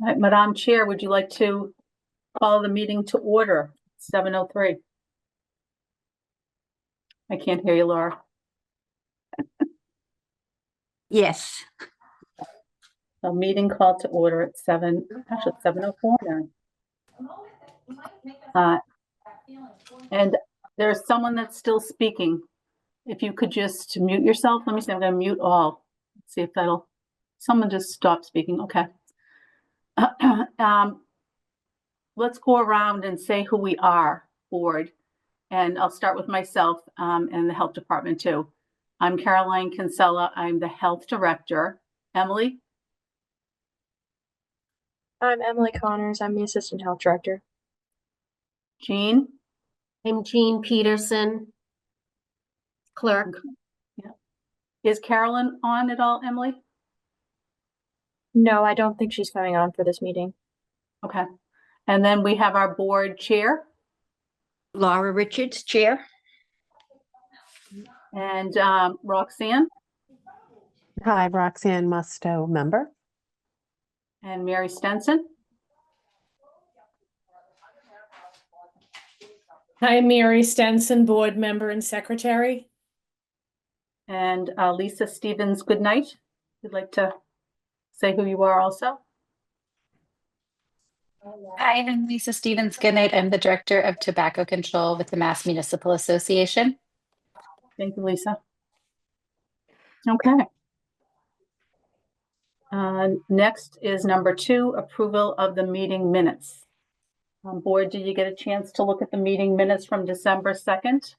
All right, Madam Chair, would you like to call the meeting to order? 7:03. I can't hear you, Laura. Yes. So meeting called to order at 7:04 now. And there's someone that's still speaking. If you could just mute yourself. Let me see, I'm gonna mute all. Let's see if someone just stopped speaking, okay. Let's go around and say who we are, board. And I'll start with myself and the health department too. I'm Caroline Kinsella. I'm the health director. Emily? I'm Emily Connors. I'm the assistant health director. Jean? I'm Jean Peterson, clerk. Yeah. Is Carolyn on at all, Emily? No, I don't think she's coming on for this meeting. Okay. And then we have our board chair. Laura Richards, chair. And Roxanne Hi, Roxanne Musto, member. and Mary Stenson. Hi, Mary Stenson, board member and secretary. And Lisa Stevens, good night. You'd like to say who you are also? Hi, I'm Lisa Stevens. Good night. I'm the Director of Tobacco Control with the Mass Municipal Association. Thank you, Lisa. Okay. Next is number 2, approval of the meeting minutes. Board, did you get a chance to look at the meeting minutes from December 2nd?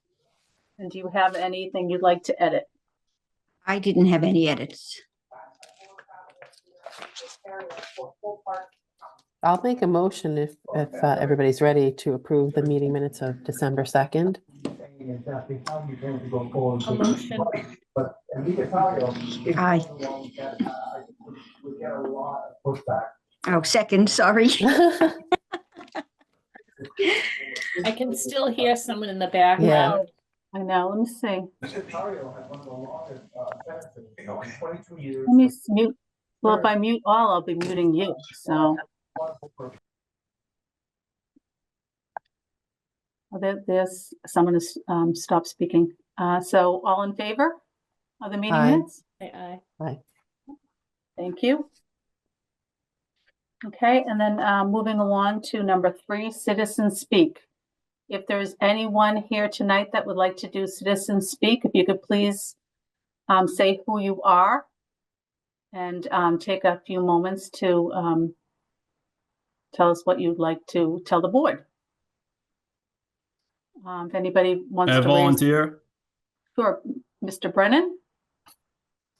And do you have anything you'd like to edit? I didn't have any edits. I'll make a motion if everybody's ready to approve the meeting minutes of December 2nd. A motion. Aye. Oh, second, sorry. I can still hear someone in the background. I know, let me see. Let me mute. Well, if I mute all, I'll be muting you, so. Oh, there's someone has stopped speaking. So all in favor of the meeting Aye. minutes? Aye. Aye. Thank you. Okay, and then moving along to number 3, citizen speak. If there's anyone here tonight that would like to do citizen speak, if you could please say who you are and take a few moments to tell us what you'd like to tell the board. If anybody wants to volunteer. Sure, Mr. Brennan?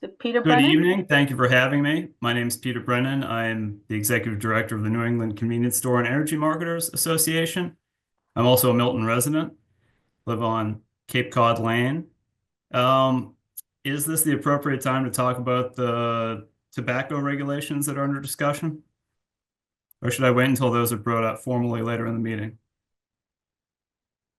Is it Peter Good Brennan? evening. Thank you for having me. My name is Peter Brennan. I'm the executive director of the New England Convenience Store and Energy Marketers Association. I'm also a Milton resident, live on Cape Cod Lane. Is this the appropriate time to talk about the tobacco regulations that are under discussion? Or should I wait until those are brought up formally later in the meeting?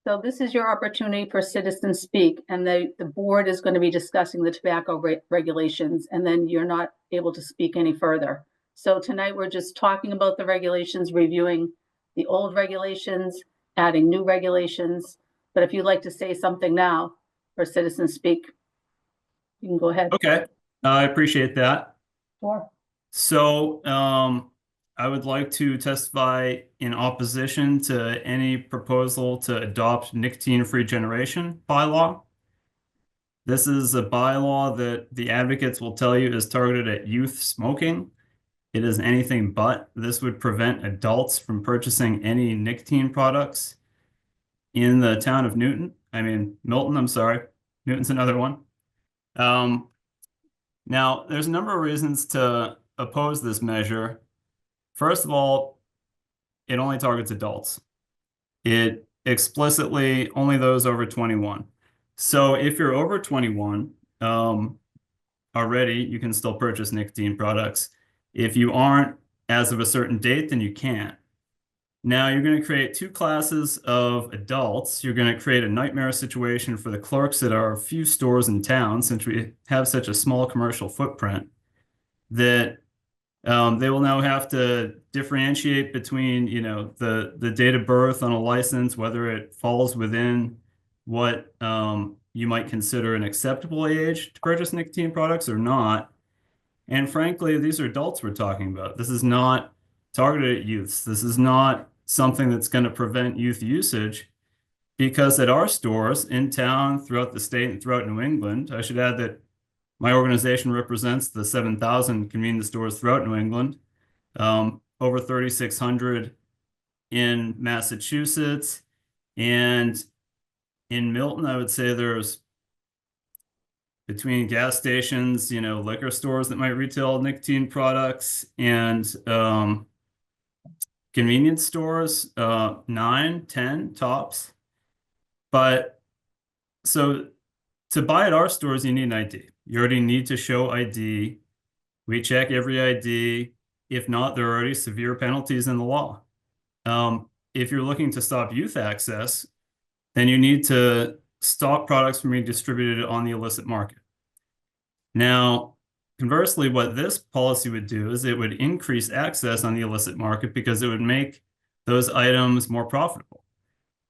So this is your opportunity for citizen speak, and the board is going to be discussing the tobacco regulations, and then you're not able to speak any further. So tonight we're just talking about the regulations, reviewing the old regulations, adding new regulations. But if you'd like to say something now for citizen speak, you can go ahead. Okay, I appreciate that. Sure. So I would like to testify in opposition to any proposal to adopt nicotine-free generation bylaw. This is a bylaw that the advocates will tell you is targeted at youth smoking. It is anything but. This would prevent adults from purchasing any nicotine products in the town of Milton, I'm sorry. Newton's another one. Now, there's a number of reasons to oppose this measure. First of all, it only targets adults. It explicitly only those over 21. So if you're over 21 already, you can still purchase nicotine products. If you aren't as of a certain date, then you can't. Now you're going to create 2 classes of adults. You're going to create a nightmare situation for the clerks at our few stores in town, since we have such a small commercial footprint, that They will now have to differentiate between, you know, the date of birth on a license, whether it falls within what you might consider an acceptable age to purchase nicotine products or not. And frankly, these are adults we're talking about. This is not targeted at youths. This is not something that's going to prevent youth usage, because at our stores in town, throughout the state and throughout New England, I should add that my organization represents the 7,000 convenience stores throughout New England, over 3,600 in Massachusetts. And in Milton, I would say there's, between gas stations, you know, liquor stores that might retail nicotine products, and convenience stores, 9, 10 tops. But so to buy at our stores, you need an ID. You already need to show ID. We check every ID. If not, there are already severe penalties in the law. If you're looking to stop youth access, then you need to stop products from being distributed on the illicit market. Now, conversely, what this policy would do is it would increase access on the illicit market, because it would make those items more profitable.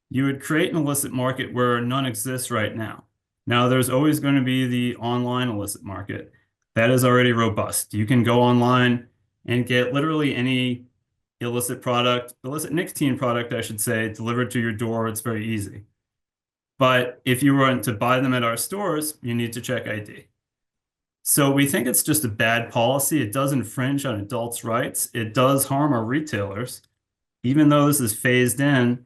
You would create an illicit market where none exists right now. Now, there's always going to be the online illicit market. That is already robust. You can go online and get literally any illicit nicotine product, I should say, delivered to your door. It's very easy. But if you want to buy them at our stores, you need to check ID. So we think it's just a bad policy. It does infringe on adults' rights. It does harm our retailers. Even though this is phased in,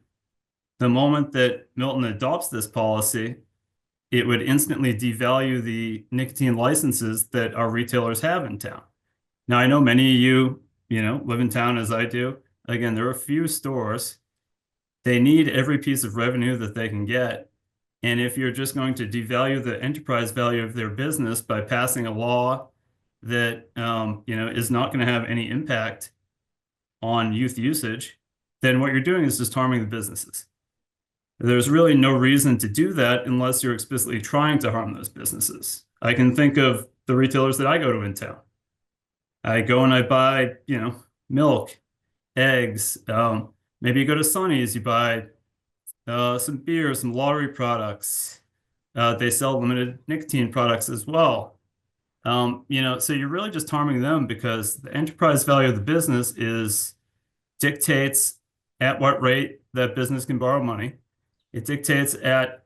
the moment that Milton adopts this policy, it would instantly devalue the nicotine licenses that our retailers have in town. Now, I know many of you, live in town as I do. Again, there are a few stores. They need every piece of revenue that they can get. And if you're just going to devalue the enterprise value of their business by passing a law that, is not going to have any impact on youth usage, then what you're doing is just harming the businesses. There's really no reason to do that unless you're explicitly trying to harm those businesses. I can think of the retailers that I go to in town. I go and I buy, milk, eggs. Maybe you go to Sonny's, you buy some beer, some lottery products. They sell limited nicotine products as well. So you're really just harming them, because the enterprise value of the business dictates at what rate that business can borrow money. It dictates at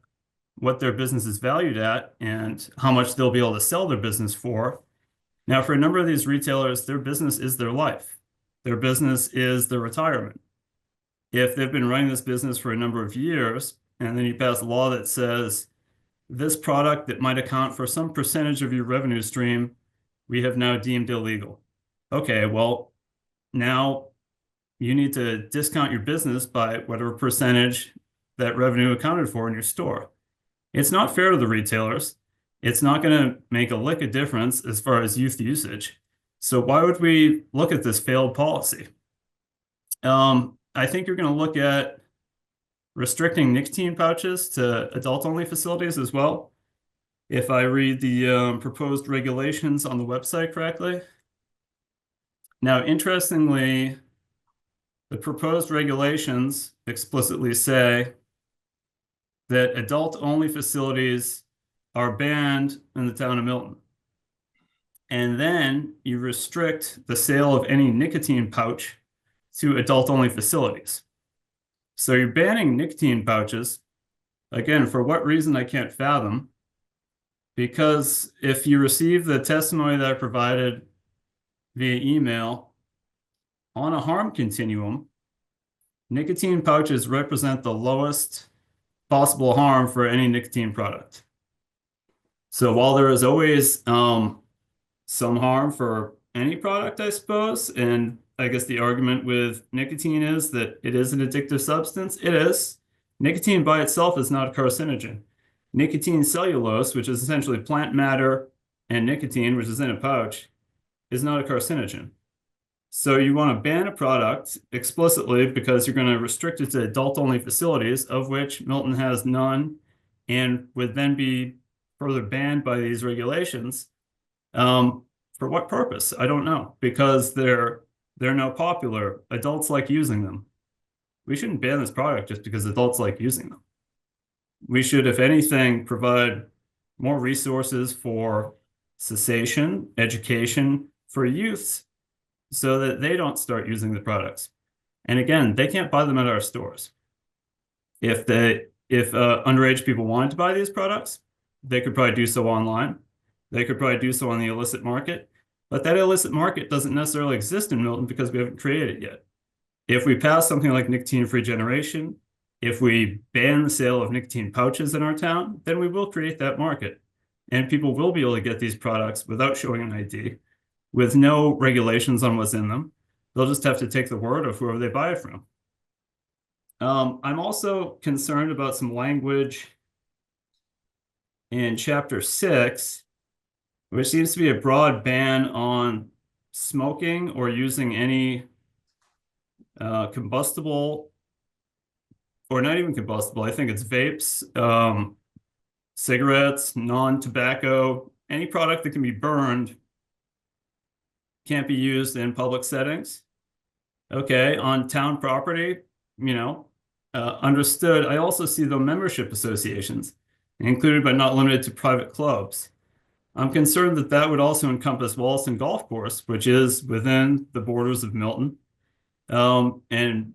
what their business is valued at and how much they'll be able to sell their business for. Now, for a number of these retailers, their business is their life. Their business is their retirement. If they've been running this business for a number of years, and then you pass a law that says this product that might account for some percentage of your revenue stream, we have now deemed illegal. Okay, well, now you need to discount your business by whatever percentage that revenue accounted for in your store. It's not fair to the retailers. It's not going to make a lick of difference as far as youth usage. So why would we look at this failed policy? I think you're going to look at restricting nicotine pouches to adult-only facilities as well. If I read the proposed regulations on the website correctly. Now, interestingly, the proposed regulations explicitly say that adult-only facilities are banned in the town of Milton. And then you restrict the sale of any nicotine pouch to adult-only facilities. So you're banning nicotine pouches. Again, for what reason, I can't fathom. Because if you receive the testimony that I provided via email, on a harm continuum, nicotine pouches represent the lowest possible harm for any nicotine product. So while there is always some harm for any product, I suppose, and I guess the argument with nicotine is that it is an addictive substance. It is. Nicotine by itself is not a carcinogen. Nicotine cellulose, which is essentially plant matter, and nicotine, which is in a pouch, is not a carcinogen. So you want to ban a product explicitly because you're going to restrict it to adult-only facilities, of which Milton has none, and would then be further banned by these regulations. For what purpose? I don't know. Because they're now popular. Adults like using them. We shouldn't ban this product just because adults like using them. We should, if anything, provide more resources for cessation, education for youths so that they don't start using the products. And again, they can't buy them at our stores. If underage people wanted to buy these products, they could probably do so online. They could probably do so on the illicit market, but that illicit market doesn't necessarily exist in Milton because we haven't created it yet. If we pass something like nicotine-free generation, if we ban the sale of nicotine pouches in our town, then we will create that market. And people will be able to get these products without showing an ID, with no regulations on what's in them. They'll just have to take the word of whoever they buy it from. I'm also concerned about some language in Chapter 6, which seems to be a broad ban on smoking or using any combustible, or not even combustible, I think it's vapes, cigarettes, non-tobacco, any product that can be burned can't be used in public settings. Okay, on town property, understood. I also see the membership associations, included but not limited to private clubs. I'm concerned that that would also encompass Wollaston Golf Course, which is within the borders of Milton. And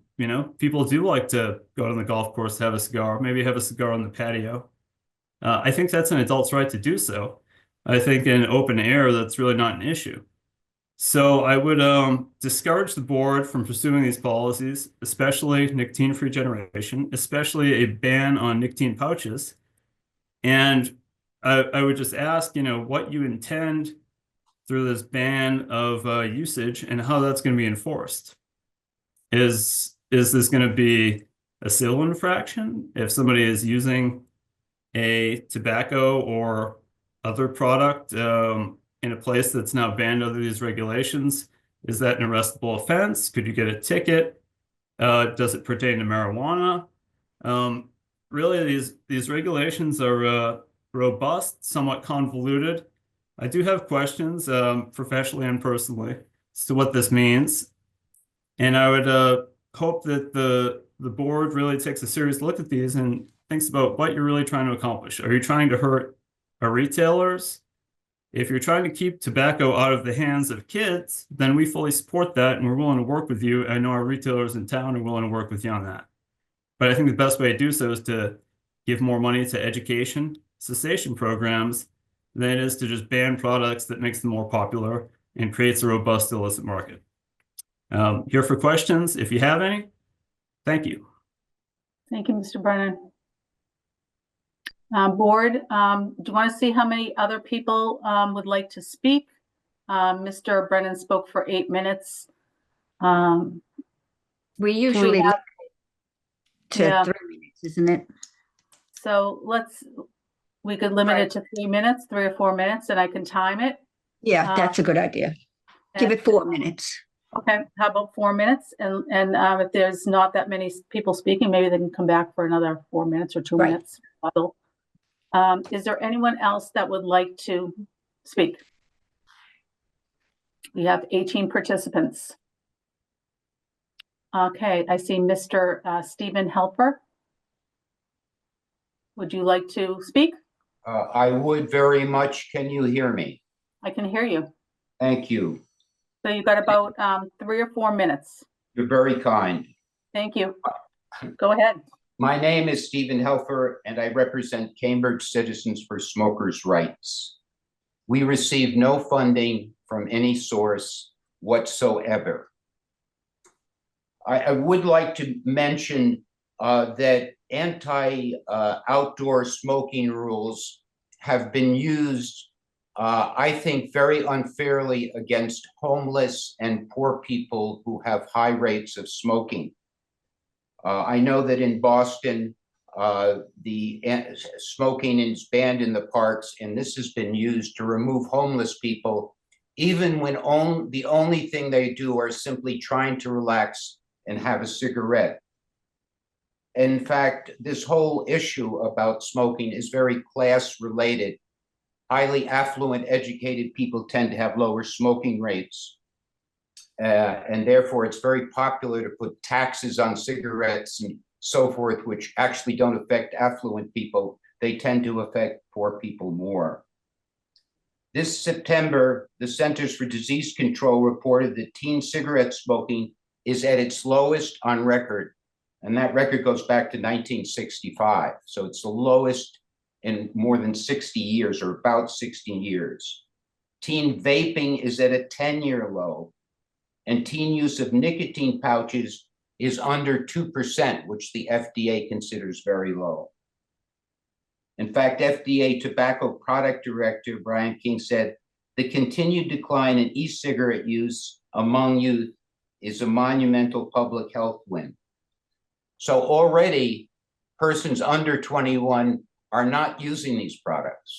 people do like to go to the golf course, have a cigar, maybe have a cigar on the patio. I think that's an adult's right to do so. I think in open air, that's really not an issue. So I would discourage the board from pursuing these policies, especially nicotine-free generation, especially a ban on nicotine pouches. And I would just ask, what you intend through this ban of usage and how that's going to be enforced. Is this going to be a civil infraction if somebody is using a tobacco or other product in a place that's now banned under these regulations? Is that an arrestable offense? Could you get a ticket? Does it pertain to marijuana? Really, these regulations are robust, somewhat convoluted. I do have questions, professionally and personally, as to what this means. And I would hope that the board really takes a serious look at these and thinks about what you're really trying to accomplish. Are you trying to hurt our retailers? If you're trying to keep tobacco out of the hands of kids, then we fully support that and we're willing to work with you. I know our retailers in town are willing to work with you on that. But I think the best way to do so is to give more money to education cessation programs than it is to just ban products that makes them more popular and creates a robust illicit market. Here for questions, if you have any. Thank you. Thank you, Mr. Brennan. Board, do you want to see how many other people would like to speak? Mr. Brennan spoke for 8 minutes. We usually have- limit to Yeah. 3 minutes, isn't it? So we could limit it to 3 minutes, 3 or 4 minutes, and I can time it. Yeah, that's a good idea. Give it 4 minutes. Okay, how about 4 minutes? And if there's not that many people speaking, maybe they can come back for another 4 minutes or 2 Right. minutes. Is there anyone else that would like to speak? We have 18 participants. Okay, I see Mr. Stephen Helper. Would you like to speak? I would very much. Can you hear me? I can hear you. Thank you. So you've got about 3 or 4 minutes. You're very kind. Thank you. Go ahead. My name is Stephen Helfer, and I represent Cambridge Citizens for Smokers' Rights. We receive no funding from any source whatsoever. I would like to mention that anti-outdoor smoking rules have been used, I think, very unfairly against homeless and poor people who have high rates of smoking. I know that in Boston, the smoking is banned in the parks, and this has been used to remove homeless people, even when the only thing they do are simply trying to relax and have a cigarette. In fact, this whole issue about smoking is very class related. highly affluent, educated people tend to have lower smoking rates. And therefore, it's very popular to put taxes on cigarettes and so forth, which actually don't affect affluent people. They tend to affect poor people more. This September, the Centers for Disease Control reported that teen cigarette smoking is at its lowest on record. And that record goes back to 1965. So it's the lowest in more than 60 years, or about 60 years. Teen vaping is at a 10-year low. And teen use of nicotine pouches is under 2%, which the FDA considers very low. In fact, FDA Tobacco Product Director Brian King said, the continued decline in e-cigarette use among youth is a monumental public health win. So already, persons under 21 are not using these products.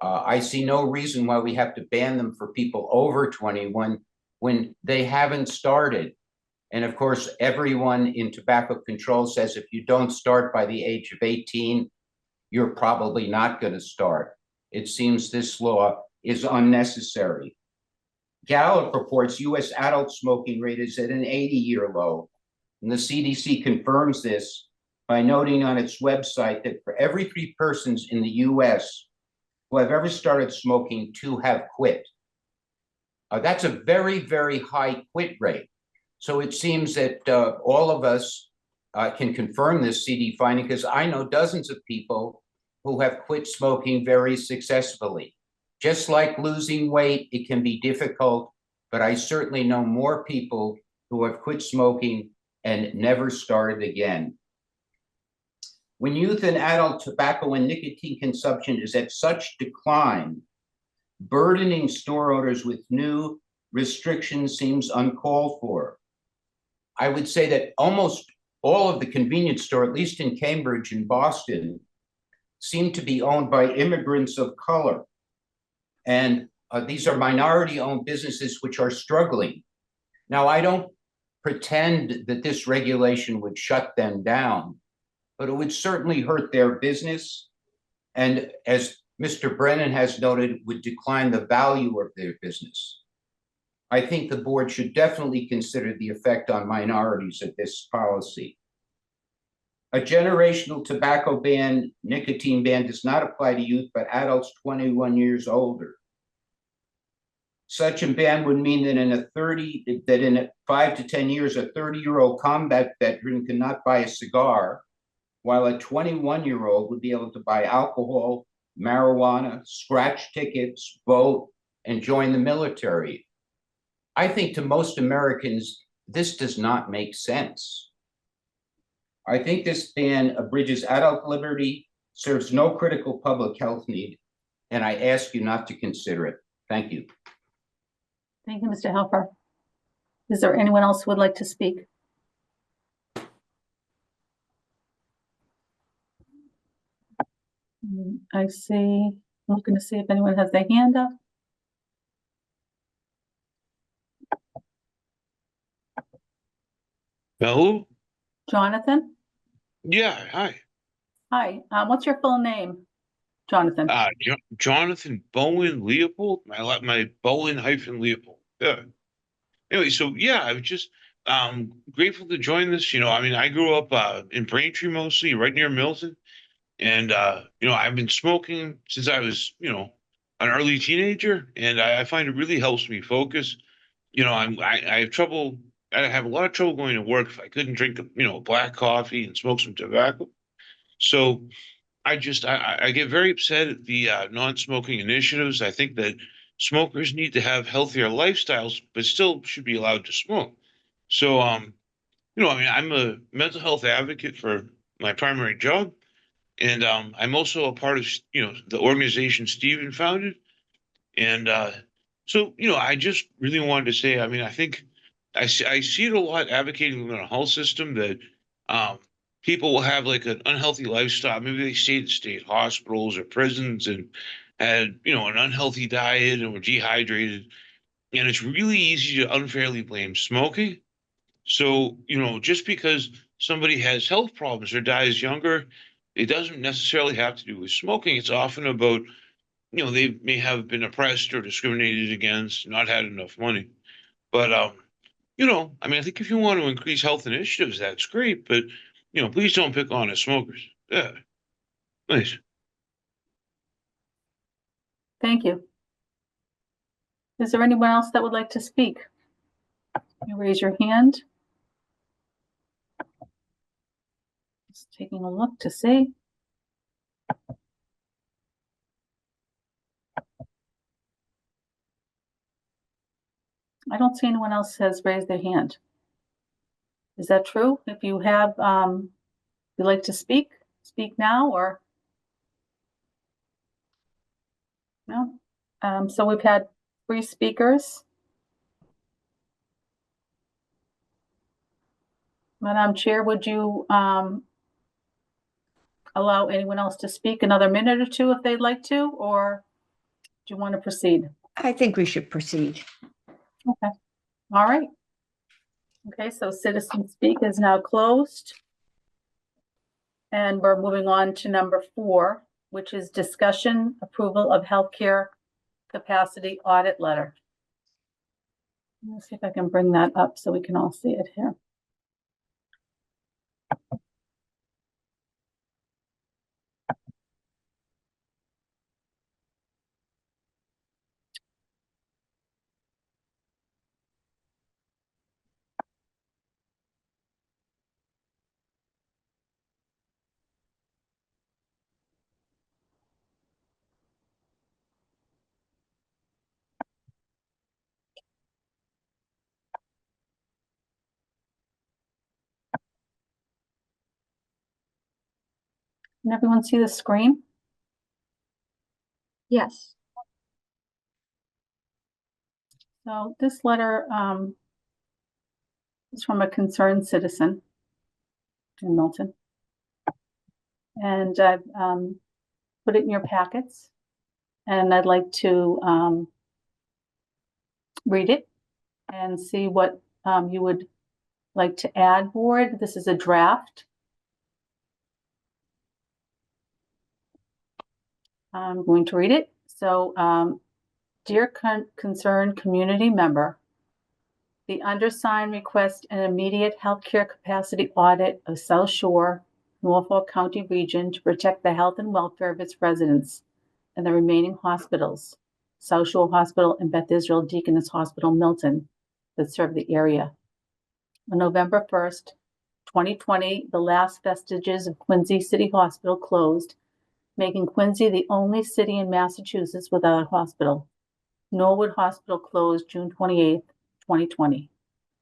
I see no reason why we have to ban them for people over 21 when they haven't started. And of course, everyone in tobacco control says if you don't start by the age of 18, you're probably not going to start. It seems this law is unnecessary. Gallup reports US adult smoking rate is at an 80-year low. And the CDC confirms this by noting on its website that for every 3 persons in the US who have ever started smoking, 2 have quit. That's a very, very high quit rate. So it seems that all of us can confirm this CD finding, because I know dozens of people who have quit smoking very successfully. Just like losing weight, it can be difficult, but I certainly know more people who have quit smoking and never started again. When youth and adult tobacco and nicotine consumption is at such decline, burdening store owners with new restrictions seems uncalled for. I would say that almost all of the convenience store, at least in Cambridge and Boston, seem to be owned by immigrants of color. And these are minority-owned businesses which are struggling. Now, I don't pretend that this regulation would shut them down, but it would certainly hurt their business. And as Mr. Brennan has noted, would decline the value of their business. I think the board should definitely consider the effect on minorities of this policy. A generational tobacco ban, nicotine ban does not apply to youth, but adults 21 years older. Such a ban would mean that in 5 to 10 years, a 30-year-old combat veteran cannot buy a cigar, while a 21-year-old would be able to buy alcohol, marijuana, scratch tickets, vote, and join the military. I think to most Americans, this does not make sense. I think this ban abridges adult liberty, serves no critical public health need, and I ask you not to consider it. Thank you. Thank you, Mr. Helper. Is there anyone else who would like to speak? I see, I'm looking to see if anyone has their hand up. Hello? Jonathan? Yeah, hi. Hi, what's your full name, Jonathan? Jonathan Bowen Leopold, my Bowen hyphen Leopold. Yeah. Anyway, so yeah, I was just grateful to join this. I mean, I grew up in Braintree mostly, right near Milton. And I've been smoking since I was, an early teenager, and I find it really helps me focus. I have trouble. I have a lot of trouble going to work if I couldn't drink, black coffee and smoke some tobacco. So I get very upset at the non-smoking initiatives. I think that smokers need to have healthier lifestyles, but still should be allowed to smoke. So, I mean, I'm a mental health advocate for my primary job. And I'm also a part of, the organization Stephen founded. And so, I just really wanted to say, I mean, I think I see it a lot advocating in the mental health system that people will have like an unhealthy lifestyle. Maybe they stayed at state hospitals or prisons and had, an unhealthy diet and were dehydrated. And it's really easy to unfairly blame smoking. So, just because somebody has health problems or dies younger, it doesn't necessarily have to do with smoking. It's often about, they may have been oppressed or discriminated against, not had enough money. But, I mean, I think if you want to increase health initiatives, that's great, but, please don't pick on the smokers. Yeah. Nice. Thank you. Is there anyone else that would like to speak? You raise your hand. Just taking a look to see. I don't see anyone else has raised their hand. Is that true? If you have, you'd like to speak now or? No? So we've had 3 speakers. Madam Chair, would you allow anyone else to speak another minute or 2 if they'd like to, or do you want to proceed? I think we should proceed. Okay, all right. Okay, so citizen speak is now closed. And we're moving on to number 4, which is discussion approval of healthcare capacity audit letter. Let's see if I can bring that up so we can all see it here. Can everyone see the screen? Yes. So this letter is from a concerned citizen in Milton. And I've put it in your packets. And I'd like to read it and see what you would like to add, board. This is a draft. I'm going to read it. So, dear concerned community member, the undersigned requests an immediate healthcare capacity audit of South Shore, Norfolk County region to protect the health and welfare of its residents and the remaining hospitals, South Shore Hospital and Beth Israel Deaconess Hospital, Milton, that serve the area. On November 1st, 2020, the last vestiges of Quincy City Hospital closed, making Quincy the only city in Massachusetts without a hospital. Norwood Hospital closed June 28th, 2020.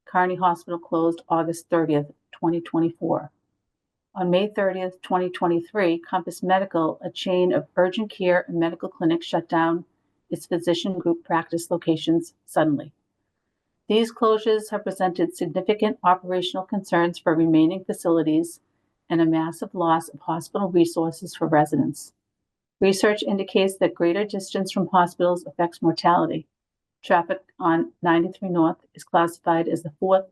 Kearney Hospital closed August 30th, 2024. On May 30th, 2023, Compass Medical, a chain of urgent care and medical clinics, shut down its physician group practice locations suddenly. These closures have presented significant operational concerns for remaining facilities and a massive loss of hospital resources for residents. Research indicates that greater distance from hospitals affects mortality. Traffic on 93 North is classified as the 4th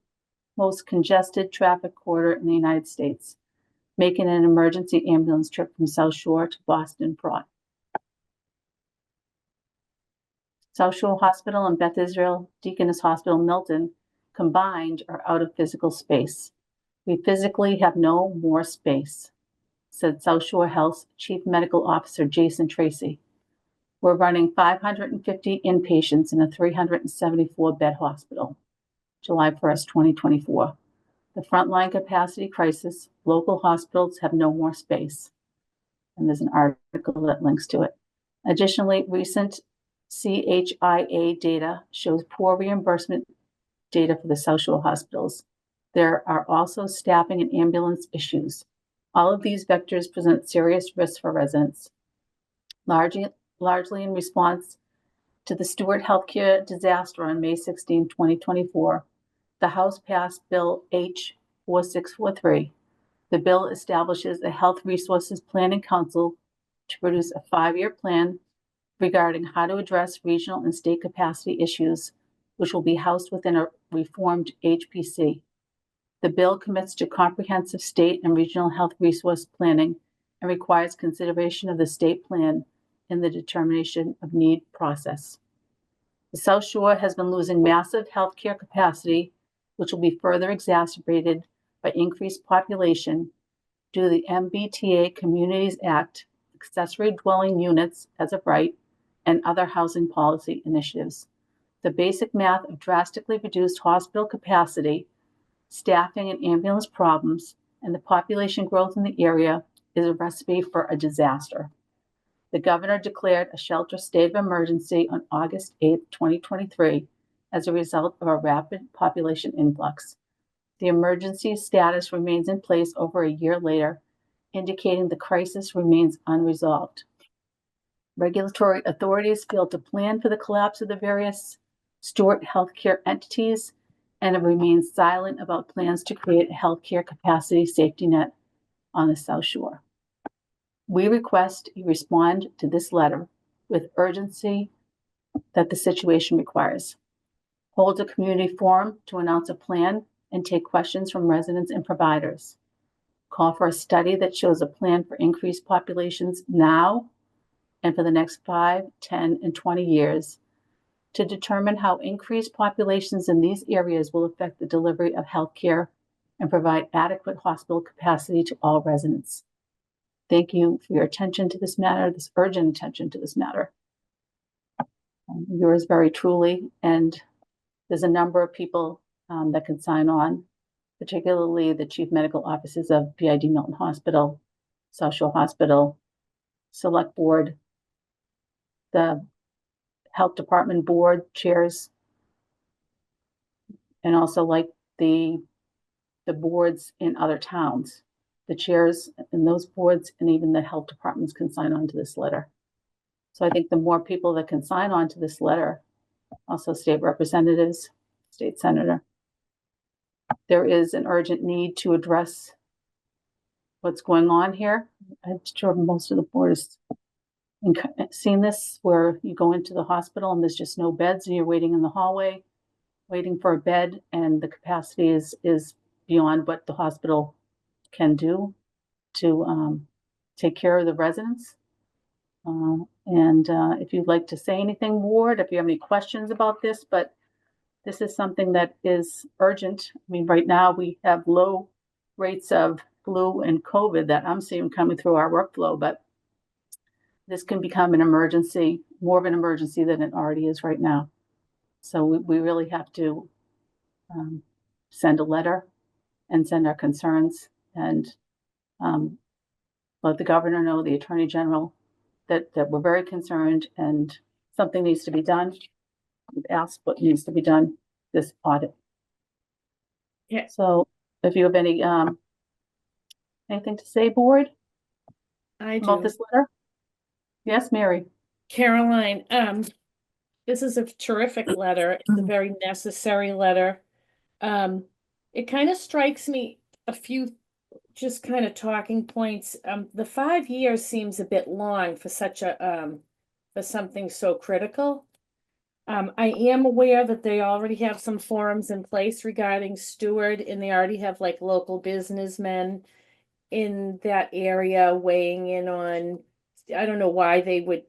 most congested traffic corridor in the United States, making an emergency ambulance trip from South Shore to Boston fraught. South Shore Hospital and Beth Israel Deaconess Hospital, Milton, combined are out of physical space. We physically have no more space, said South Shore Health's Chief Medical Officer, Jason Tracy. We're running 550 inpatients in a 374-bed hospital, July 1st, 2024. The frontline capacity crisis, local hospitals have no more space. And there's an article that links to it. Additionally, recent CHIA data shows poor reimbursement data for the South Shore hospitals. There are also staffing and ambulance issues. All of these vectors present serious risks for residents. Largely in response to the Stewart Healthcare disaster on May 16, 2024, the House passed Bill H-4643. The bill establishes a Health Resources Planning Council to produce a 5-year plan regarding how to address regional and state capacity issues, which will be housed within a reformed HPC. The bill commits to comprehensive state and regional health resource planning and requires consideration of the state plan in the determination of need process. The South Shore has been losing massive healthcare capacity, which will be further exacerbated by increased population due to the MBTA Communities Act, accessory dwelling units as of right, and other housing policy initiatives. The basic math of drastically reduced hospital capacity, staffing and ambulance problems, and the population growth in the area is a recipe for a disaster. The governor declared a shelter state of emergency on August 8th, 2023, as a result of a rapid population influx. The emergency status remains in place over a year later, indicating the crisis remains unresolved. Regulatory authorities failed to plan for the collapse of the various Stewart healthcare entities and have remained silent about plans to create a healthcare capacity safety net on the South Shore. We request you respond to this letter with urgency that the situation requires. Hold a community forum to announce a plan and take questions from residents and providers. Call for a study that shows a plan for increased populations now and for the next 5, 10, and 20 years to determine how increased populations in these areas will affect the delivery of health care and provide adequate hospital capacity to all residents. Thank you for your attention to this matter, this urgent attention to this matter. Yours very truly, and there's a number of people that can sign on, particularly the chief medical officers of PID Milton Hospital, South Shore Hospital, Select Board, the Health Department Board chairs, and also like the boards in other towns. The chairs in those boards and even the health departments can sign on to this letter. So I think the more people that can sign on to this letter, also state representatives, state senator, there is an urgent need to address what's going on here. I'm sure most of the board has seen this, where you go into the hospital and there's just no beds and you're waiting in the hallway, waiting for a bed, and the capacity is beyond what the hospital can do to take care of the residents. If you'd like to say anything, Ward, if you have any questions about this, but this is something that is urgent. I mean, right now we have low rates of flu and COVID that I'm seeing coming through our workflow, but this can become an emergency, more of an emergency than it already is right now. So we really have to send a letter and send our concerns and let the governor know, the attorney general, that we're very concerned and something needs to be done. We've asked what needs to be done this audit. Yeah. So if you have any anything to say, board, I about do. this letter? Yes, Mary. Caroline, this is a terrific letter. It's a very necessary letter. It kind of strikes me a few just kind of talking points. The 5 years seems a bit long for such a for something so critical. I am aware that they already have some forums in place regarding Stewart, and they already have like local businessmen in that area weighing in on, I don't know why they would,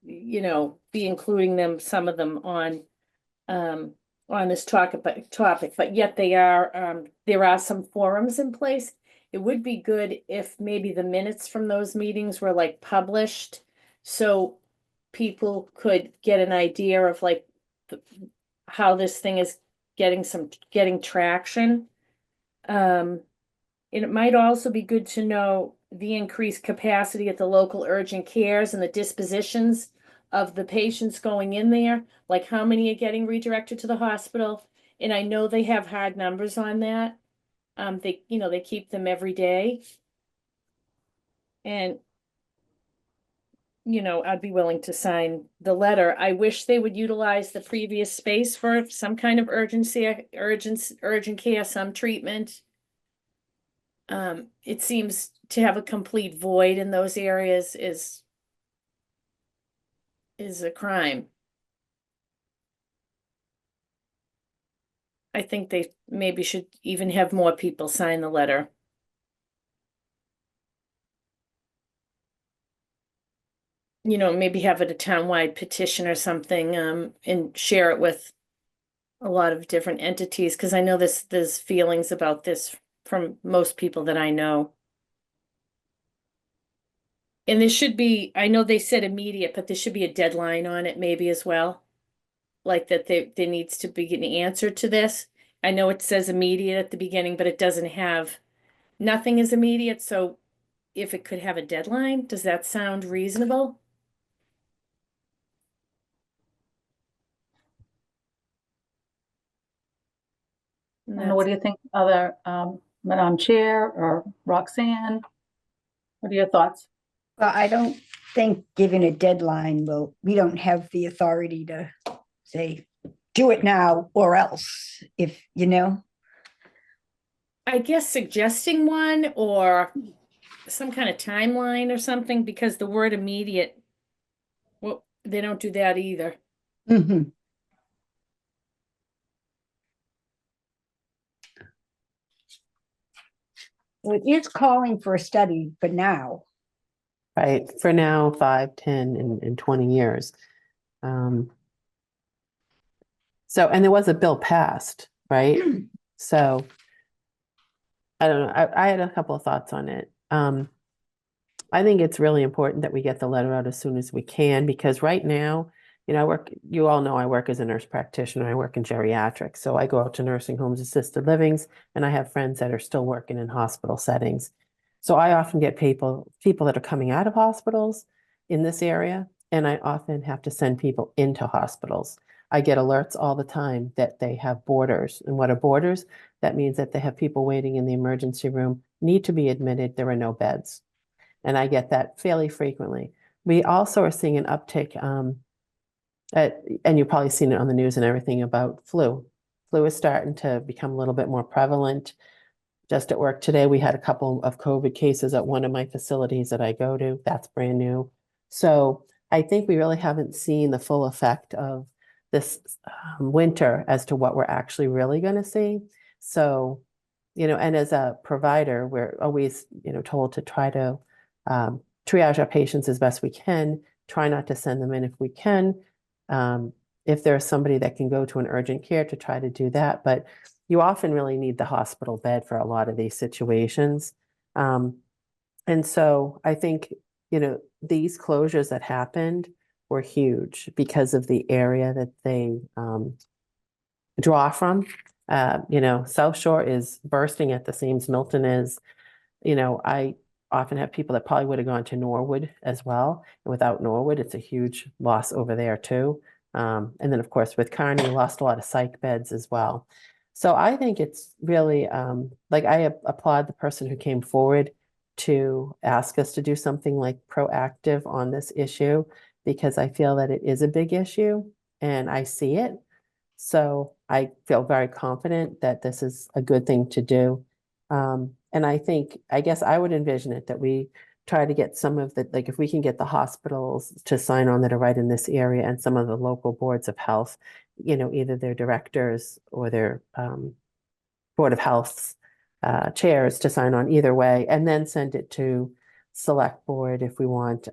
be including them, some of them on this topic, but yet there are some forums in place. It would be good if maybe the minutes from those meetings were like published, so people could get an idea of like how this thing is getting traction. And it might also be good to know the increased capacity at the local urgent cares and the dispositions of the patients going in there, like how many are getting redirected to the hospital. And I know they have hard numbers on that. They keep them every day. And I'd be willing to sign the letter. I wish they would utilize the previous space for some kind of urgent care, some treatment. It seems to have a complete void in those areas is a crime. I think they maybe should even have more people sign the letter. maybe have it a townwide petition or something, and share it with a lot of different entities, because I know there's feelings about this from most people that I know. And there should be, I know they said immediate, but there should be a deadline on it maybe as well. Like that there needs to be an answer to this. I know it says immediate at the beginning, but it doesn't have, nothing is immediate, so if it could have a deadline, does that sound reasonable? And what do you think, other, Madam Chair or Roxanne? What are your thoughts? Well, I don't think giving a deadline we don't have the authority to say, do it now or else, if you know. I guess suggesting one or some kind of timeline or something, because the word immediate, well, they don't do that either. Mhm. Well, it is calling for a study for now. Right, for now, 5, 10, and 20 years. So, and there was a bill passed, right? So, I don't know, I had a couple of thoughts on it. I think it's really important that we get the letter out as soon as we can, because right now, you all know I work as a nurse practitioner, I work in geriatrics, so I go out to nursing homes, assisted livings, and I have friends that are still working in hospital settings. So I often get people that are coming out of hospitals in this area, and I often have to send people into hospitals. I get alerts all the time that they have boarders. And what are boarders? That means that they have people waiting in the emergency room, need to be admitted, there are no beds. And I get that fairly frequently. We also are seeing an uptick, and you've probably seen it on the news and everything, about flu. Flu is starting to become a little bit more prevalent. Just at work today, we had a couple of COVID cases at one of my facilities that I go to. That's brand new. So I think we really haven't seen the full effect of this winter as to what we're actually really going to see. So, and as a provider, we're always, told to try to triage our patients as best we can, try not to send them in if we can. If there's somebody that can go to an urgent care, to try to do that. But you often really need the hospital bed for a lot of these situations. And so I think, these closures that happened were huge because of the area that they draw from. South Shore is bursting at the seams. Milton is, I often have people that probably would have gone to Norwood as well. And without Norwood, it's a huge loss over there too. And then of course with Kearney, lost a lot of psych beds as well. So I think it's really, I applaud the person who came forward to ask us to do something like proactive on this issue, because I feel that it is a big issue and I see it. So I feel very confident that this is a good thing to do. And I guess I would envision it that we try to get some of the, if we can get the hospitals to sign on that are right in this area, and some of the local boards of health, either their directors or their Board of Health chairs to sign on either way, and then send it to Select Board if we want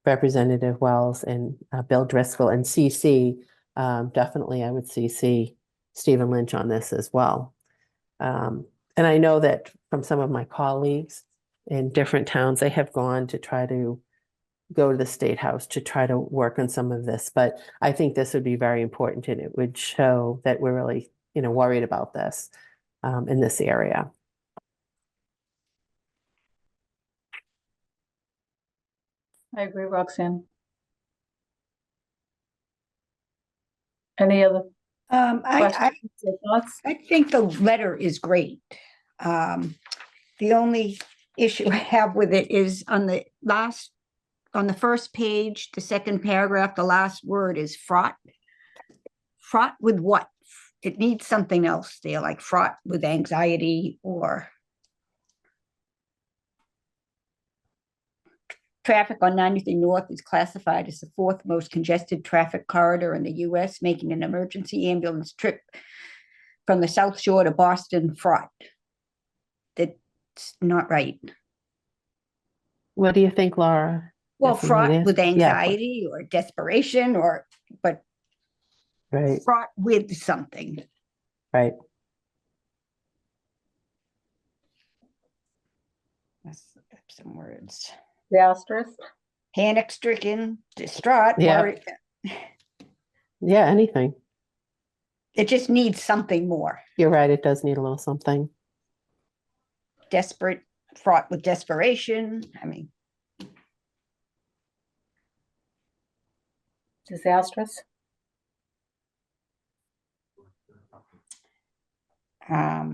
Representative Wells and Bill Driscoll, and CC, definitely I would CC Stephen Lynch on this as well. And I know that from some of my colleagues in different towns, they have gone to try to go to the State House to try to work on some of this. But I think this would be very important, and it would show that we're really, worried about this in this area. I agree, Roxanne. Any other questions or thoughts? I think the letter is great. The only issue I have with it is on the first page, the second paragraph, the last word is fraught. Fraught with what? It needs something else there, like fraught with anxiety or traffic on 93 North is classified as the fourth most congested traffic corridor in the US, making an emergency ambulance trip from the South Shore to Boston fraught. That's not right. What do you think, Laura? Well, If we need fraught with it. Yeah, anxiety or desperation but right, fraught with something. right. Let's look up some words. The asterisk. Panic stricken, distraught, Yeah. worried. Yeah, anything. It just needs something more. You're right. It does need a little something. Desperate, fraught with desperation. I mean, Disastrous. I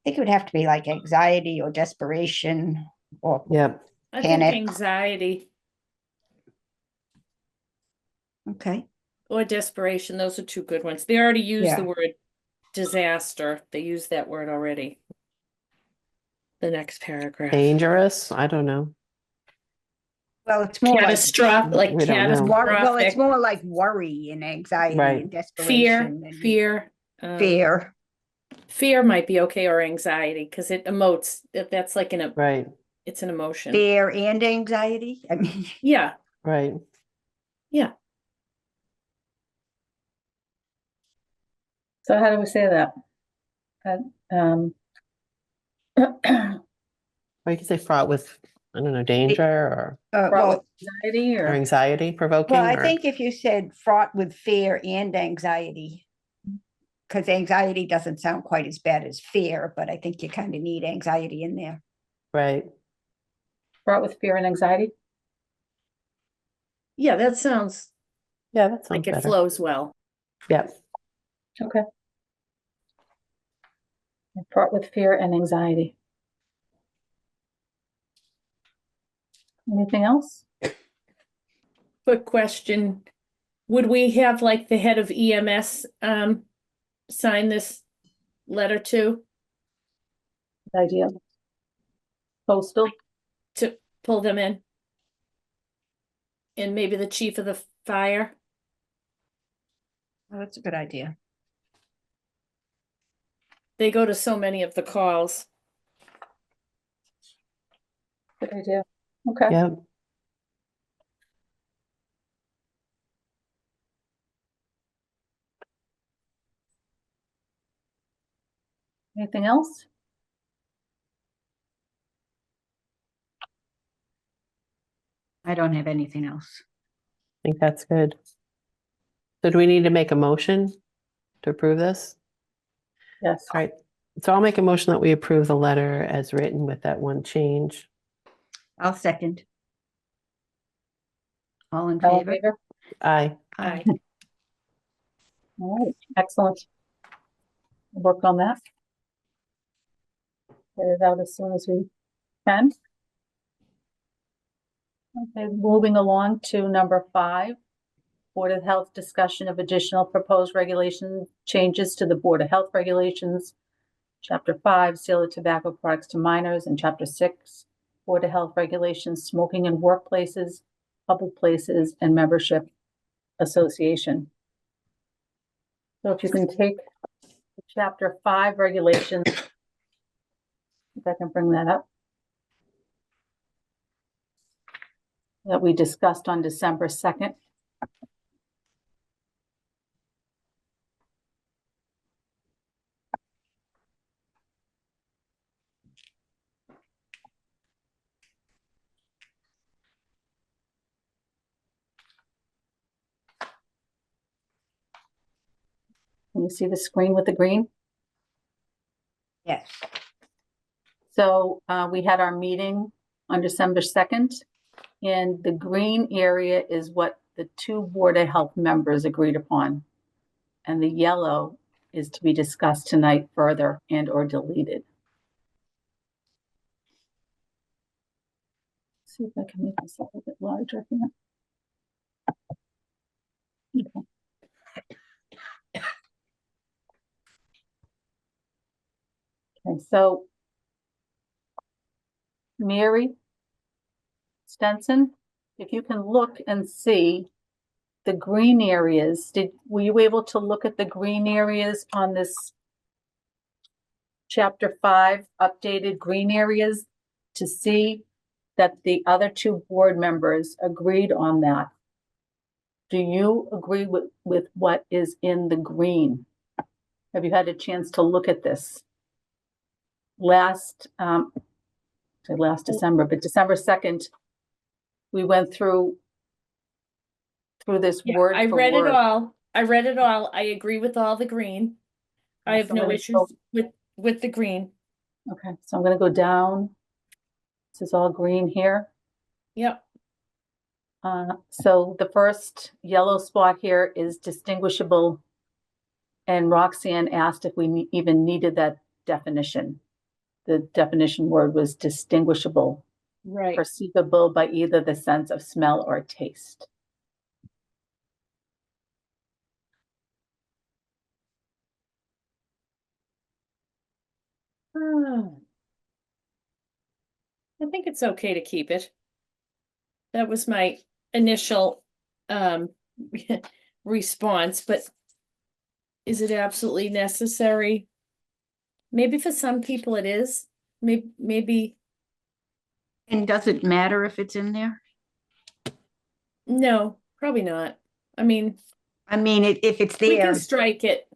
think it would have to be like anxiety or desperation or Yep. I think Panic. anxiety okay. or desperation, those are two good ones. They already used the Yeah. word disaster. They used that word already. The next paragraph. Dangerous. I don't know. Well, it's more like Catastrophic, like We don't know. well, it's catastrophic. more like worry and anxiety Right. and Fear, desperation and fear. fear. Fear might be okay, or anxiety, because it emotes. That's like Right, it's an emotion. Fear and anxiety. I mean, Yeah, right. yeah. So how do we say that? Or you could say fraught with, I don't know, danger or Fraught with well, anxiety or anxiety provoking. well, I or- think if you said fraught with fear and anxiety, because anxiety doesn't sound quite as bad as fear, but I think you kind of need anxiety in there. Right. fraught with fear and anxiety. Yeah, that sounds Yeah, that sounds like it better. flows well. Yeah. Okay. Fraught with fear and anxiety. Anything else? Quick question. Would we have like the head of EMS sign this letter too, Good idea. Postal. to pull them in? And maybe the chief of the fire? Oh, that's a good idea. They go to so many of the calls. Good idea. Okay. Yep. Anything else? I don't have anything else. I think that's good. So do we need to make a motion to approve this? Yes. All right. So I'll make a motion that we approve the letter as written with that one change. I'll second. All in All in favor? favor? Aye. Aye. All right, excellent. We'll work on that. Get it out as soon as we can. Okay, moving along to number 5. Board of Health discussion of additional proposed regulation changes to the Board of Health regulations. Chapter 5, sale of tobacco products to minors, and Chapter 6, Board of Health regulations, smoking in workplaces, public places, and membership association. So if you can take Chapter 5 regulations, if I can bring that up, that we discussed on December 2nd. Can you see the screen with the green? Yes. So we had our meeting on December 2nd, and the green area is what the 2 Board of Health members agreed upon. And the yellow is to be discussed tonight further and or deleted. See if I can make this a little bit larger here. Okay. Okay, so Mary Stenson, if you can look and see the green areas, were you able to look at the green areas on this Chapter 5 updated green areas to see that the other two board members agreed on that. Do you agree with what is in the green? Have you had a chance to look at this? Last December, but December 2nd, we went through this Yeah, word I for read it word. all. I read it all. I agree with all the green. I have So I'm no gonna issues go- with the green. Okay, so I'm gonna go down. This is all green here. Yep. So the first yellow spot here is distinguishable. And Roxanne asked if we even needed that definition. The definition word was distinguishable, Right. perceivable by either the sense of smell or taste. I think it's okay to keep it. That was my initial response, but is it absolutely necessary? Maybe for some people it is. Maybe And does it matter if it's in there? no, probably not. I mean, I mean, if it's we there, can strike it.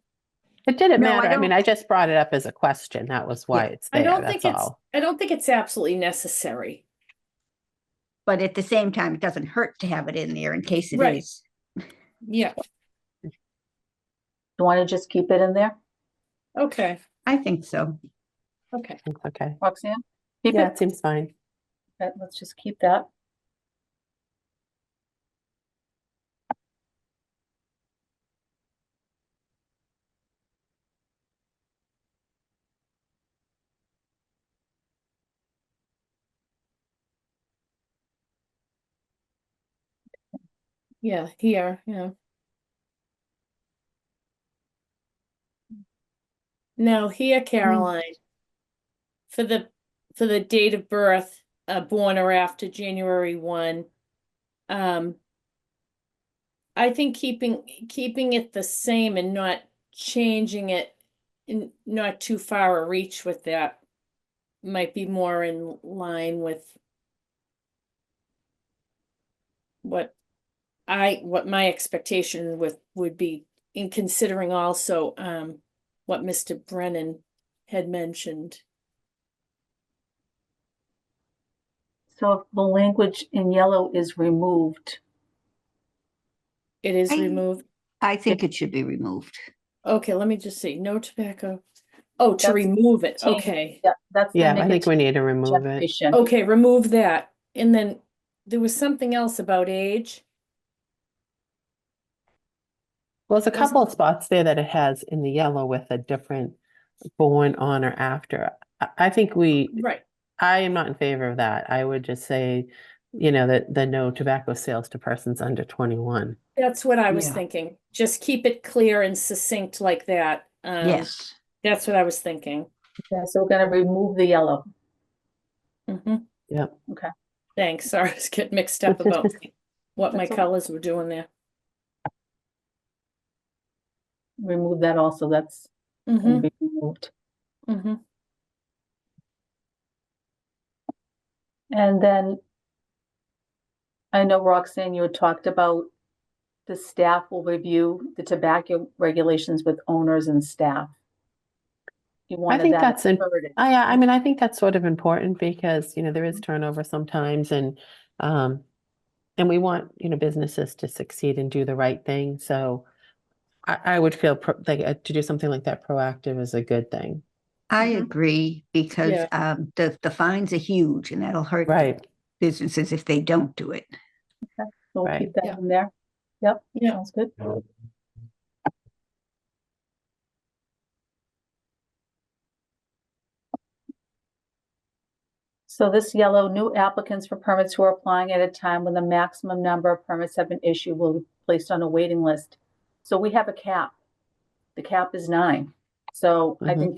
It didn't No, I matter. I mean, don't- I just brought it up as a question. That was why Yeah. it's I there. don't think That's it's all. I don't think it's absolutely necessary. but at the same time, it doesn't hurt to have it in there in case it Right. is. Yeah. You want to just keep it in there, Okay. I think so. Okay. Okay. Roxanne? Keep Yeah, it. it seems fine. Okay, let's just keep that. Yeah, here, yeah. Now here, Caroline, for the date of birth, born or after January 1, I think keeping it the same and not changing it in not too far a reach with that might be more in line with what my expectation would be, in considering also what Mr. Brennan had mentioned. So if the language in yellow is removed, It is I- removed. I think it should be removed. Okay, let me just see. No tobacco. Oh, to That's remove it. change. Okay. Yeah, that's the Yeah, I think we negative need to remove it. generation. Okay, remove that. And then there was something else about age. Well, there's a Wasn't- couple of spots there that it has in the yellow with a different born on or after. I think Right. I am not in favor of that. I would just say, that the no tobacco sales to persons under 21. That's what I was Yeah. thinking. Just keep it clear and succinct like that. Yes. That's what I was thinking. Okay, so we're gonna remove the yellow. Mhm. Yep. Okay. Thanks. Sorry, I was getting mixed up about what my That's okay. colors were doing there. Remove that also, that's gonna Mm-hmm. be removed. Mm-hmm. And then I know Roxanne, you had talked about the staff will review the tobacco regulations with owners and staff. You wanted think that that's an- inserted. I mean, I think that's sort of important because, there is turnover sometimes and we want, businesses to succeed and do the right thing. So I would feel like to do something like that proactive is a good thing. I Mhm. agree because Yeah. the fines are huge and that'll hurt the Right. businesses if they don't do it. So we'll Right. keep that Yeah. in there. Yep, Yeah. sounds good. So this yellow, new applicants for permits who are applying at a time when the maximum number of permits have been issued will be placed on a waiting list. So we have a cap. The cap is 9. So I Mhm. think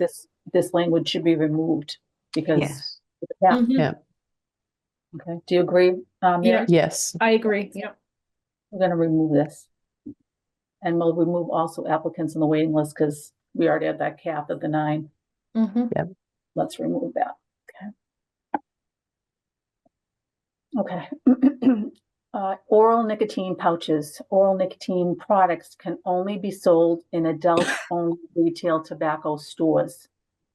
this language should be removed because Yes. of the cap. Mhm. Yeah. Okay, do you agree, Mary? Yeah. Yes. I agree. Yeah. We're gonna remove this. And we'll remove also applicants on the waiting list because we already have that cap of the 9. Mm-hmm. Let's remove that. Okay. Okay. Oral nicotine pouches. Oral nicotine products can only be sold in adult-owned retail tobacco stores.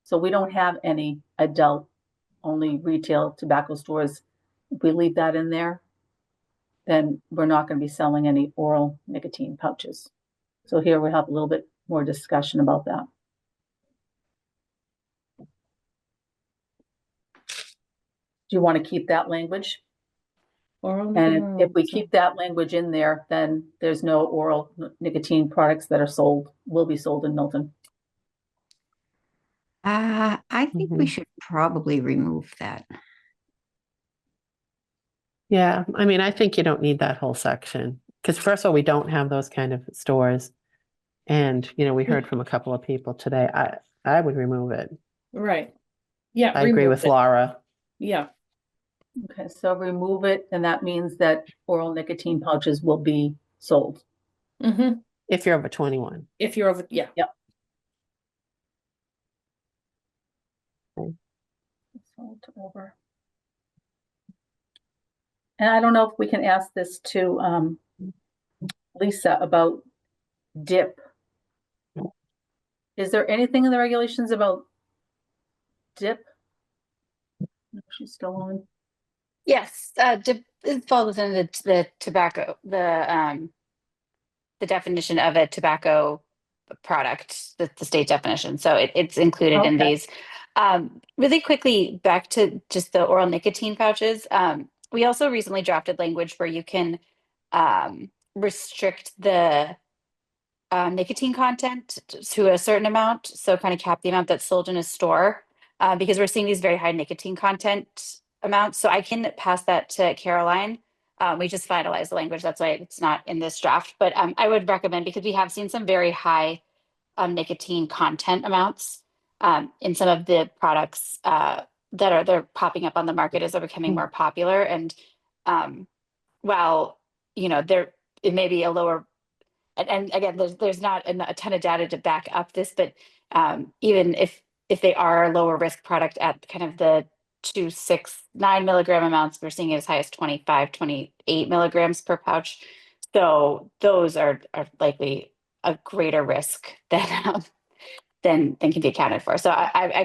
So we don't have any adult-only retail tobacco stores. If we leave that in there, then we're not going to be selling any oral nicotine pouches. So here we have a little bit more discussion about that. Do you want to keep that language? And if we keep that language in there, then there's no oral nicotine products that are sold, will be sold in Milton. I think we Mhm. should probably remove that. Yeah, I mean, I think you don't need that whole section because first of all, we don't have those kind of stores. And, we heard from a couple of people today. I would remove it. Right. Yeah. I agree remove with it. Laura. Yeah. Okay, so remove it, and that means that oral nicotine pouches will be sold. Mm-hmm. If you're over 21. If you're over, yeah. Sold over. And I don't know if we can ask this to Lisa about dip. Is there anything in the regulations about dip? No, she's still on. Yes, it falls within the tobacco, the definition of a tobacco product, the state definition. So it's included in Okay. these. Really quickly, back to just the oral nicotine pouches. We also recently drafted language where you can restrict the nicotine content to a certain amount. So kind of cap the amount that's sold in a store because we're seeing these very high nicotine content amounts. So I can pass that to Caroline. We just finalized the language. That's why it's not in this draft. But I would recommend, because we have seen some very high nicotine content amounts in some of the products they're popping up on the market as they're becoming more popular. And while, there it may be a lower, and again, there's not a ton of data to back up this, but even if they are a lower risk product at kind of the 2, 6, 9 milligram amounts, we're seeing it as high as 25, 28 milligrams per pouch. So those are likely a greater risk than can be accounted for. So I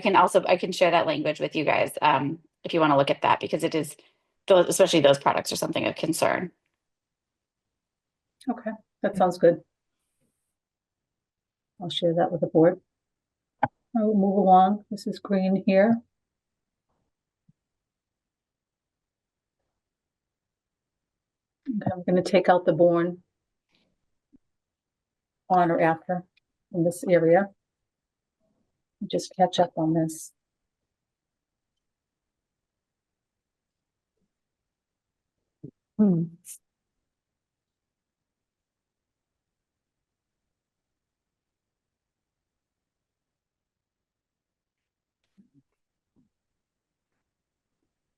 can share that language with you guys if you want to look at that, because it is especially those products are something of concern. Okay, that sounds good. I'll share that with the board. I will move along. This is green here. Okay, I'm going to take out the born on or after in this area. Just catch up on this.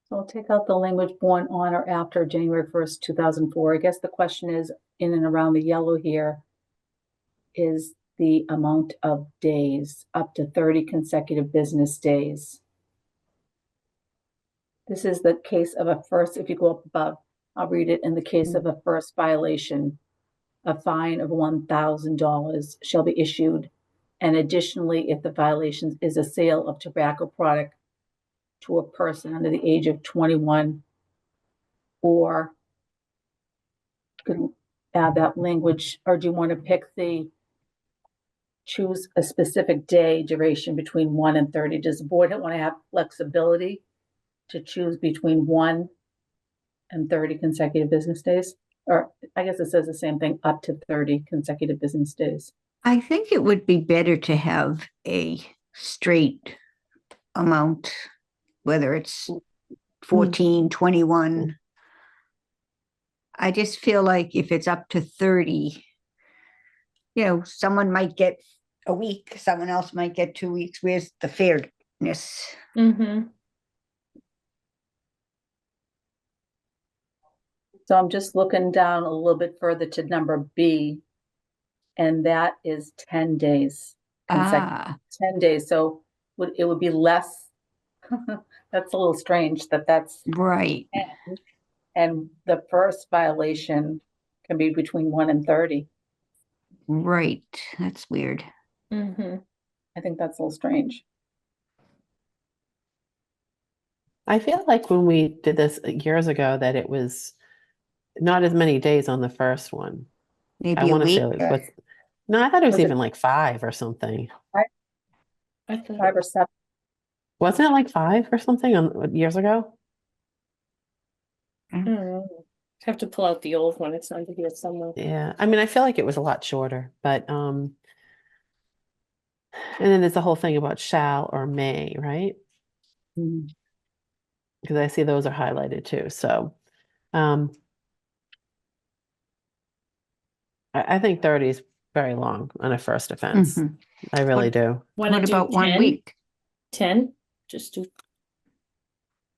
So I'll take out the language born on or after January 1st, 2004. I guess the question is, in and around the yellow here, is the amount of days, up to 30 consecutive business days. This is the case of a first, if you go up above, I'll read it. In the case of a first violation, a fine of $1,000 shall be issued. And additionally, if the violation is a sale of tobacco product to a person under the age of 21, or you can add that language, or do you want to choose a specific day duration between 1 and 30? Does the board want to have flexibility to choose between 1 and 30 consecutive business days? Or I guess it says the same thing, up to 30 consecutive business days. I think it would be better to have a straight amount, whether it's 14, 21. I just feel like if it's up to 30, someone might get a week, someone else might get 2 weeks. Where's the fairness? Mm-hmm. So I'm just looking down a little bit further to number B, and that is 10 days. 10 days. So it would be less. That's a little strange that's right. 10. And the first violation can be between 1 and 30. Right, that's weird. Mm-hmm. I think that's a little strange. I feel like when we did this years ago, that it was not as many days on the first one. I Maybe a want to week. say it was, no, I thought it was Was it- even like 5 or something. I thought 5 or 7. Wasn't it like 5 or something on years ago? I don't know. Have to pull out the old one. It's under here somewhere. Yeah, I mean, I feel like it was a lot shorter, but and then there's the whole thing about shall or may, right? Mm. Because I see those are highlighted too. So, I think 30 is very long on a first offense. Mhm. I really do. Want to What do about 1 10? week? 10? Just do,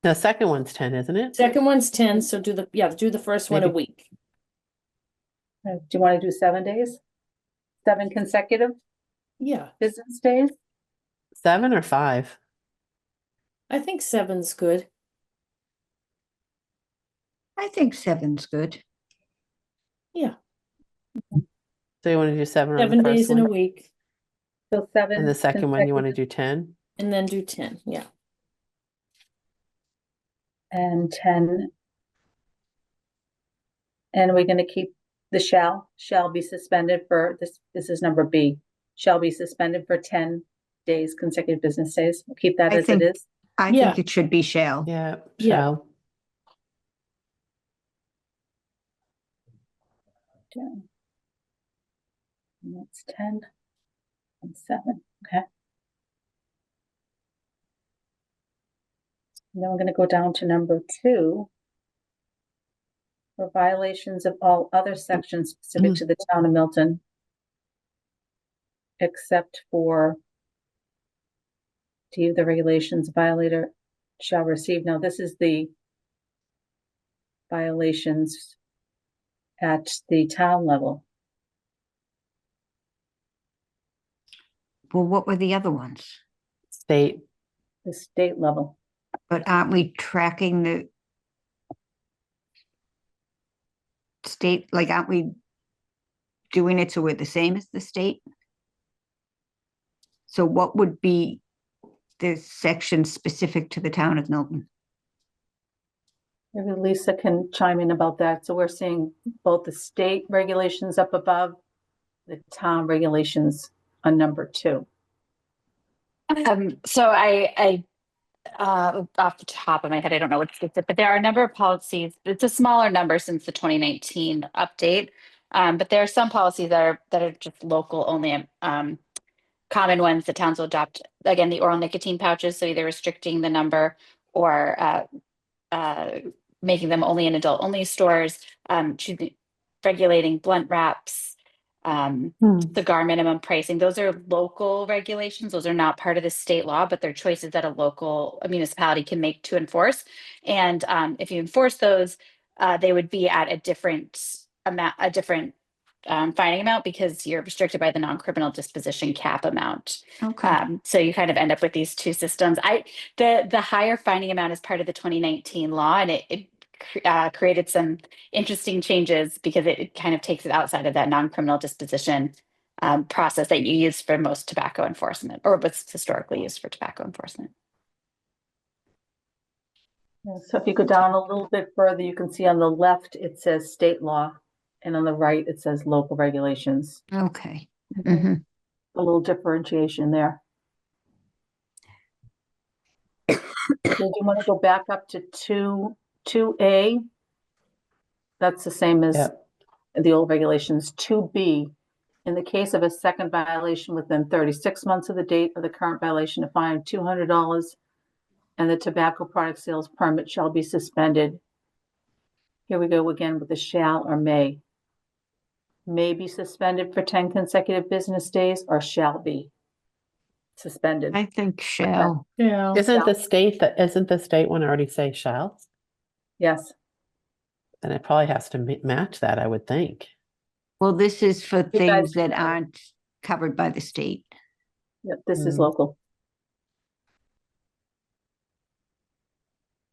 The second one's 10, isn't it? second one's 10, so do the first one a Maybe- week. Do you want to do 7 days? 7 consecutive Yeah, business days? 7 or 5? I think 7's good. I think 7's good. Yeah, So you want to do 7 on the 7 days first in a one? week, So 7. And the second one, you want to consecutive do 10? and then do 10. Yeah. And 10. And we're going to keep the shall be suspended for this is number B. Shall be suspended for 10 days, consecutive business days. We'll keep that I as think- it is. I Yeah. think it should be shall. Yeah, Yeah. shall. And that's 10 and 7. Okay. And then we're going to go down to number 2. For violations of all other sections specific to the town of Milton, except for D, the regulations violator shall receive. Now, this is the violations at the town level. Well, what were the other ones? State. The state level. But aren't we tracking the state, like, aren't we doing it so we're the same as the state? So what would be the section specific to the town of Milton? Maybe Lisa can chime in about that. So we're seeing both the state regulations up above, the town regulations on number 2. So I off the top of my head, I don't know what's specific, but there are a number of policies. It's a smaller number since the 2019 update. But there are some policies that are just local only. Common ones that towns will adopt, again, the oral nicotine pouches, so either restricting the number or making them only in adult only stores, regulating blunt wraps, cigar minimum pricing. Those are local regulations. Those are not part of the state law, but they're choices that a municipality can make to enforce. And if you enforce those, they would be at a different amount, fining amount, because you're restricted by the non-criminal disposition cap amount. Okay. So you kind of end up with these two systems. The higher fining amount is part of the 2019 law, and it created some interesting changes because it kind of takes it outside of that non-criminal disposition process that you use for most tobacco enforcement, or what's historically used for tobacco enforcement. Yeah, so if you go down a little bit further, you can see on the left, it says state law, and on the right, it says local regulations. Okay. Mm-hmm. Mhm. A little differentiation there. So do you want to go back up to 2A? That's the same as Yep. the old regulations. 2B, in the case of a second violation within 36 months of the date of the current violation, a fine of $200 and the tobacco product sales permit shall be suspended. Here we go again with the shall or may. May be suspended for 10 consecutive business days or shall be suspended. I think shall. Yeah. Isn't the state one already say shall? Yes. And it probably has to match that, I would think. Well, this is for guys things that can- aren't covered by the state. Yep, this is Mm. local.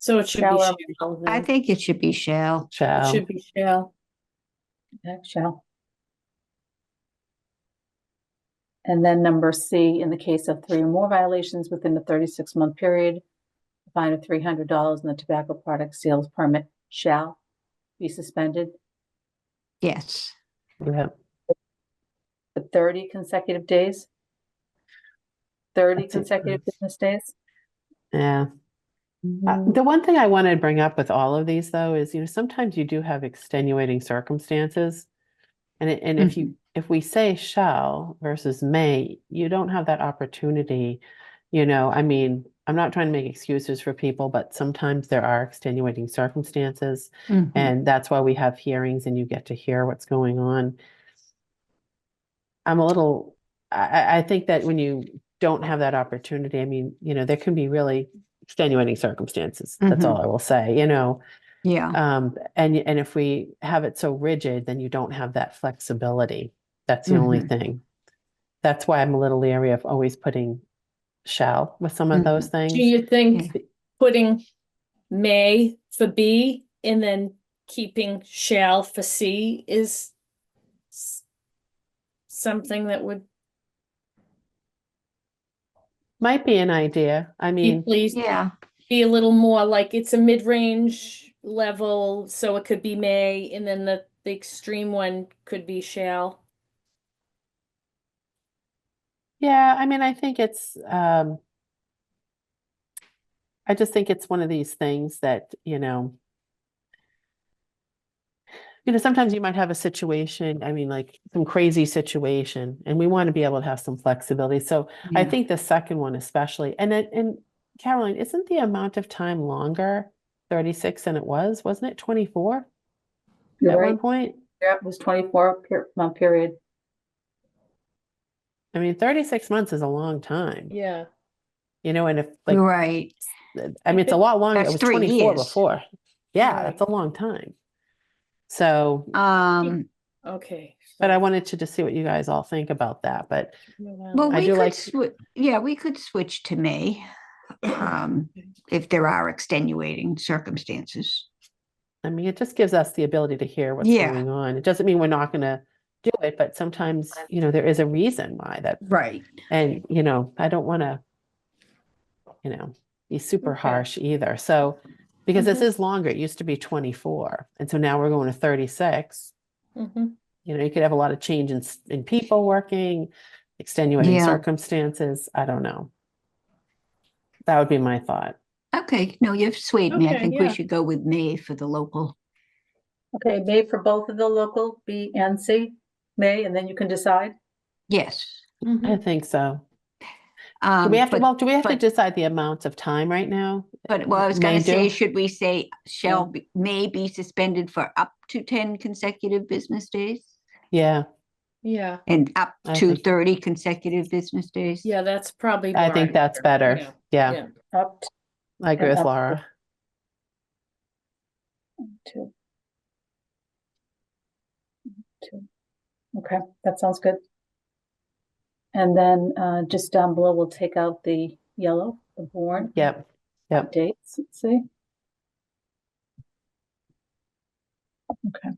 So it should be Shall, shall I then. think it should be shall. It Shall. should be shall. shall. And then number C, in the case of 3 or more violations within the 36-month period, a fine of $300 and the tobacco product sales permit shall be suspended Yes. Yeah. for 30 consecutive days. 30 That's it. consecutive business days. Yeah. Mm-hmm. The one thing I want to bring up with all of these though is, sometimes you do have extenuating circumstances. And if we say shall versus may, you don't have that opportunity, I mean, I'm not trying to make excuses for people, but sometimes there are extenuating circumstances. Mhm. And that's why we have hearings and you get to hear what's going on. I think that when you don't have that opportunity, I mean, there can be really extenuating circumstances. That's all I will say, Yeah. and if we have it so rigid, then you don't have that flexibility. That's the only thing. That's why I'm a little leery of always putting shall with some of those things. Do you think putting may for B and then keeping shall for C is something that would Might be an idea. I be mean, pleased? Yeah. Be a little more like it's a mid-range level, so it could be may, and then the extreme one could be shall. yeah, I mean, I think I just think it's one of these things that, sometimes you might have a situation, I mean, like some crazy situation, and we want to be able to have some flexibility. So I Yeah. think the second one especially, and Caroline, isn't the amount of time longer 36 than it was? Wasn't it 24 You're at right. one point? Yeah, it was 24-month period. I mean, 36 months is a long time, Yeah. and if like, Right. I mean, it's a lot longer. It That's was 3 24 years. before. Yeah, Right. that's a long time. So, Okay. but I wanted to just see what you guys all think about that. But Well, I we do could like- we could switch to may, if there are extenuating circumstances. I mean, it just gives us the ability to hear what's Yeah. going on. It doesn't mean we're not going to do it, but sometimes, there is a reason why that. Right. And, I don't want to, be super Okay. harsh either. So, because this is longer, it used to be 24. And so now we're going to 36. Mhm. You could have a lot of change in people working, extenuating Yeah. circumstances. I don't know. That would be my thought. Okay. No, you've swayed me. I Okay, think we yeah. should go with may for the local. Okay, may for both of the local, B and C, may, and then you can decide. Yes. I think so. Do we have to, But- do we have to but- decide the amount of time right now? But I was May going to say, do? should we say may be suspended for up to 10 consecutive business days Yeah, Yeah. and up I to think- 30 consecutive business days? Yeah, that's probably I more think that's better. accurate. Yeah, Up I agree and with up. Laura. to. Okay, that sounds good. And then just down below, we'll take out the yellow, the born. Yep, yep. Dates, let's see. Okay.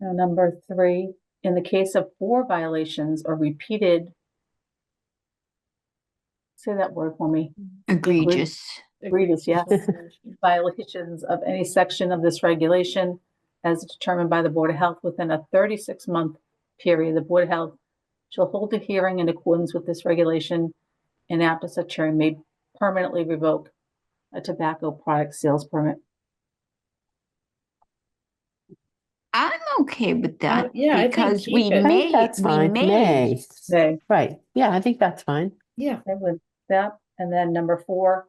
Now, number 3, in the case of 4 violations or repeated, say that word for me. Egregious. Egregious, yes. Violations of any section of this regulation as determined by the Board of Health within a 36-month period, the Board of Health shall hold a hearing in accordance with this regulation and after such hearing may permanently revoke a tobacco product sales permit. I'm okay with that yeah, I think because we keep it. I think may, that's fine. May. May. Right. Yeah, I think that's fine. Yeah. Okay, with that, and then number 4,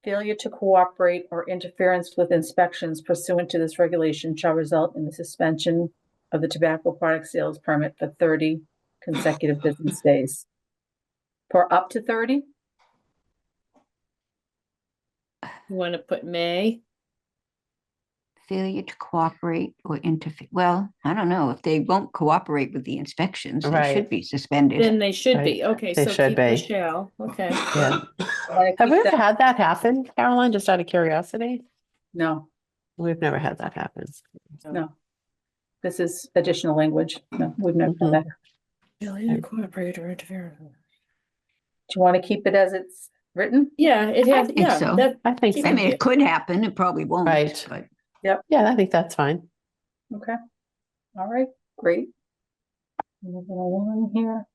failure to cooperate or interference with inspections pursuant to this regulation shall result in the suspension of the tobacco product sales permit for 30 consecutive business days. For up to 30? You want to put may? failure to cooperate or interfere. Well, I don't know. If they won't cooperate with the inspections, they Right. should be suspended. Then they should Right. be, okay, They so should keep the be. shall, okay. Yeah. Wanna Have we keep ever that? had that happen, Caroline, just out of curiosity? No, We've never had that happen. no. This is additional language. No, we've never done Mhm. that. Failure to cooperate or interfere. Do you want to keep it as it's written? Yeah, it I has, think yeah, so. that, I think keep I so. mean, it could happen. It probably won't. Right. But Yeah, I think that's fine. Okay. All right, great. Moving along here.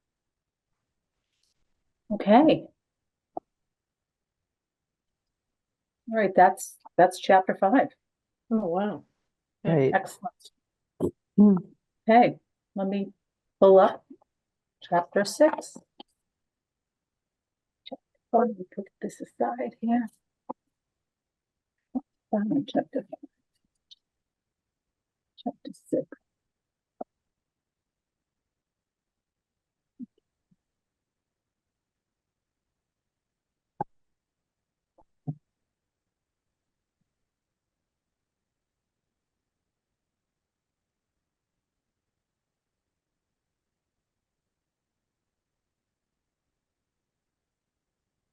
Okay. All right, that's chapter 5. oh, wow. Right. Excellent. Hmm. Okay, let me pull up chapter 6. Let me put this aside here. Chapter 5. Chapter 6.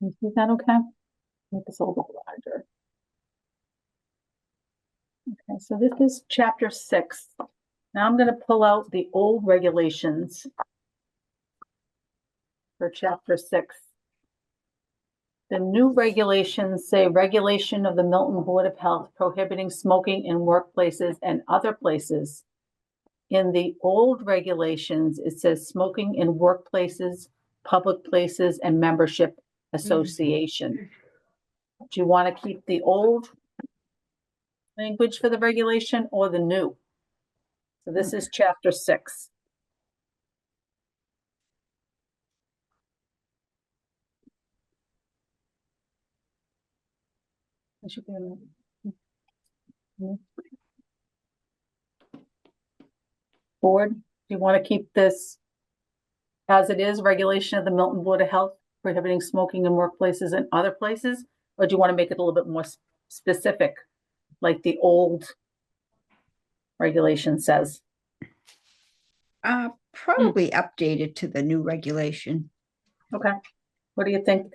Is that okay? Make this a little bit larger. Okay, so this is chapter 6. Now I'm going to pull out the old regulations for chapter 6. The new regulations say regulation of the Milton Board of Health prohibiting smoking in workplaces and other places. In the old regulations, it says smoking in workplaces, public places, and membership association. Do you want to keep the old language for the regulation or the new? So this is chapter 6. It should be in the- Board, do you want to keep this as it is, regulation of the Milton Board of Health prohibiting smoking in workplaces and other places? Or do you want to make it a little bit more specific, like the old regulation says? probably updated to the new regulation. Okay, what do you think,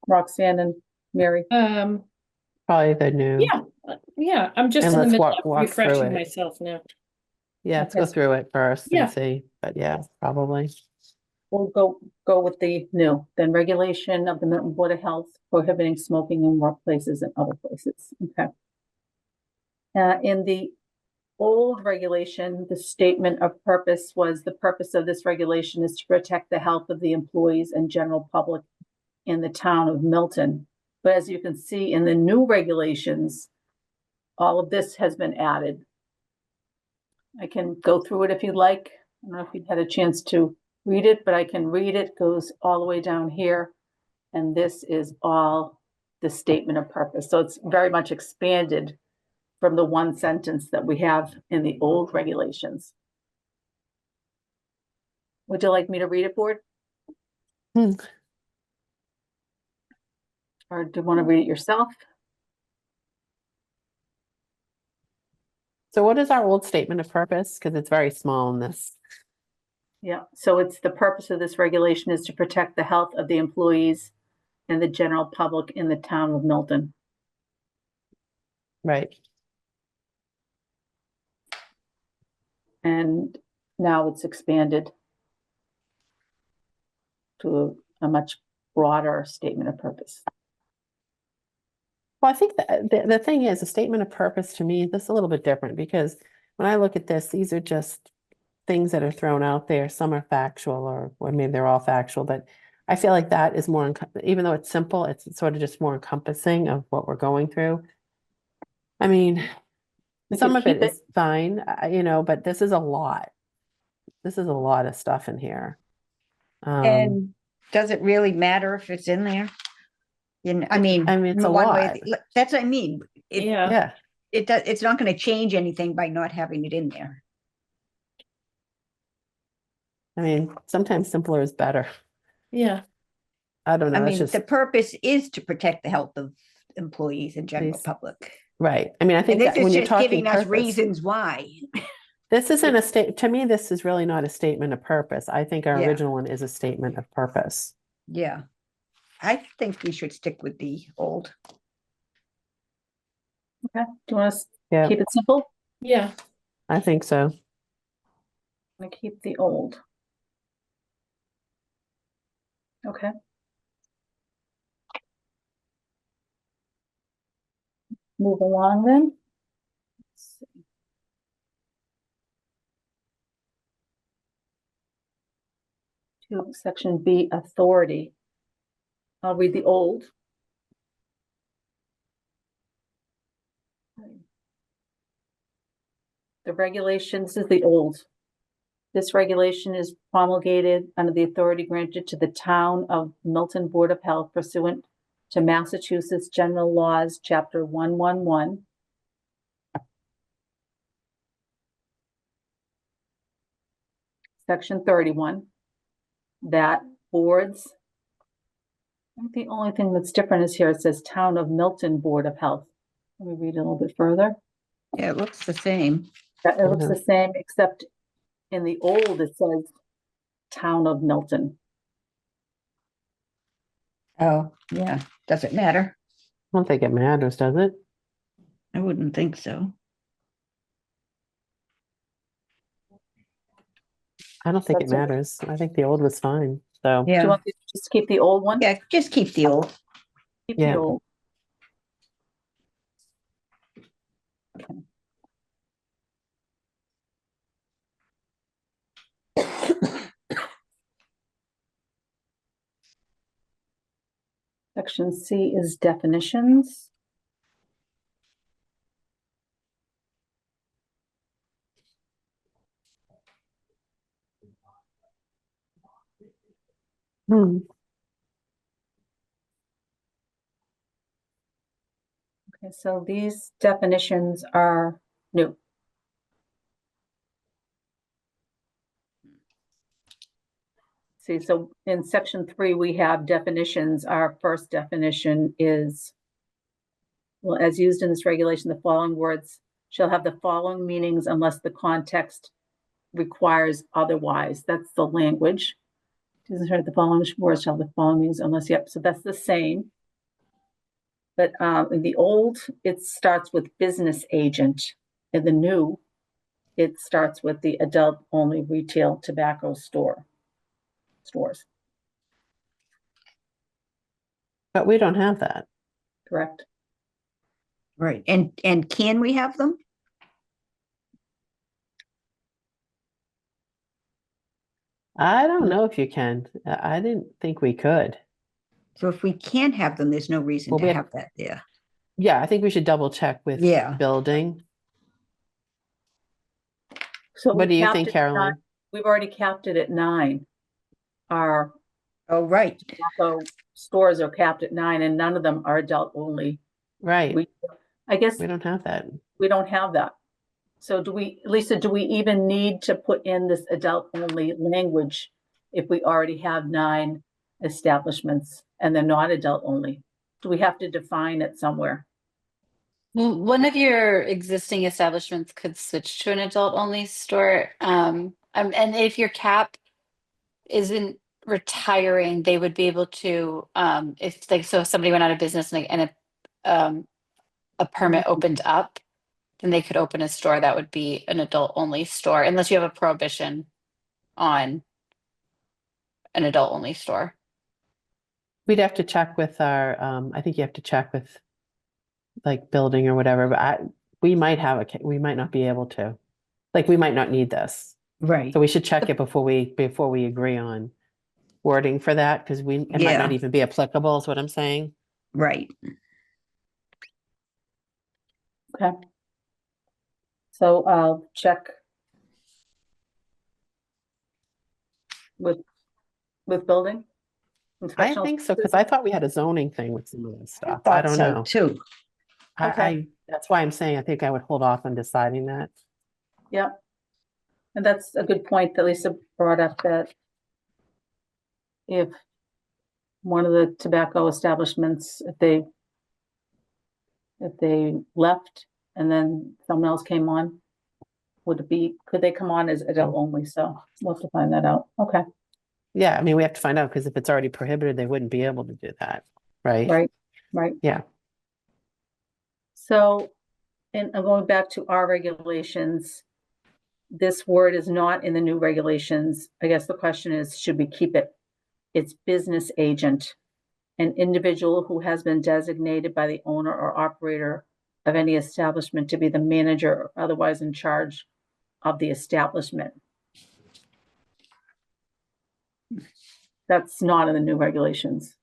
Roxanne and Mary? Probably the new. Yeah, I'm just And in the let's middle walk of through refreshing it. myself now. Yeah, let's Okay. go through it first Yeah. and see. But yeah, probably. We'll go with the new, then regulation of the Milton Board of Health prohibiting smoking in workplaces and other places, okay. In the old regulation, the statement of purpose was the purpose of this regulation is to protect the health of the employees and general public in the town of Milton. But as you can see in the new regulations, all of this has been added. I can go through it if you'd like. I don't know if you've had a chance to read it, but I can read it. Goes all the way down here. And this is all the statement of purpose. So it's very much expanded from the one sentence that we have in the old regulations. Would you like me to read it, Board? Hmm. Or do you want to read it yourself? So what is our old statement of purpose? Because it's very small in this. Yeah, so it's the purpose of this regulation is to protect the health of the employees and the general public in the town of Milton. Right. And now it's expanded to a much broader statement of purpose. Well, I think the thing is, a statement of purpose to me is just a little bit different because when I look at this, these are just things that are thrown out there. Some are factual or maybe they're all factual, but I feel like that is more, even though it's simple, it's sort of just more encompassing of what we're going through. I mean, We some could of it keep it. is fine, but this is a lot. This is a lot of stuff in here. And does it really matter if it's in there? I mean, it's a one way lot. that's what I mean. Yeah, It's not going to change anything by not having it in there. I mean, sometimes simpler is better. yeah. I don't know. I It's mean, just the purpose is to protect the health of employees and general Please. public. Right. I mean, I think And this that when is you're just talking giving us purpose, reasons why. this isn't a state, to me, this is really not a statement of purpose. I think our Yeah. original one is a statement of purpose. Yeah. I think we should stick with the old. Okay, do you want to Yeah, keep it simple? Yeah, I think so. I'm gonna keep the old. Okay. Move along then. Let's see. To section B, authority. I'll read the old. The regulations is the old. This regulation is promulgated under the authority granted to the Town of Milton Board of Health pursuant to Massachusetts General Laws, Chapter 111. Section 31, that boards, I think the only thing that's different is here, it says Town of Milton Board of Health. Let me read it a little bit further. Yeah, it looks the same. It looks the same, except in the old, it says Town of Milton. Oh, yeah. Does it matter? I don't think it matters, does it? I wouldn't think so. I don't think it That's it. matters. I think the old was fine. So, Do you Yeah. want me to just keep the old one? Yeah, just keep the old. Keep Yeah. the old. Section C is definitions. hmm. Okay, so these definitions are new. See, so in section 3, we have definitions. Our first definition is, well, as used in this regulation, the following words shall have the following meanings unless the context requires otherwise. That's the language. Doesn't hurt the following words shall have the following meanings unless, yep, so that's the same. But in the old, it starts with business agent. In the new, it starts with the adult-only retail tobacco stores. But we don't have that. Correct? Right. And can we have them? I don't know if you can. I didn't think we could. So if we can't have them, there's no reason Well, to we have- have that there. Yeah, I think we should double check with Yeah. building. So What we do you capped think, it at 9. Caroline? We've already capped it at 9. Our Oh, right. tobacco stores are capped at 9, and none of them are adult only. Right. I guess We don't have that. we don't have that. So Lisa, do we even need to put in this adult-only language if we already have 9 establishments and they're not adult-only? Do we have to define it somewhere? Well, one of your existing establishments could switch to an adult-only store. And if your cap isn't retiring, they would be able to, if like, so if somebody went out of business and a permit opened up, then they could open a store that would be an adult-only store, unless you have a prohibition on an adult-only store. We'd have to check with our, I think you have to check with like building or whatever, but we might not be able to. Like, we might not need this. Right. So we should check it before we agree on wording for that, because it might Yeah. not even be applicable, is what I'm saying. Right. Okay. So I'll check with building. I Inspectional think so, because I thought we had a zoning thing with some of this stuff. I Thought don't so know. too. Okay. That's why I'm saying I think I would hold off on deciding that. Yeah. And that's a good point that Lisa brought up, that if one of the tobacco establishments, if they If they left and then someone else came on, could they come on as adult only? So we'll have to find that out. Okay, Yeah, I mean, we have to find out because if it's already prohibited, they wouldn't be able to do that, right? right. Yeah. So, and I'm going back to our regulations. This word is not in the new regulations. I guess the question is, should we keep it? It's business agent, an individual who has been designated by the owner or operator of any establishment to be the manager or otherwise in charge of the establishment. That's not in the new regulations.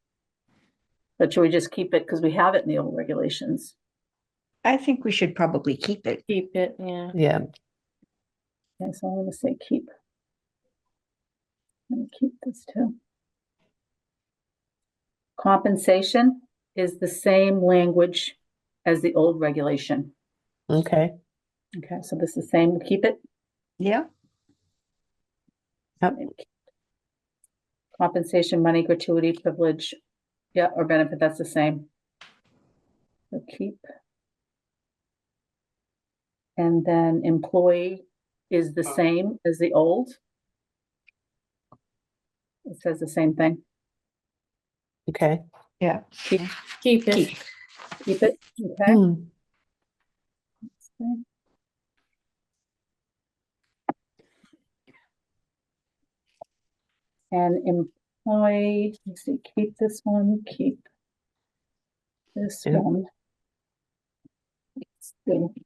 But should we just keep it because we have it in the old regulations? I think we should probably keep it. Keep it, yeah. Yeah. Okay, so I'm going to say keep. I'm going to keep this too. Compensation is the same language as the old regulation. Okay. Okay, so this is the same. Keep it. Yeah. Yep. Compensation, money, gratuity, privilege, yeah, or benefit, that's the same. So keep. And then employee is the same as the old. It says the same thing. Okay. Yeah. Keep it. Keep it, okay? Hmm. Okay. And employee, let's see, keep this one, keep this Yeah. one. Let's see.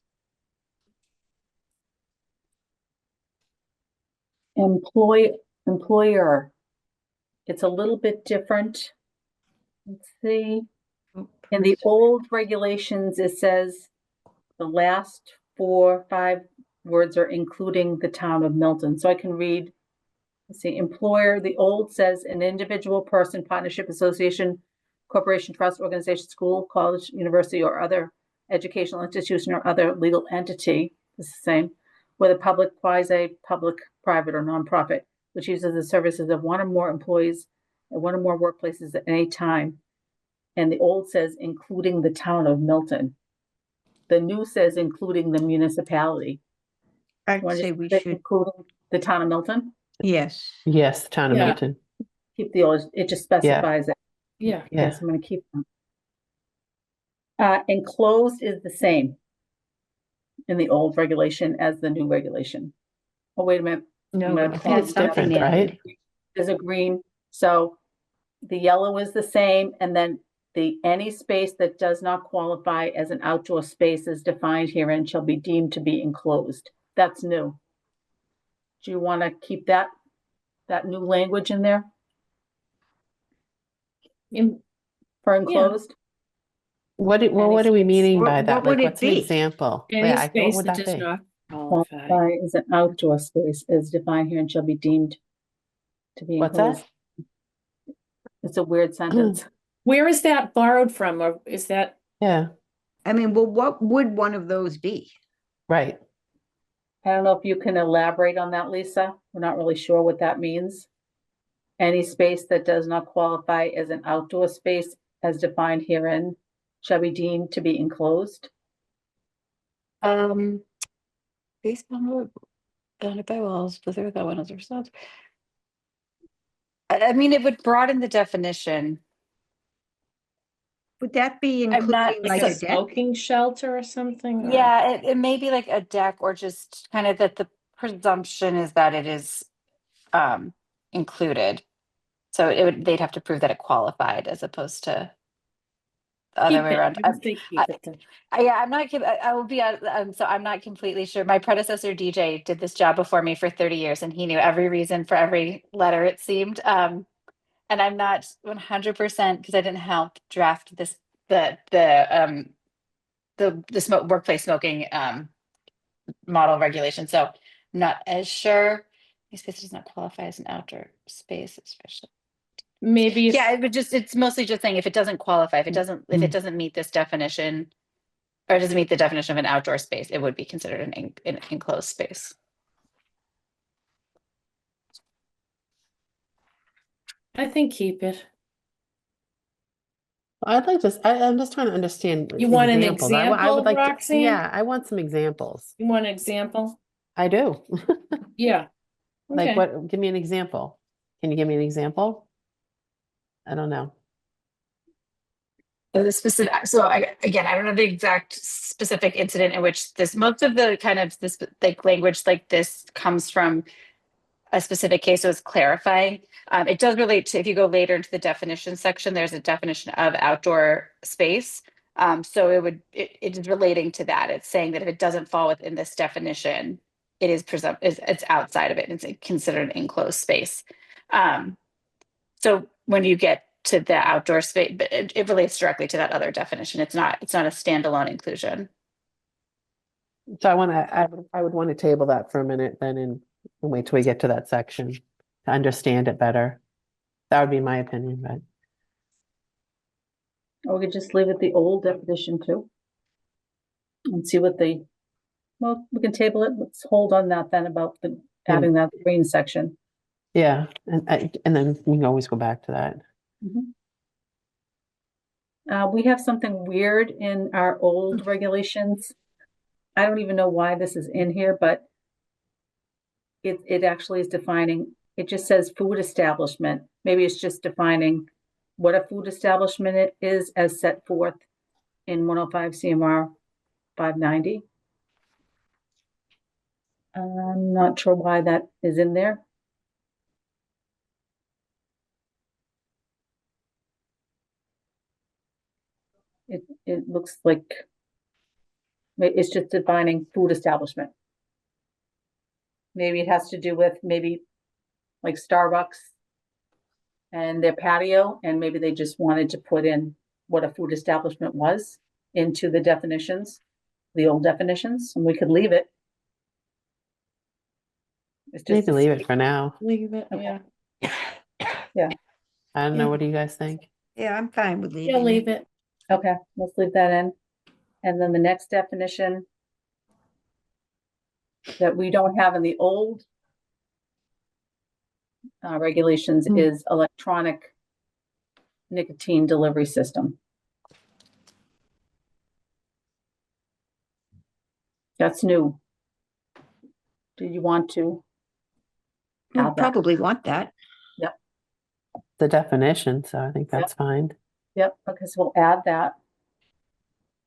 Employer. It's a little bit different. Let's see. In the old regulations, it says the last 4 or 5 words are including the town of Milton. So I can read, let's see, employer, the old says an individual, person, partnership, association, corporation, trust, organization, school, college, university, or other educational institution or other legal entity, is the same, whether public, quasi-public, private, or nonprofit, which uses the services of one or more employees at one or more workplaces at any time. And the old says including the town of Milton. The new says including the municipality. You I'd want to say just we say should, including the town of Milton? yes. Yes, town of Yeah. Milton. Keep the old, it just specifies it. Yeah. Yeah. Yes, I'm gonna keep them. Enclosed is the same in the old regulation as the new regulation. Oh, wait a minute. No, I I think it's something different, right? There's a green, so the yellow is the same, and then the any space that does not qualify as an outdoor space as defined herein shall be deemed to be enclosed. That's new. Do you want to keep that new language in there for enclosed? What Any are we space. meaning What- by that? what would Like, it what's an be? example? Any Yeah, what space would that that does be? not qualify. Qualify as an outdoor space as defined here and shall be deemed to be What's enclosed. that? It's a weird sentence. Where is that borrowed from, or is that, Yeah, I mean, well, what would one of those be? right. I don't know if you can elaborate on that, Lisa. We're not really sure what that means. Any space that does not qualify as an outdoor space as defined herein shall be deemed to be enclosed. Based on what bounded by walls, whether that one is ourselves. I mean, it would broaden the definition. Would that be I'm not- including like like a a deck? smoking shelter or something? or- Yeah, it may be like a deck, or just kind of that the presumption is that it is included. So they'd have to prove that it qualified as opposed to the other Keep way it. around. I would say keep it then. Yeah, I'm not, I will be, so I'm not completely sure. My predecessor DJ did this job before me for 30 years, and he knew every reason for every letter, it seemed. And I'm not 100% because I didn't help draft this, the workplace smoking model regulation. So I'm not as sure. Any space does not qualify as an outdoor space, especially. Maybe. if- Yeah, it's mostly just saying if it doesn't qualify, if it doesn't meet this definition, or it doesn't meet the definition of an outdoor space, it would be considered an enclosed space. I think keep it. I'd like to, I'm just trying to understand You want an examples. I example, would like to, Roxanne? yeah, I want some examples. You want an example? I do. Yeah. Like Okay. what, give me an example. Can you give me an example? I don't know. The specific, so again, I don't know the exact specific incident in which this, most of the kind of this like language like this comes from a specific case, so it's clarifying. It does relate to, if you go later into the definition section, there's a definition of outdoor space. So it is relating to that. It's saying that if it doesn't fall within this definition, it is it's outside of it. It's considered an enclosed space. So when you get to the outdoor space, but it relates directly to that other definition. It's not a standalone inclusion. So I would want to table that for a minute then and wait till we get to that section to understand it better. That would be my opinion, but Or we could just leave it the old definition too. And see what well, we can table it. Let's hold on that then about adding that green section. yeah, and then we can always go back to that. We have something weird in our old regulations. I don't even know why this is in here, but it actually is defining, it just says food establishment. Maybe it's just defining what a food establishment it is as set forth in 105 CMR 590. I'm not sure why that is in there. It looks like it's just defining food establishment. Maybe it has to do with maybe like Starbucks and their patio, and maybe they just wanted to put in what a food establishment was into the definitions, the old definitions, and we could leave it. It's just Maybe leave it for now. Leave it, Okay. yeah. I don't know. What do you guys think? Yeah, I'm fine with leaving. Yeah, leave it. Okay, let's leave that in. And then the next definition that we don't have in the old regulations is electronic nicotine delivery system. That's new. Do you want to We'll add that? probably want that. The definition, so I think that's fine. Yep, okay, so we'll add that.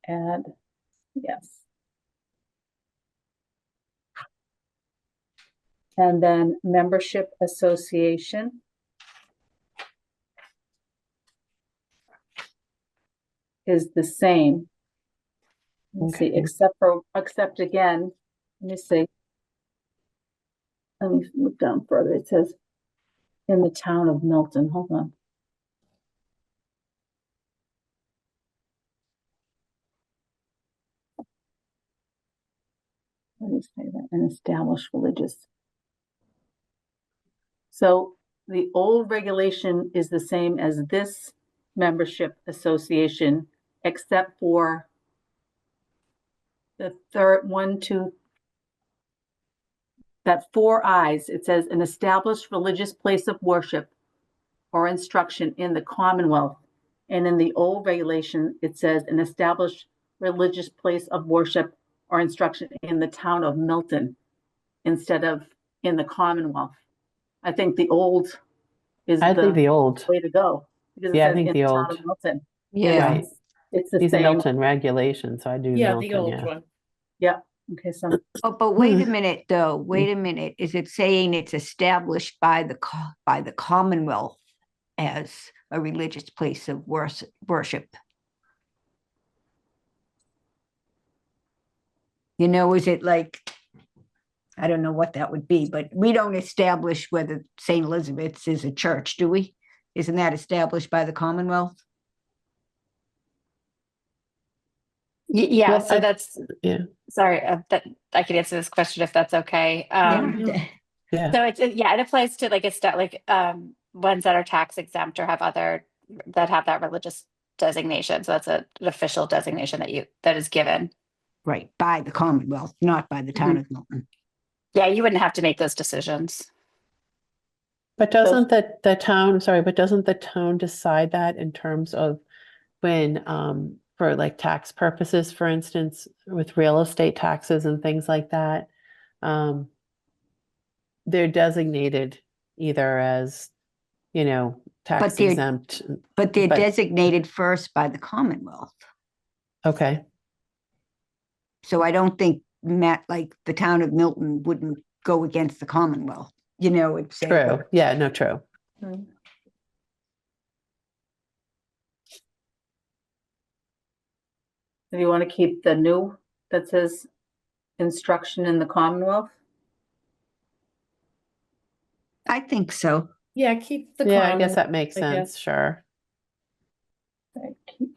And yes. And then membership association. Is the same. Let's see, Okay. except again, let me see. Let me look down further. It says in the town of Milton. Hold on. Let me say that, an established religious. So the old regulation is the same as this membership association, except for the third one, two, that 4 I's. It says an established religious place of worship or instruction in the Commonwealth. And in the old regulation, it says an established religious place of worship or instruction in the town of Milton instead of in the Commonwealth. I think the old is I think the the old. way to go. Because it Yeah, I says think in the town old. of Milton. Yeah. Right. It's the These are same. Milton regulations, so I do Yeah, Milton, the old yeah. one. Yeah, okay, so Oh, but wait a minute, though. Wait a minute. Is it saying it's established by the Commonwealth as a religious place of worship? You know, is it like, I don't know what that would be, but we don't establish whether St. Elizabeth's is a church, do we? Isn't that established by the Commonwealth? Yeah, Well, so that's, Yeah, sorry, that I could answer this question if that's okay. Yeah. yeah. So it applies to like ones that are tax exempt or have that have that religious designation. So that's an official designation that is given. Right, by the Commonwealth, not by the town of Milton. Yeah, you wouldn't have to make those decisions. But doesn't the town, sorry, but doesn't the town decide that in terms of when, for like tax purposes, for instance, with real estate taxes and things like that, they're designated either as, tax they're- exempt. But they're designated first by the Commonwealth. Okay, So I don't think like the town of Milton wouldn't go against the Commonwealth, it'd say. true. Yeah, no, true. Do you want to keep the new that says instruction in the Commonwealth? I think so. Yeah, keep the Yeah, I guess common. that makes I sense, guess. sure. Okay, keep-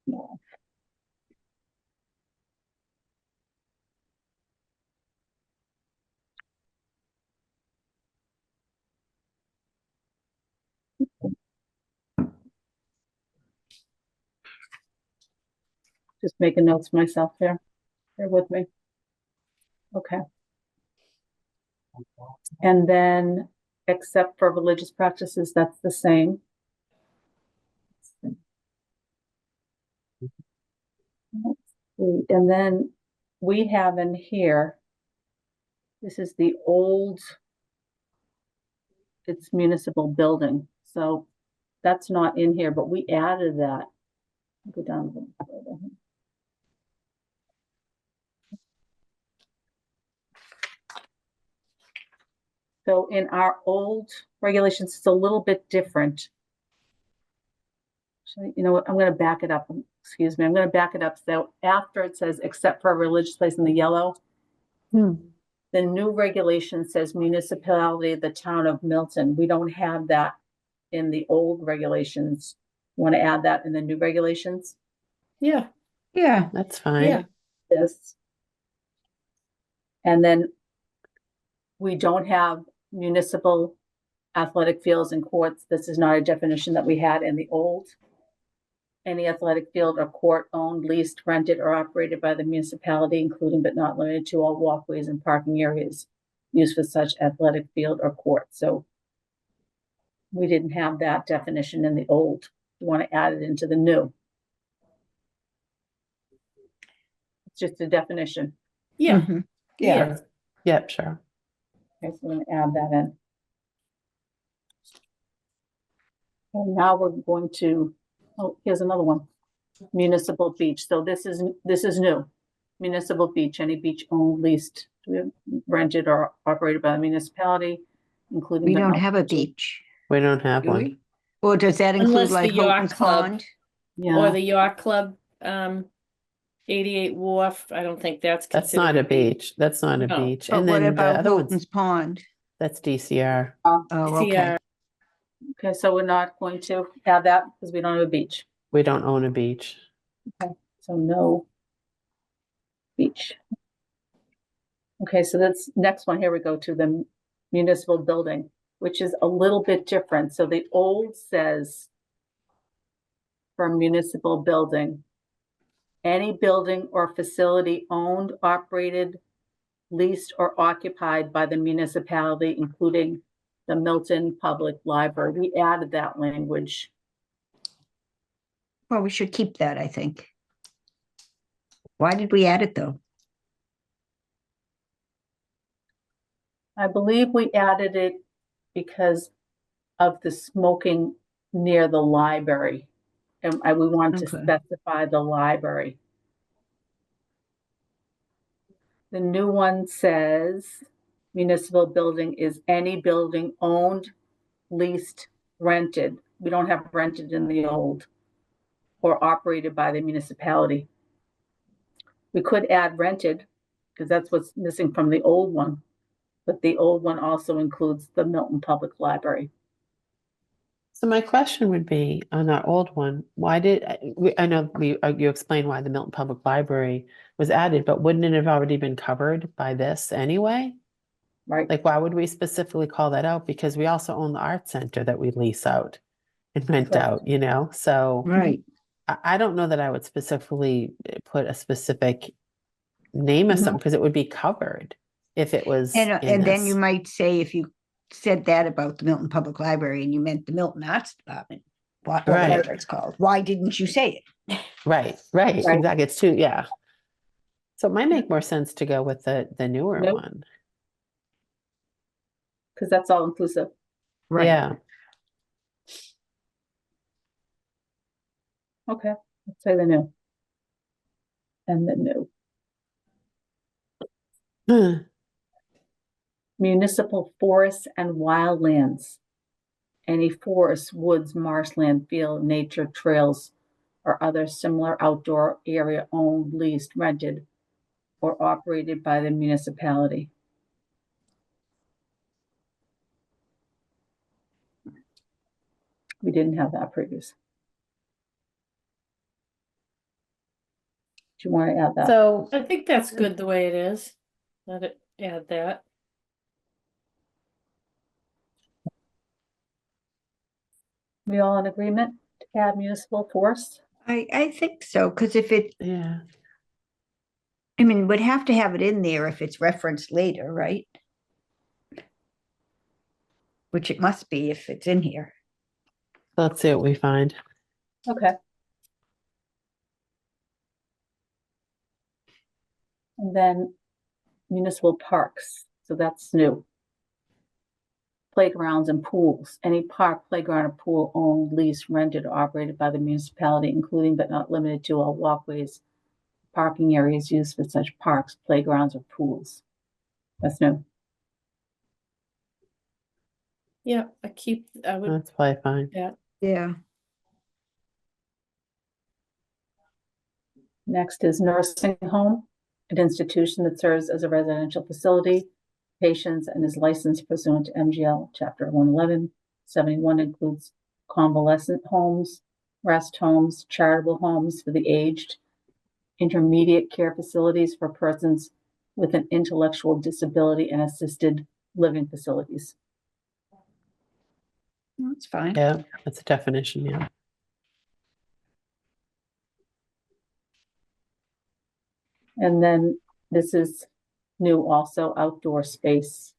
no. Just making notes myself here. Bear with me. Okay. And then, except for religious practices, that's the same. Let's see. And then we have in here, this is the old, it's municipal building. So that's not in here, but we added that. Go down a little further. So in our old regulations, it's a little bit different. Actually, you know what? I'm going to back it up. Excuse me. I'm going to back it up. So after it says, except for a religious place in the yellow, the new regulation says municipality of the town of Milton. We don't have that in the old regulations. Want to add that in the new regulations? Yeah, Yeah. That's fine. yeah. This. And then we don't have municipal athletic fields and courts. This is not a definition that we had in the old. Any athletic field or court owned, leased, rented, or operated by the municipality, including but not limited to all walkways and parking areas used for such athletic field or court. So we didn't have that definition in the old. We want to add it into the new. It's just a definition. Yeah, Mhm. yeah. Yep, sure. Okay, so I'm going to add that in. And now we're going to, oh, here's another one. Municipal beach. So this is new. Municipal beach, any beach owned, leased, rented, or operated by the municipality, including. We but don't not have a limited to- beach, We don't have do one. we? Or does that include Unless the like yacht Houghton's club. Pond? Or Yeah, the yacht club, 88 Wharf. I don't think that's That's not considered a beach. That's not a No. beach. But And what then the about other ones, Houghton's Pond? that's DCR. Oh, okay. DCR. okay, so we're not going to add that because we don't have a beach. We don't own a beach. So no beach. Okay, so that's next one. Here we go to the municipal building, which is a little bit different. So the old says for municipal building, any building or facility owned, operated, leased, or occupied by the municipality, including the Milton Public Library. We added that language. Well, we should keep that, I think. Why did we add it though? I believe we added it because of the smoking near the library. And we wanted to Okay. specify the library. The new one says municipal building is any building owned, leased, rented. We don't have rented in the old, or operated by the municipality. We could add rented because that's what's missing from the old one. But the old one also includes the Milton Public Library. So my question would be on our old one, why did, I know you explained why the Milton Public Library was added, but wouldn't it have already been covered by this anyway? Right. Like, why would we specifically call that out? Because we also own the art center that we lease out and rent Correct. out, so Right. I don't know that I would specifically put a specific name of something because it would be covered if it was in And then you this. might say, if you said that about the Milton Public Library and you meant the Milton Arts Department, What, Right. whatever it's called. Why didn't you say it? Right, Right. exactly. It's too, yeah. So it might make more sense to go with the newer Nope. one. Because that's all inclusive. Right. Yeah. Okay, let's say the new. And the new. Hmm. Municipal forests and wildlands. Any forest, woods, marshland, field, nature, trails, or other similar outdoor area owned, leased, rented, or operated by the municipality. We didn't have that previous. Do you want to add that? So, I think that's good the way it is. Let it add that. We all in agreement to add municipal forests? I think so, because if it, yeah, I mean, would have to have it in there if it's referenced later, right? Which it must be if it's in here. let's see what we find. Okay. And then municipal parks, so that's new. Playgrounds and pools, any park, playground, or pool owned, leased, rented, or operated by the municipality, including but not limited to all walkways, parking areas used for such parks, playgrounds, or pools. That's new. Yeah, I would, That's probably fine. Yeah. Next is nursing home, an institution that serves as a residential facility, patients, and is licensed pursuant to MGL Chapter 111. 71 includes convalescent homes, rest homes, charitable homes for the aged, intermediate care facilities for persons with an intellectual disability, and assisted living facilities. That's fine. Yeah, that's a definition, yeah. And then this is new also, outdoor space.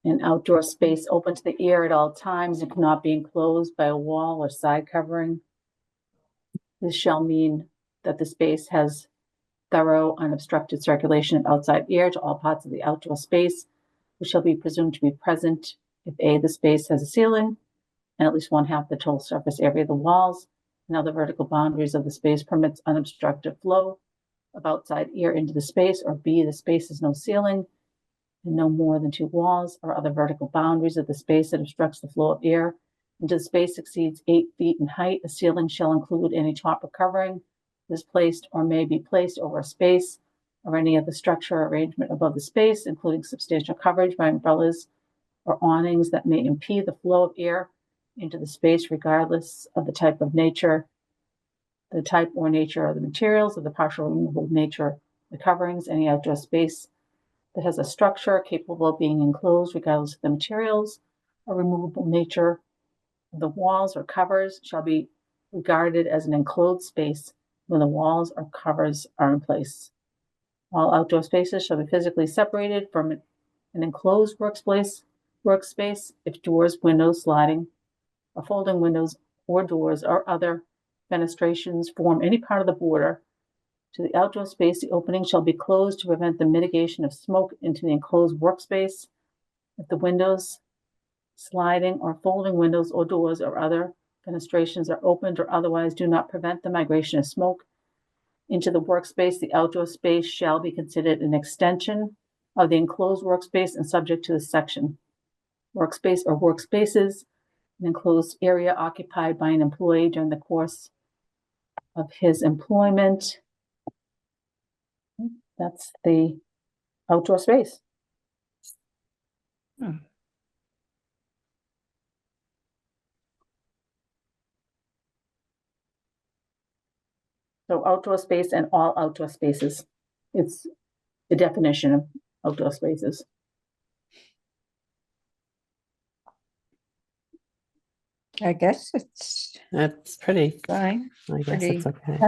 An outdoor space open to the air at all times and cannot be enclosed by a wall or side covering. This shall mean that the space has thorough unobstructed circulation of outside air to all parts of the outdoor space, which shall be presumed to be present if A, the space has a ceiling and at least one half the total surface area of the walls and other vertical boundaries of the space permits unobstructed flow of outside air into the space, or B, the space has no ceiling and no more than two walls or other vertical boundaries of the space that obstructs the flow of air into the space exceeds 8 feet in height. A ceiling shall include any top or covering that is placed or may be placed over a space or any other structure or arrangement above the space, including substantial coverage by umbrellas or awnings that may impede the flow of air into the space, regardless of the type or nature of the materials, or the partial removable nature of the coverings. Any outdoor space that has a structure capable of being enclosed, regardless of the materials or removable nature of the walls or covers, shall be regarded as an enclosed space when the walls or covers are in place. All outdoor spaces shall be physically separated from an enclosed workspace if doors, windows, sliding or folding windows or doors or other fenestrations form any part of the border to the outdoor space. The opening shall be closed to prevent the mitigation of smoke into the enclosed workspace. If the windows, sliding or folding windows or doors or other fenestrations are opened or otherwise do not prevent the migration of smoke into the workspace, the outdoor space shall be considered an extension of the enclosed workspace and subject to this section. Workspace or workspaces, an enclosed area occupied by an employee during the course of his employment. That's the outdoor space. So outdoor space and all outdoor spaces. It's the definition of outdoor spaces. I guess it's That's pretty, fine. I guess it's okay.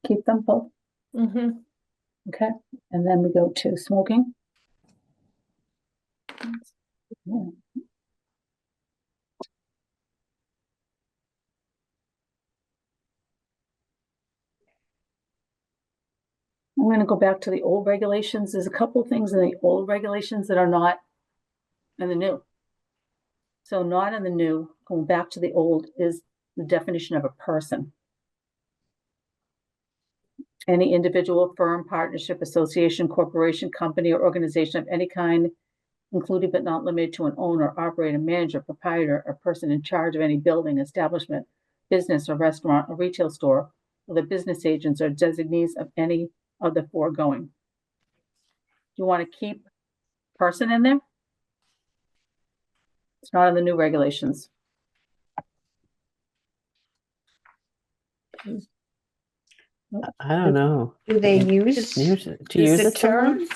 Keep them both. mm-hmm. Okay. And then we go to smoking. I'm gonna go back to the old regulations. There's a couple of things in the old regulations that are not in the new. So not in the new, going back to the old, is the definition of a person. Any individual, firm, partnership, association, corporation, company, or organization of any kind, including but not limited to an owner, operator, manager, proprietor, or person in charge of any building, establishment, business or restaurant or retail store, or the business agents or designees of any of the foregoing. Do you want to keep person in there? It's not in the new regulations. I don't know. Do they use To use the it somewhere? term?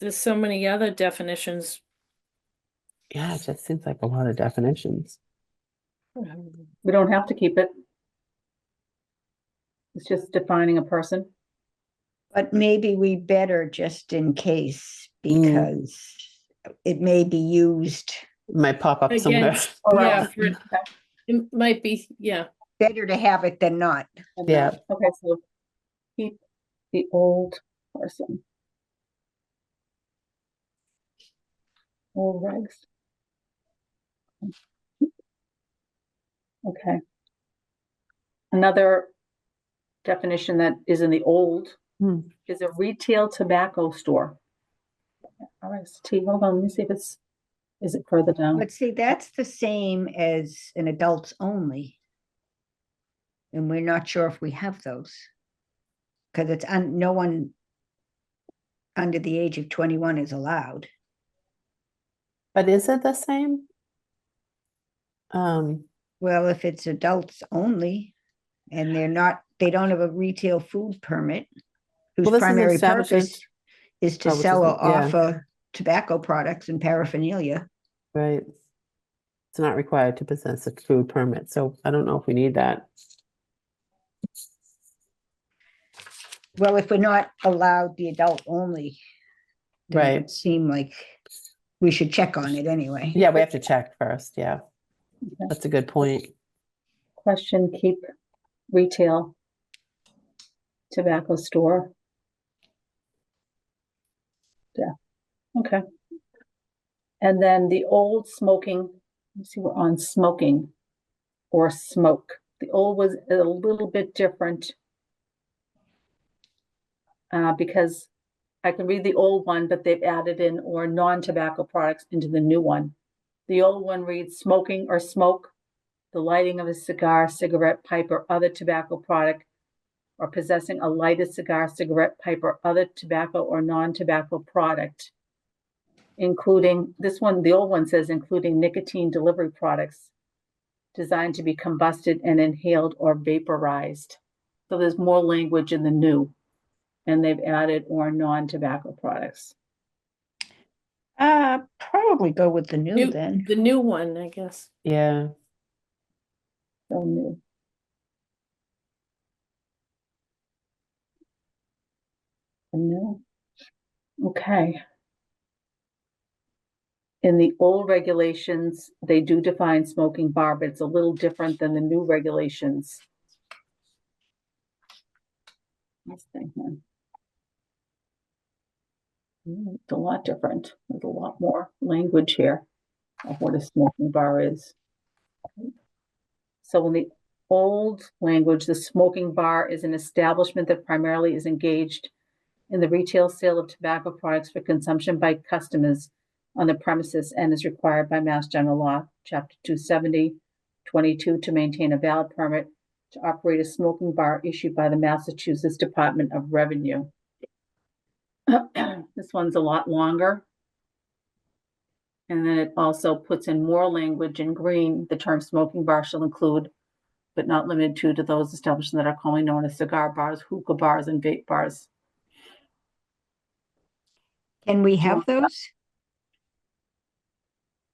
There's so many other definitions. Yeah, it just seems like a lot of definitions. We don't have to keep it. It's just defining a person. But maybe we better just in case, because it may be used. Might pop up somewhere. Against, yeah, it might be, yeah. Better to have it than not. Yeah. Okay, so keep the old person. Old regs. Okay. Another definition that is in the old is a retail tobacco store. All right, T, hold on, let me see if is it further down? But see, that's the same as an adults only. And we're not sure if we have those. Because it's no one under the age of 21 is allowed. But is it the same? Well, if it's adults only, and they don't have a retail food permit, whose Well, this is primary establishment- purpose is to Oh, which sell is- or offer tobacco products and paraphernalia. Right. It's not required to possess a food permit, so I don't know if we need that. Well, if we're not allowed the adult only, then it Right. would seem like we should check on it anyway. Yeah, we have to check first, yeah. Okay. That's a good point. Question, keep retail tobacco store. Yeah, okay. And then the old smoking, let's see, we're on smoking or smoke. The old was a little bit different because I can read the old one, but they've added in or non-tobacco products into the new one. The old one reads smoking or smoke, the lighting of a cigar, cigarette, pipe, or other tobacco product, or possessing a lighted cigar, cigarette, pipe, or other tobacco or non-tobacco product, including, this one, the old one says, including nicotine delivery products designed to be combusted and inhaled or vaporized. So there's more language in the new, and they've added or non-tobacco products. Probably go with the new then. The new one, I guess. Yeah. So new. The new. Okay. In the old regulations, they do define smoking bar, but it's a little different than the new regulations. Let's think, man. It's a lot different. There's a lot more language here of what a smoking bar is. So in the old language, the smoking bar is an establishment that primarily is engaged in the retail sale of tobacco products for consumption by customers on the premises and is required by Mass General Law, Chapter 270, 22, to maintain a valid permit to operate a smoking bar issued by the Massachusetts Department of Revenue. This one's a lot longer. And then it also puts in more language in green. The term smoking bar shall include, but not limited to those establishments that are commonly known as cigar bars, hookah bars, and vape bars. Can we have those?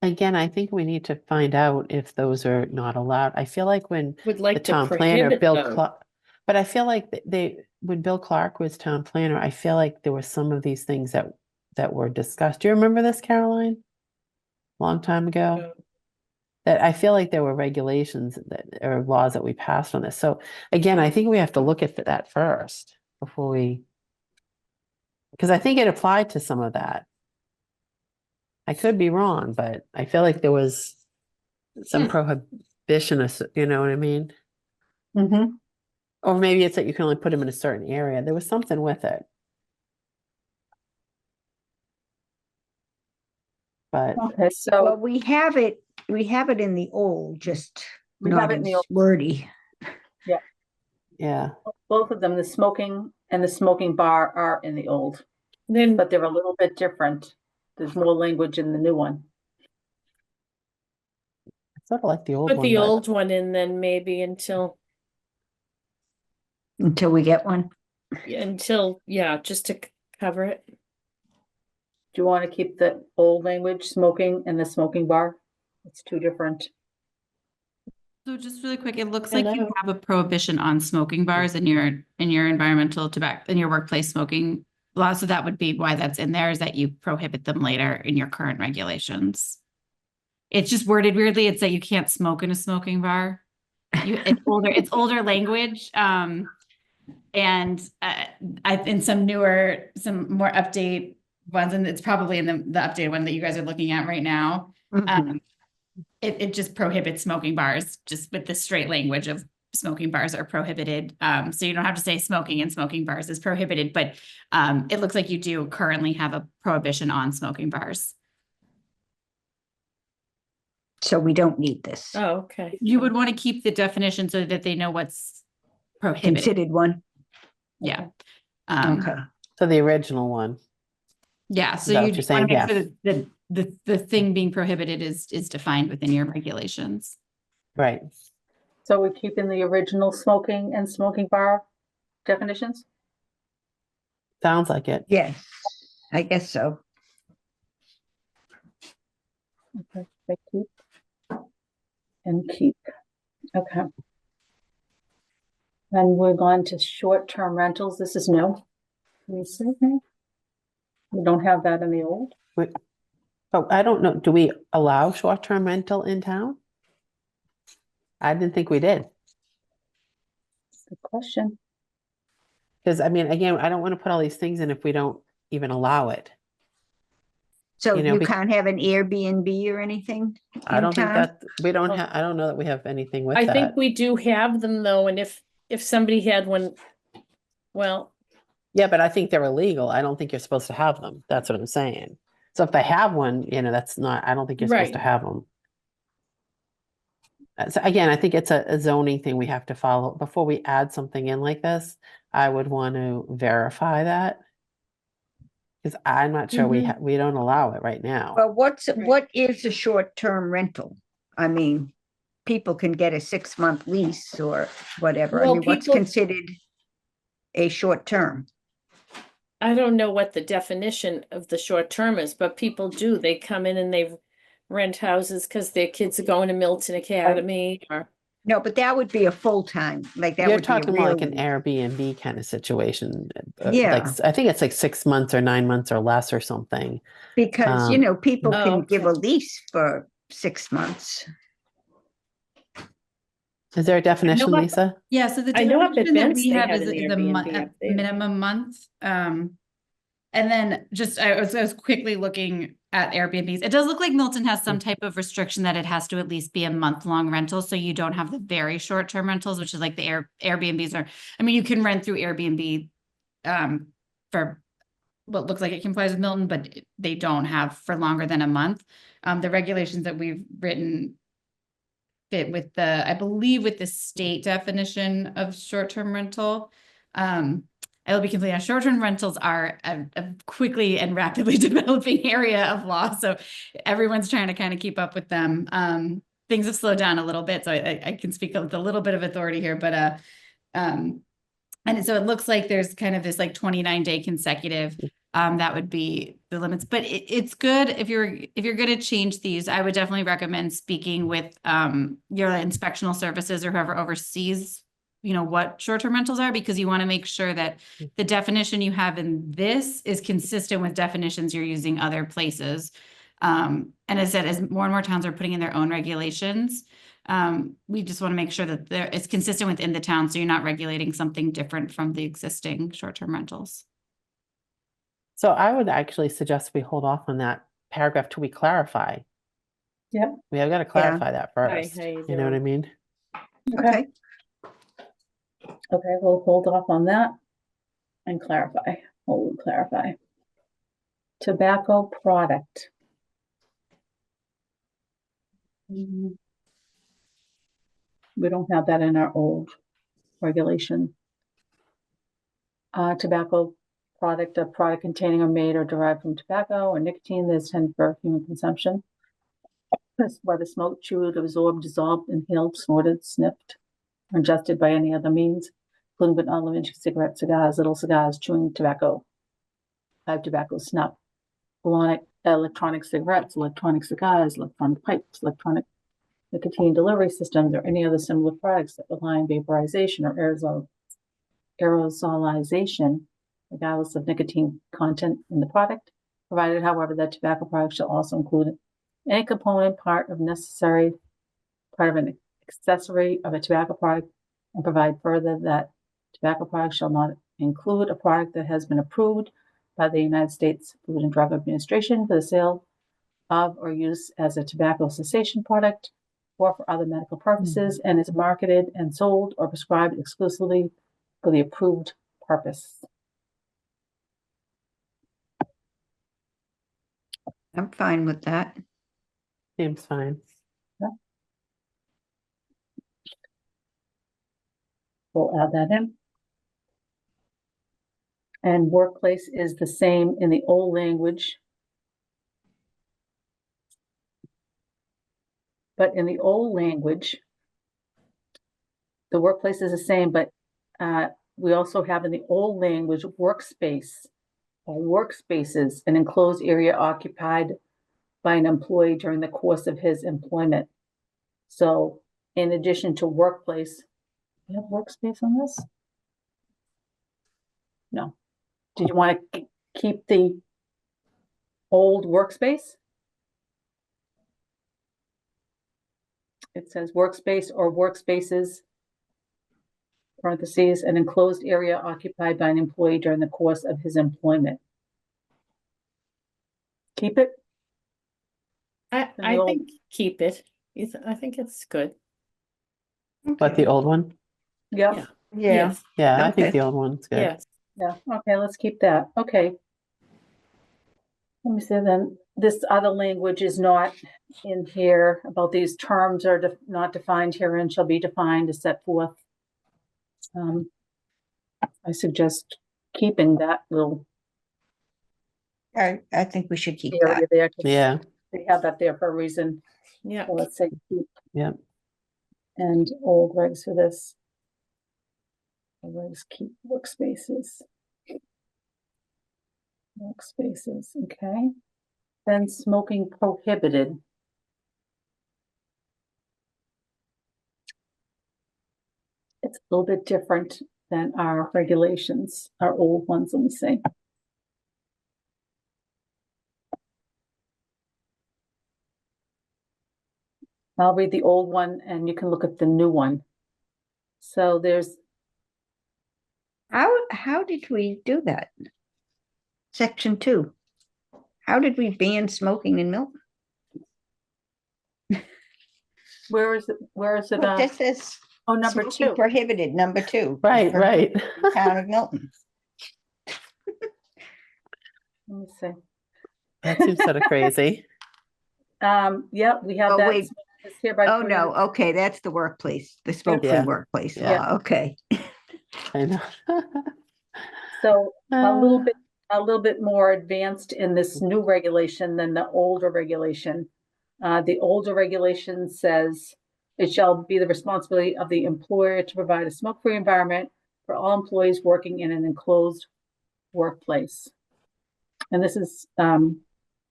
Again, I think we need to find out if those are not allowed. I feel like when Would the like to town planner, prohibit Bill those. Clark, but I feel like when Bill Clark was town planner, I feel like there were some of these things that were discussed. Do you remember this, Caroline? Long time ago? No. That I feel like there were regulations that or laws that we passed on this. So again, I think we have to look at that first. before we, because I think it applied to some of that. I could be wrong, but I feel like there was some prohibition, you know what I mean? Mm-hmm. Or maybe it's that you can only put them in a certain area. There was something with it. But Okay, Well, so we have it in the old, just we not have it in as the old. wordy. yeah, Both of them, the smoking and the smoking bar are in the old, Then, but they're a little bit different. There's more language in the new one. I sort of like the old put one, the but old one in then maybe until, Until we get one. yeah, just to cover it. Do you want to keep the old language, smoking and the smoking bar? It's two different. So just really quick, it looks I like you know. have a prohibition on smoking bars in your environmental tobacco, in your workplace smoking law. So that would be why that's in there, is that you prohibit them later in your current regulations. It's just worded weirdly. It's that you can't smoke in a smoking bar. It's older language. And in some more update ones, and it's probably in the updated one that you guys are looking at right now. Mhm. It just prohibits smoking bars, just with the straight language of smoking bars are prohibited. So you don't have to say smoking in smoking bars is prohibited, but it looks like you do currently have a prohibition on smoking bars. So we don't need this. Oh, okay. You would want to keep the definition so that they know what's prohibited. Considered one. Yeah. Okay. so the original one. Yeah, so Is that you what you're just want saying? to make Yeah. sure that the thing being prohibited is defined within your regulations. Right. So we keep in the original smoking and smoking bar definitions? Sounds like it. Yes, I guess so. Okay, they keep. And keep. Okay. Then we're going to short-term rentals. This is new. Can you see anything? We don't have that in the old. Oh, I don't know. Do we allow short-term rental in town? I didn't think we did. Good question. Because I mean, again, I don't want to put all these things in if we don't even allow it. So You know, you can't have an Airbnb or anything? I in don't think town? that we don't Oh. have, I don't know that we have anything with I that. think we do have them though, and if somebody had one, well, Yeah, but I think they're illegal. I don't think you're supposed to have them. That's what I'm saying. So if they have one, you know, that's not, I don't think you're supposed to Right. have them. So again, I think it's a zoning thing we have to follow. Before we add something in like this, I would want to verify that. Because I'm not sure we don't allow it right now. Well, what is a short-term rental? I mean, people can get a 6-month lease or whatever. I Well, mean, what's people- considered a short term? I don't know what the definition of the short term is, but people do. They come in and they rent houses because their kids are going to Milton Academy or. No, but that would be a full-time, like that You're would be a talking more like an real, Airbnb kind of situation. Yeah. Like, I think it's like 6 months or 9 months or less or something. because, you know, people Oh, can give a okay. lease for 6 months. Is there a definition, what- Lisa? Yeah, so the I know up at definition that Bent's we they have had is an a Airbnb up there. minimum month. And then just I was quickly looking at Airbnbs. It does look like Milton has some type of restriction that it has to at least be a month-long rental, so you don't have the very short-term rentals, which is like the Airbnbs are. I mean, you can rent through Airbnb for what looks like it complies with Milton, but they don't have for longer than a month. The regulations that we've written fit with I believe with the state definition of short-term rental. I will be completely honest, short-term rentals are a quickly and rapidly developing area of law, so everyone's trying to kind of keep up with them. Things have slowed down a little bit, so I can speak with a little bit of authority here, but and so it looks like there's kind of this like 29-day consecutive. That would be the limits, but it's good if you're going to change these. I would definitely recommend speaking with your inspectional services or whoever oversees, you know, what short-term rentals are, because you want to make sure that the definition you have in this is consistent with definitions you're using other places. And as I said, as more and more towns are putting in their own regulations, We just want to make sure that it's consistent within the town, so you're not regulating something different from the existing short-term rentals. So I would actually suggest we hold off on that paragraph till we clarify. Yep. We have got to clarify that first. how you You know what I doing? mean? Okay. Okay, we'll hold off on that and clarify. We'll clarify. Tobacco product. We don't have that in our old regulation. Tobacco product, a product containing or made or derived from tobacco or nicotine that is intended for human consumption. Whether smoked, chewed, absorbed, dissolved, inhaled, snorted, sniffed, or ingested by any other means, including but not limited to cigarettes, cigars, little cigars, chewing tobacco, pipe tobacco, snuff, electronic cigarettes, electronic cigars, electronic pipes, electronic nicotine delivery systems, or any other similar products that rely on vaporization or aerosolization, regardless of nicotine content in the product, provided, however, that tobacco product shall also include any component part of an accessory of a tobacco product, and provide further that tobacco product shall not include a product that has been approved by the United States Food and Drug Administration for the sale of or use as a tobacco cessation product or for other medical purposes, and is marketed and sold or prescribed exclusively for the approved purpose. I'm fine with that. Seems fine. We'll add that in. And workplace is the same in the old language. But in the old language, the workplace is the same, but we also have in the old language workspace or workspaces, an enclosed area occupied by an employee during the course of his employment. So in addition to workplace, you have workspace on this? No. Did you want to keep the old workspace? It says workspace or workspaces, parentheses, an enclosed area occupied by an employee during the course of his employment. Keep it? I think keep it. I think it's good. But the old one? Yeah. Yeah. Yeah. Yes. Yeah, I think Okay. the old one's good. Yes. Yeah, okay, let's keep that. Okay. Let me see then, this other language is not in here about these terms are not defined herein shall be defined as set forth. I suggest keeping that little I think we should keep area that. there. 'Cause Yeah, they have that there for a reason. Yeah. So let's say keep yeah. and old regs for this. Regs keep workspaces. Workspaces, okay. Then smoking prohibited. It's a little bit different than our regulations, our old ones, let me see. I'll read the old one and you can look at the new one. So there's, How did we do that? Section 2. How did we ban smoking in Milton? where is it? But this is Oh, number smoking 2. prohibited, number 2. Right, for right. the Town of Milton. Let me see. That seems sort of crazy. Yeah, we have Oh, that. wait. It's hereby Oh, prohibited. no, okay, that's the workplace, the smoke-free Yeah. workplace Yeah. law, okay. I know. So Uh, a little bit more advanced in this new regulation than the older regulation. The older regulation says it shall be the responsibility of the employer to provide a smoke-free environment for all employees working in an enclosed workplace. And this is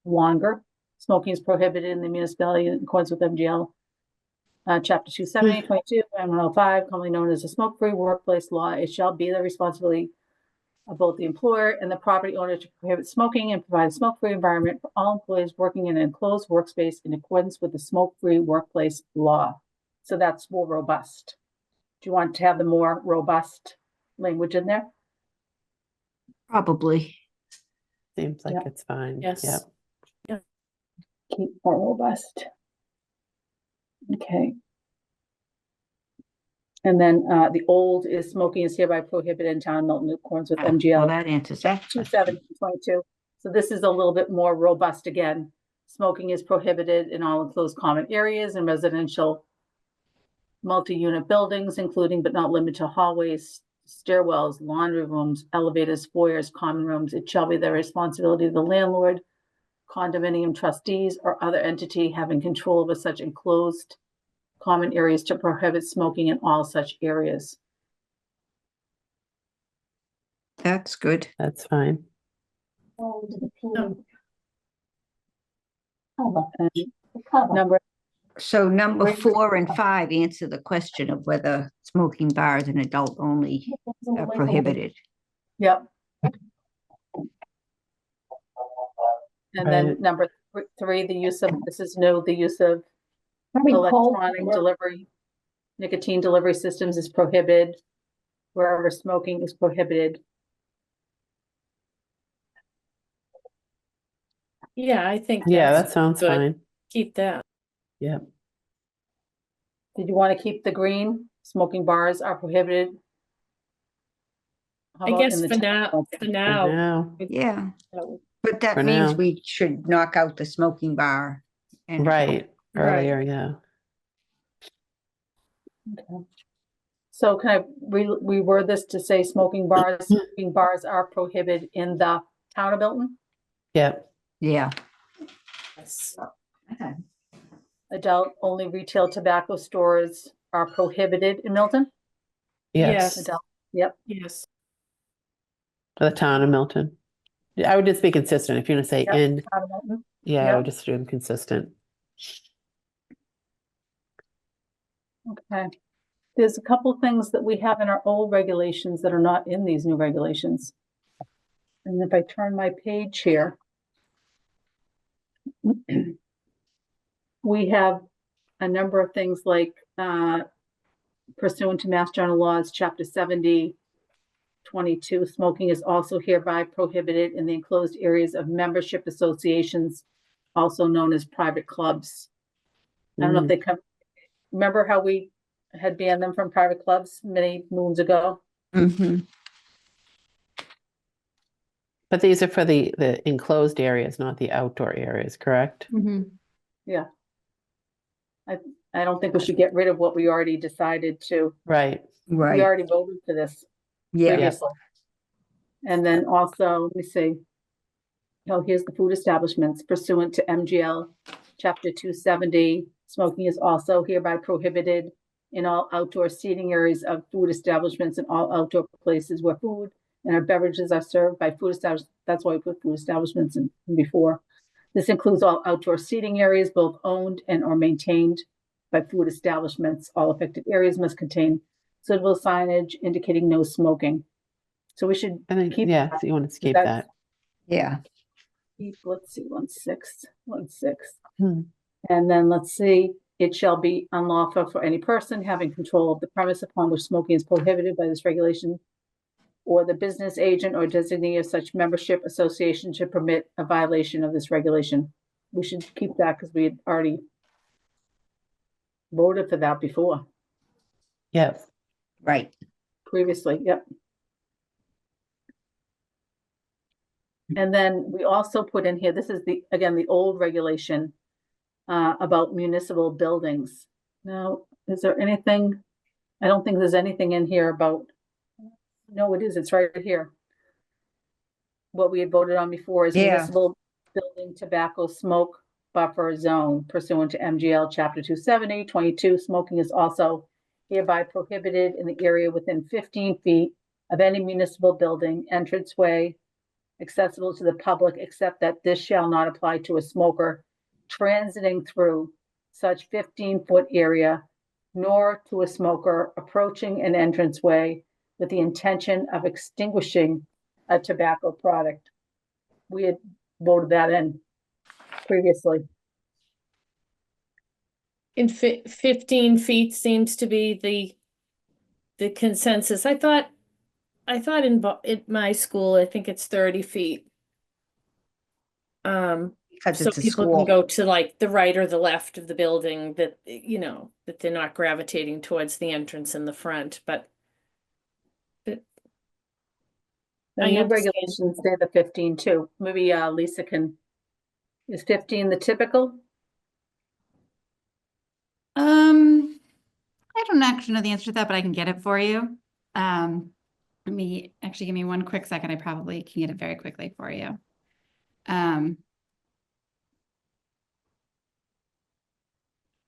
longer. Smoking is prohibited in the municipality in accordance with MGL Chapter 270, 22, and 105, commonly known as the smoke-free workplace law. It shall be the responsibility of both the employer and the property owner to prohibit smoking and provide a smoke-free environment for all employees working in an enclosed workspace in accordance with the smoke-free workplace law. So that's more robust. Do you want to have the more robust language in there? Probably. Seems like Yeah. it's fine. Yes. Yep. Keep more robust. Okay. And then the old is smoking is hereby prohibited in town of Milton in accordance with Well, MGL that answers that. 27022. So this is a little bit more robust again. Smoking is prohibited in all enclosed common areas and residential multi-unit buildings, including but not limited to hallways, stairwells, laundry rooms, elevators, foyers, common rooms. It shall be the responsibility of the landlord, condominium trustees, or other entity having control over such enclosed common areas to prohibit smoking in all such areas. That's good. That's fine. And number So number Great. 4 and 5 answer the question of whether smoking bars and adult only are prohibited. Yep. And then Right. number 3, the use of, this is new, the use of electronic delivery, nicotine delivery systems is prohibited wherever smoking is prohibited. Yeah, I think Yeah, that's that sounds good. fine. Keep that. Yep. Did you want to keep the green? Smoking bars are prohibited. How I about guess in the for now, town? for For now. now. Yeah, no. but that For means now. we should knock out the smoking bar. And Right. Right. Earlier, yeah. Okay. So can I reword this to say smoking bars are prohibited in the town of Milton? Yep. Yeah. Adult only retail tobacco stores are prohibited in Milton? Yes. Adult, yep. Yes. For the town of Milton. Yeah, I would just be consistent. If you're gonna say Yep. in, Town of Milton. yeah, I Yep. would just do them consistent. Okay. There's a couple of things that we have in our old regulations that are not in these new regulations. And if I turn my page here, we have a number of things like pursuant to Mass General Laws, Chapter 70, 22, smoking is also hereby prohibited in the enclosed areas of membership associations, also known as private clubs. I don't know if they come, remember how we had banned them from private clubs many moons ago? Mm-hmm. But these are for the enclosed areas, not the outdoor areas, correct? Mm-hmm. Yeah. I don't think we should get rid of what we already decided to. Right. We Right. already voted for this Yeah. previously. And then also, let me see. Oh, here's the food establishments pursuant to MGL Chapter 270. Smoking is also hereby prohibited in all outdoor seating areas of food establishments and all outdoor places where food and our beverages are served by food establishments. That's why we put food establishments in before. This includes all outdoor seating areas, both owned and or maintained by food establishments. All affected areas must contain suitable signage indicating no smoking. So we should I think, keep yeah, that. so you want to keep That's- that. Yeah. Let's see, 1.6. Hmm. And then let's see, it shall be unlawful for any person having control of the premise upon which smoking is prohibited by this regulation, or the business agent or designee of such membership association to permit a violation of this regulation. We should keep that because we had already voted for that before, Yep. Right. previously, yep. And then we also put in here, this is again, the old regulation about municipal buildings. Now, is there anything, I don't think there's anything in here about, no, it is, it's right here. What we had voted on before is Yeah. municipal building tobacco smoke buffer zone pursuant to MGL Chapter 270, 22. Smoking is also hereby prohibited in the area within 15 feet of any municipal building, entranceway, accessible to the public, except that this shall not apply to a smoker transiting through such 15-foot area, nor to a smoker approaching an entranceway with the intention of extinguishing a tobacco product. We had voted that in previously. in 15 feet seems to be the consensus. I thought in my school, I think it's 30 feet. Because So it's a people can school. go to like the right or the left of the building, that, you know, that they're not gravitating towards the entrance in the front, but The I new understand. regulations say the 15 too. Maybe Lisa is 15 the typical? I don't actually know the answer to that, but I can get it for you. Let me actually give me one quick second. I probably can get it very quickly for you.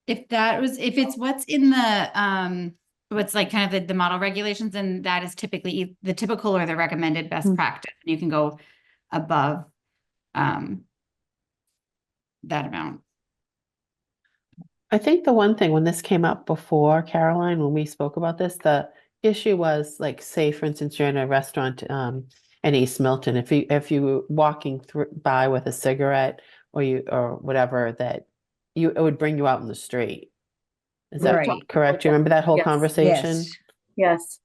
If it's what's in the, what's like kind of the model regulations, and that is typically the typical or the recommended best practice. You can go above, that amount. I think the one thing when this came up before, Caroline, when we spoke about this, the issue was like, say, for instance, you're in a restaurant in East Milton. If you were walking by with a cigarette or whatever, that it would bring you out in the street. Is that Right. correct? Do you remember that whole Yes. conversation? Yes. Yes.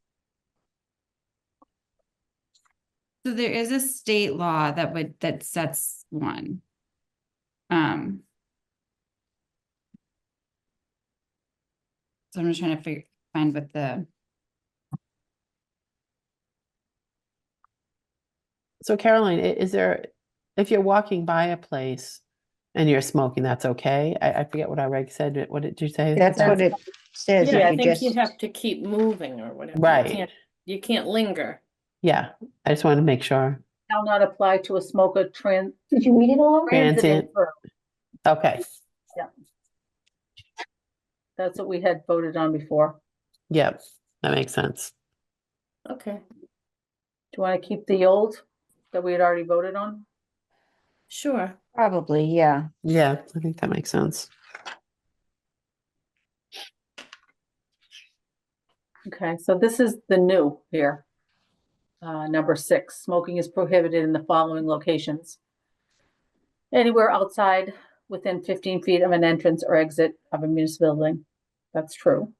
So there is a state law that sets one. So I'm just trying to find what the. So Caroline, if you're walking by a place and you're smoking, that's okay? I forget what our reg said. What did you say? That's what it says. Yeah, If I you think just, you have to keep moving or whatever. Right. You can't linger. Yeah, I just wanted to make sure. Shall not apply to a smoker Did you read it all? Transient. through. Okay. That's what we had voted on before. Yep, that makes sense. Okay, Do you want to keep the old that we had already voted on? sure. probably, yeah. Yeah, I think that makes sense. Okay, so this is the new here. Number 6, smoking is prohibited in the following locations. Anywhere outside within 15 feet of an entrance or exit of a municipal building. That's true.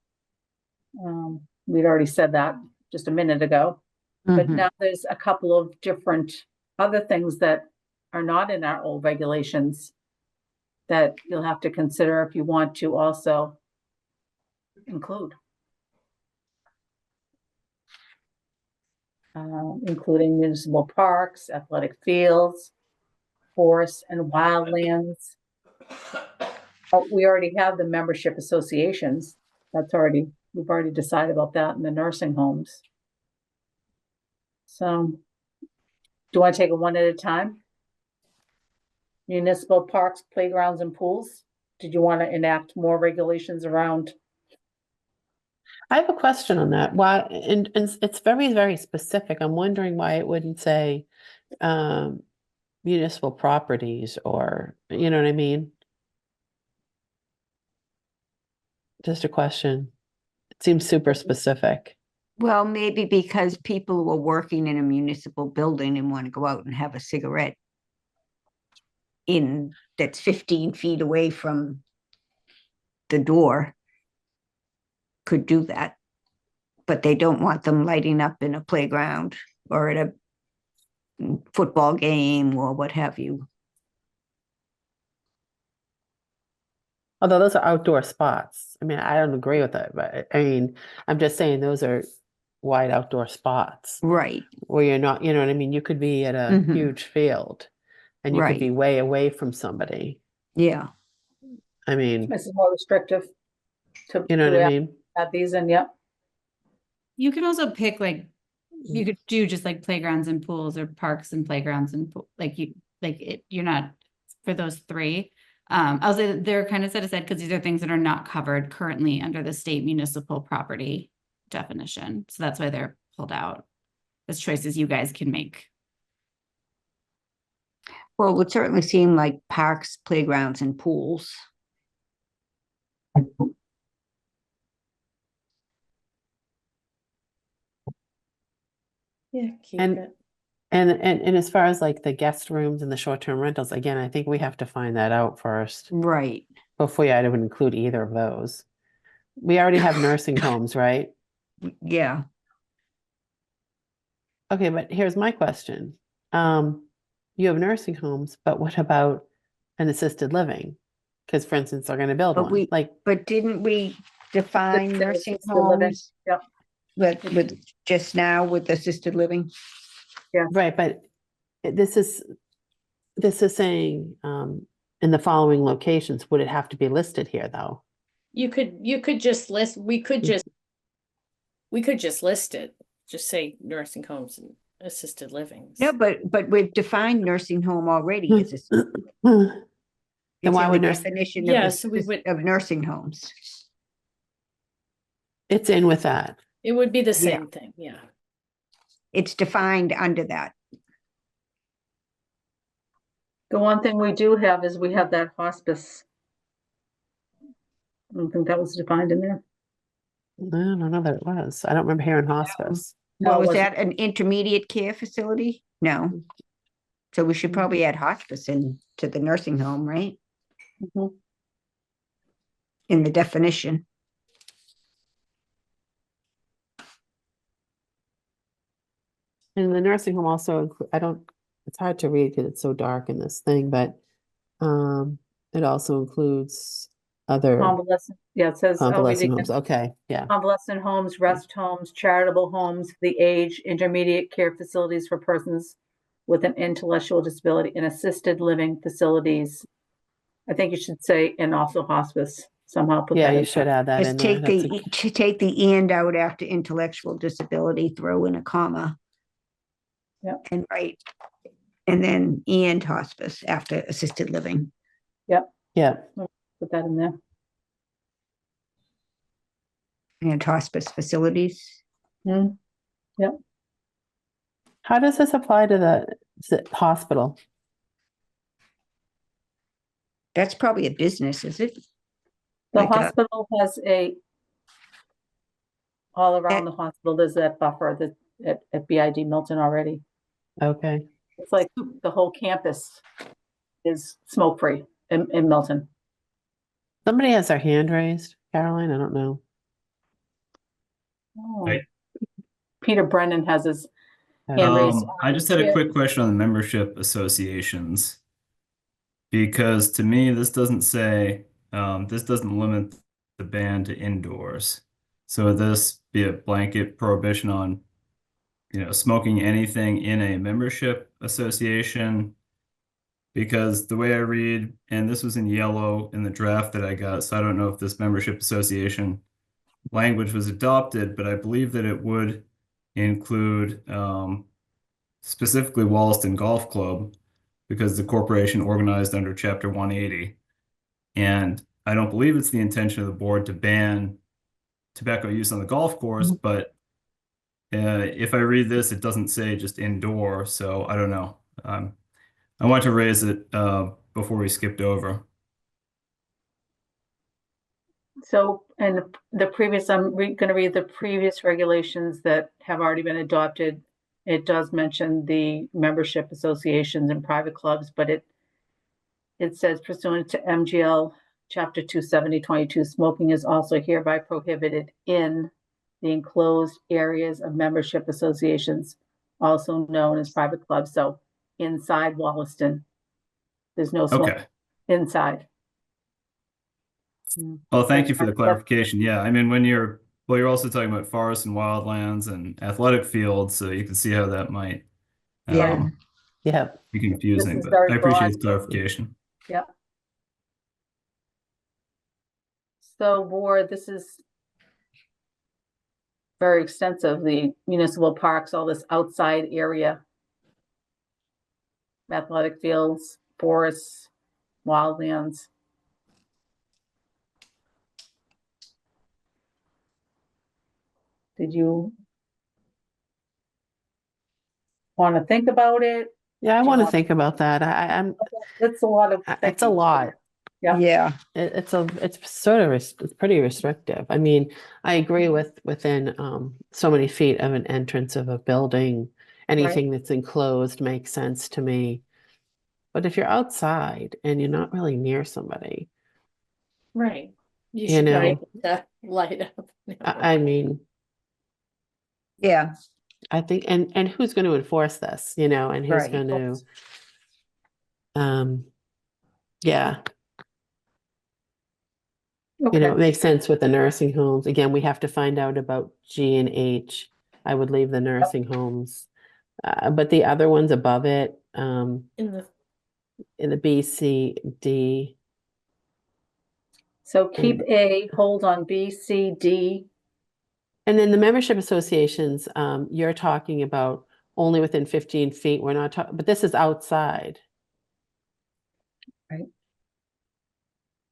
We'd already said that just a minute ago. But Mhm. now there's a couple of different other things that are not in our old regulations that you'll have to consider if you want to also include. Including municipal parks, athletic fields, forests and wildlands. Oh, we already have the membership associations. We've already decided about that in the nursing homes. So, do you want to take it one at a time? Municipal parks, playgrounds and pools? Did you want to enact more regulations around? I have a question on that. Why, and it's very, very specific. I'm wondering why it wouldn't say municipal properties, or, you know what I mean? Just a question. It seems super specific. Well, maybe because people who are working in a municipal building and want to go out and have a cigarette that's 15 feet away from the door could do that. But they don't want them lighting up in a playground or at a football game or what have you. Although those are outdoor spots. I mean, I don't agree with that, but I mean, I'm just saying those are wide outdoor spots Right. where you're not, you know what I mean? You could be at a Mhm. huge field and you could Right. be way away from somebody. Yeah. I mean, This is more restrictive to, you know what I mean? add these in, yep. You can also pick like, you could do just like playgrounds and pools or parks and playgrounds and you're not for those three. I'll say that they're kind of set aside because these are things that are not covered currently under the state municipal property definition. So that's why they're pulled out as choices you guys can make. Well, it would certainly seem like parks, playgrounds, and pools. Yeah, keep And- it. And as far as like the guest rooms and the short-term rentals, again, I think we have to find that out first. Right. before I would include either of those. We already have nursing homes, right? Yeah, Okay, but here's my question. You have nursing homes, but what about an assisted living? Because for instance, they're gonna build but one, like, but didn't we define Assisted- nursing assisted living. homes Yep. with just now with assisted living? right, but this is saying, in the following locations, would it have to be listed here, though? You could just list, we could just list it, just say nursing homes and assisted livings. No, but we've defined nursing home already as a. Then It's why in would the nurse, definition Yeah, of, so we would- of nursing homes. it's in with that. It would be the Yeah. same thing, yeah. It's defined under that. The one thing we do have is we have that hospice. I don't think that was defined in there. I don't know that it was. I don't remember hearing hospice. No, Well, it was wasn't. that an intermediate care facility? No. So we should probably add hospice in to the nursing home, right? Mhm. In the definition. And the nursing home also, it's hard to read because it's so dark in this thing, but it also includes other Convalescent, yeah, it says convalescent LVD, homes. Okay, yeah. convalescent homes, rest homes, charitable homes for the aged, intermediate care facilities for persons with an intellectual disability, and assisted living facilities. I think you should say, and also hospice, somehow put Yeah, that you in should there. add that Just in there. take the and out after intellectual disability, throw in a comma. Yep. And write, and then and hospice after assisted living. Yeah. Put that in there. And hospice facilities. Hmm. How does this apply to the hospital? That's probably a business, is it? The Like a- hospital has all around the hospital, there's that buffer that at BID Milton already. Okay. It's like the whole campus is smoke-free in Milton. Somebody has their hand raised. Caroline, I don't know. Oh. Right. Peter Brennan has his hand raised. I just had a Yeah. quick question on the membership associations. Because to me, this doesn't limit the ban to indoors. So would this be a blanket prohibition on, smoking anything in a membership association? Because the way I read, and this was in yellow in the draft that I got, so I don't know if this membership association language was adopted, but I believe that it would include specifically Wollaston Golf Club, because the corporation organized under Chapter 180. And I don't believe it's the intention of the board to ban tobacco use on the golf course, but if I read this, it doesn't say just indoor, so I don't know. I want to raise it before we skipped over. So, and the previous, I'm going to read the previous regulations that have already been adopted. It does mention the membership associations and private clubs, but it says pursuant to MGL Chapter 270-22, smoking is also hereby prohibited in the enclosed areas of membership associations, also known as private clubs. So inside Wollaston, there's no smoke Okay. inside. Well, thank you for the clarification. Yeah, I mean, you're also talking about forests and wildlands and athletic fields, so you can see how that might Yeah. Yeah. be confusing, This is but very I appreciate broad. the clarification. Yeah. So board, this is very extensive, the municipal parks, all this outside area. Athletic fields, forests, wildlands. Did you want to think about it? Yeah, I Do you want to want- think about that. I'm, It's a lot of. it's a thinking. lot. Yeah. Yeah. It's sort of, it's pretty restrictive. I mean, I agree within so many feet of an entrance of a building, anything that's enclosed makes sense to me. But if you're outside and you're not really near somebody, Right. You You should be know, able to light up. I mean, Yeah, I think, and who's going to enforce this, you know, and who's Right. going to, yeah, you know, it Okay, makes sense with the nursing homes. Again, we have to find out about G and H. I would leave the nursing homes. But the other ones above it, In the, in the B, C, D, so keep and A, hold on B, C, D. and then the membership associations, you're talking about only within 15 feet. We're not talking, but this is outside.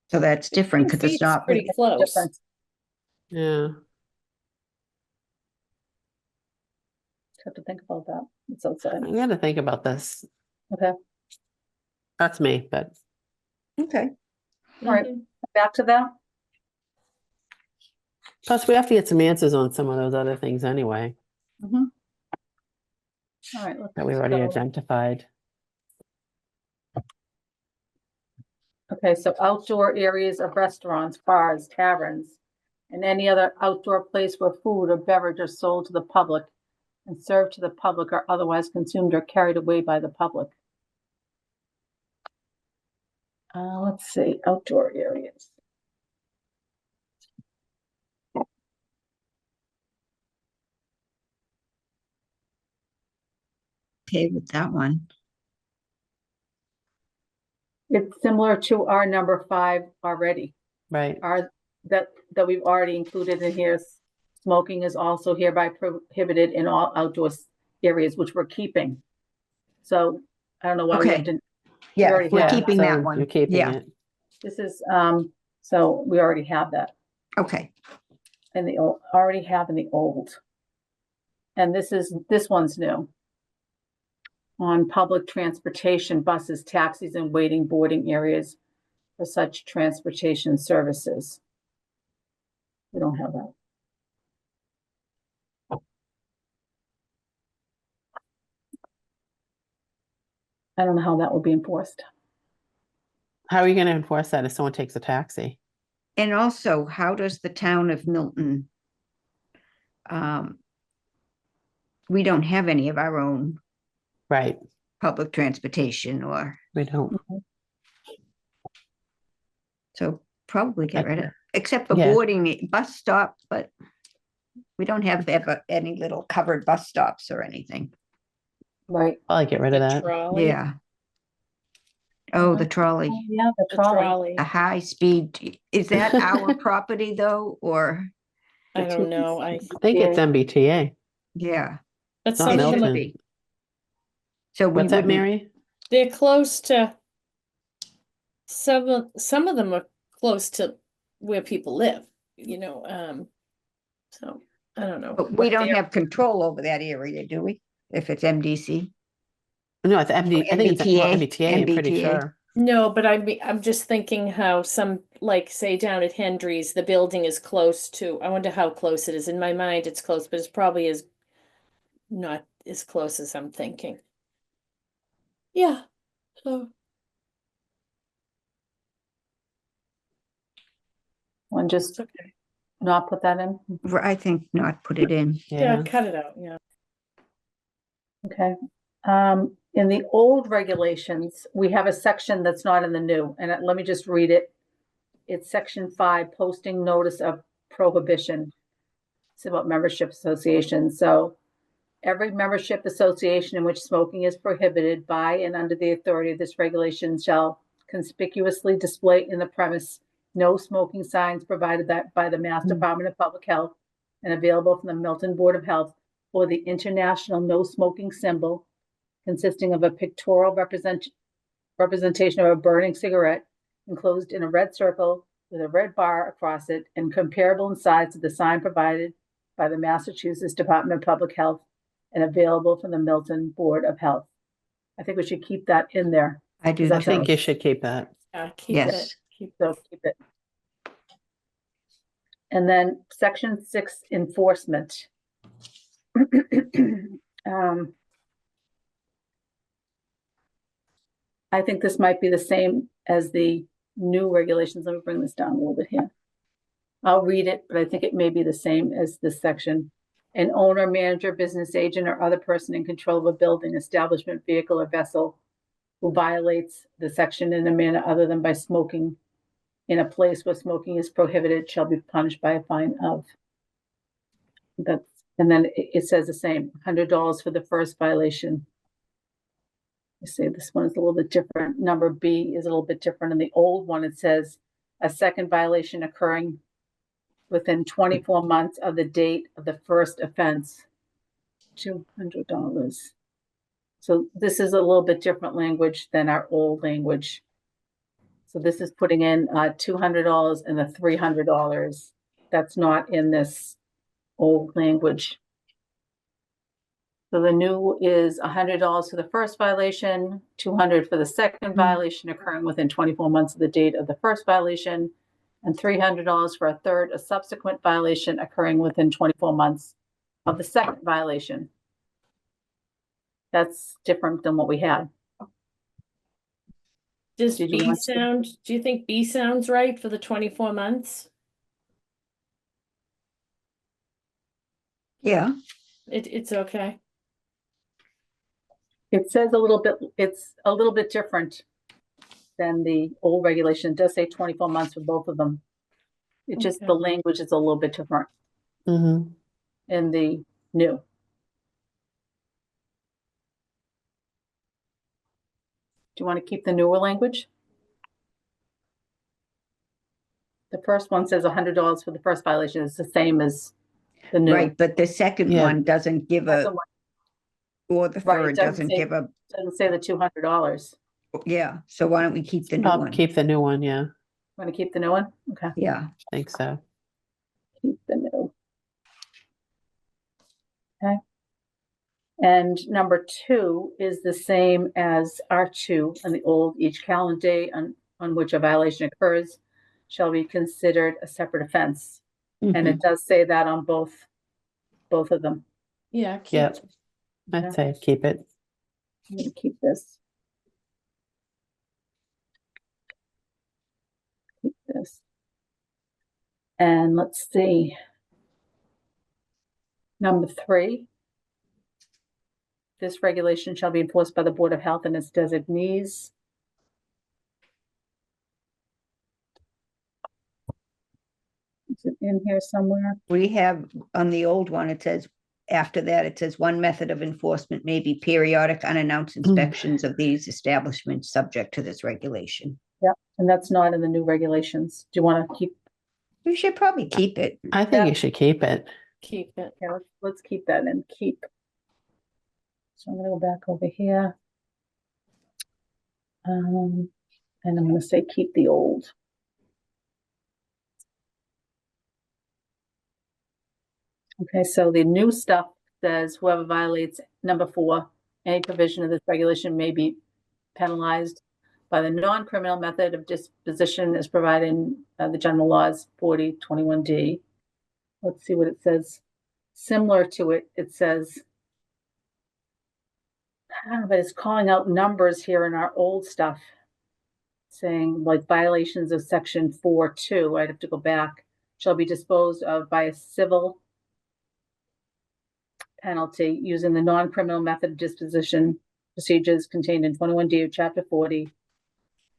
so that's different 15 because it's feet's not, pretty close. Difference. Yeah. Have to think about that. It's outside. I gotta think about this. Okay, That's me, but okay. all right, Mhm. back to that. plus we have to get some answers on some of those other things anyway Mhm. All right, let's that we've already go. identified. Okay, so outdoor areas of restaurants, bars, taverns, and any other outdoor place where food or beverage are sold to the public and served to the public or otherwise consumed or carried away by the public. Let's see, outdoor areas. Okay with that one. It's similar to our number 5 already. Right. That we've already included in here. Smoking is also hereby prohibited in all outdoor areas, which we're keeping. So I don't know why we have Okay. to, Yeah, already we're have keeping so that one. you're keeping Yeah, it. this is, so we already have that. okay. And the old, already have in the old. And this one's new. On public transportation, buses, taxis, and waiting boarding areas for such transportation services. We don't have that. I don't know how that will be enforced. How are you going to enforce that if someone takes a taxi? And also, how does the town of Milton, we don't have any of our own Right. public transportation or, We don't. so probably get rid of, except for Yeah. boarding bus stop, but we don't have ever any little covered bus stops or anything. Right. Probably get rid of The that. trolley. Yeah. Oh, the trolley, Yeah, the The trolley. trolley. a high speed, is that our property though, or, I don't know. I think it's MBTA. yeah, But Not some of them, should Milton. be. So we What's that, wouldn't, Mary? they're close to, some of them are close to where people live, so I don't know. but we what don't their- have control over that area, do we? If it's MDC? No, it's MD. I think it's MBTA. MBTA. I'm pretty MBTA. sure. No, but I'm just thinking how some, like, say down at Hendry's, the building is close to, I wonder how close it is. In my mind, it's close, but it's probably not as close as I'm thinking. Yeah, so. And just Okay. not put that in. I think not put it in. Yeah, cut it out, yeah. Okay. In the old regulations, we have a section that's not in the new, and let me just read it. It's section 5, posting notice of prohibition. It's about membership associations. So every membership association in which smoking is prohibited by and under the authority of this regulation shall conspicuously display in the premise no smoking signs provided by the Mass Department of Public Health and available from the Milton Board of Health, or the international no smoking symbol consisting of a pictorial representation of a burning cigarette enclosed in a red circle with a red bar across it and comparable in size to the sign provided by the Massachusetts Department of Public Health and available from the Milton Board of Health. I think we should keep that in there. I do. Is that I think too. you should keep that. Yeah, keep Yes. it. Keep So keep it. And then section 6, enforcement. I think this might be the same as the new regulations. Let me bring this down a little bit here. I'll read it, but I think it may be the same as this section. An owner, manager, business agent, or other person in control of a building, establishment, vehicle, or vessel who violates the section in a manner other than by smoking in a place where smoking is prohibited shall be punished by a fine of. That's, and then it says the same, $100 for the first violation. You see, this one is a little bit different. Number B is a little bit different. In the old one, it says a second violation occurring within 24 months of the date of the first offense, $200. So this is a little bit different language than our old language. So this is putting in $200 and the $300. That's not in this old language. So the new is $100 for the first violation, $200 for the second violation occurring within 24 months of the date of the first violation, and $300 for a third, a subsequent violation occurring within 24 months of the second violation. That's different than what we had. Does Did you B want to- sound, do you think B sounds right for the 24 months? Yeah, It's okay. It says it's a little bit different than the old regulation. It does say 24 months for both of them. It just, Okay. the language is a little bit different Mm-hmm. in the new. Do you want to keep the newer language? The first one says $100 for the first violation. It's the same as the new. right, but the second Yeah. one doesn't give That's the a, one- or the Right, it third doesn't doesn't say- give a, Doesn't say the $200. yeah, so why don't we keep the new I'll one? keep the new one, yeah, Want to keep the new one? Okay, Yeah, I think so. keep the new. Okay. And number 2 is the same as R2 and the old. Each calendar day on which a violation occurs shall be considered a separate offense. And Mhm. it does say that on both of them. Yeah, keep, Yep. Okay. I'd say keep it. I'm gonna keep this. Keep this. And let's see. Number 3. This regulation shall be enforced by the Board of Health and its designees. Is it in here somewhere? we have, on the old one, it says, after that, it says one method of enforcement may be periodic unannounced inspections of these establishments subject to this regulation. And that's not in the new regulations. Do you want to keep, We should probably keep it. I think Yeah. you should keep it. keep it. yeah, let's keep that and keep. So I'm gonna go back over here. And I'm gonna say keep the old. Okay, so the new stuff says whoever violates number 4, any provision of this regulation may be penalized by the non-criminal method of disposition as provided in the general laws 4021D. Let's see what it says. Similar to it, it says, but it's calling out numbers here in our old stuff, saying like violations of section 4.2, I'd have to go back, shall be disposed of by a civil penalty using the non-criminal method of disposition procedures contained in 21D of chapter 40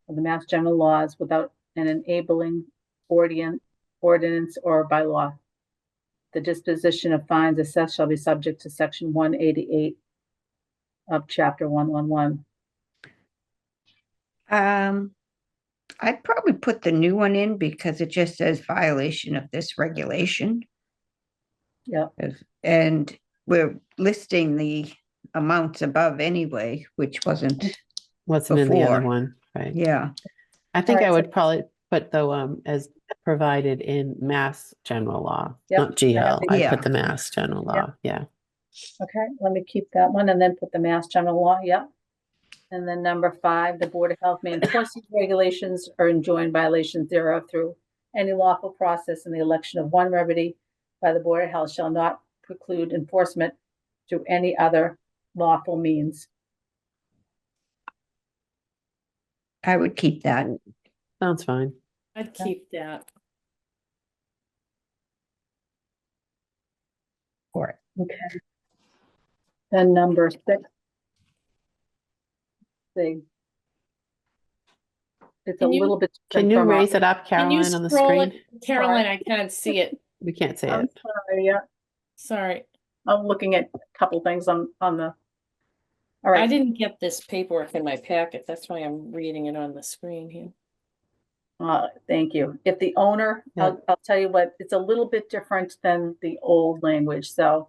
of the Mass General Laws without an enabling ordinance or bylaw. The disposition of fines assessed shall be subject to section 188 of chapter 111. I'd probably put the new one in because it just says violation of this regulation. Yeah. And we're listing the amounts above anyway, which wasn't, Wasn't in the other Before. one, right? yeah. I think Alright, I so- would probably put the as provided in Mass General Law, Yep, not GL. I Yeah. put the Mass General Yep. Law, yeah. Okay, let me keep that one and then put the Mass General Law, yep. And then number 5, the Board of Health may enforce these regulations or enjoin violations thereof through any lawful process, and the election of one remedy by the Board of Health shall not preclude enforcement through any other lawful means. I would keep that. Sounds fine. I'd keep that. For it. Okay. Then number 6. See. It's a Can you- little bit. Can different you from our- raise it up, Can you Caroline, on the scroll screen? it? Caroline, I can't see it. We can't see I'm it. sorry, yeah, Sorry. I'm looking at a couple things on the. All I right, didn't get this paperwork in my packet. That's why I'm reading it on the screen here. thank you. If the owner, Yeah. I'll tell you what, it's a little bit different than the old language, so.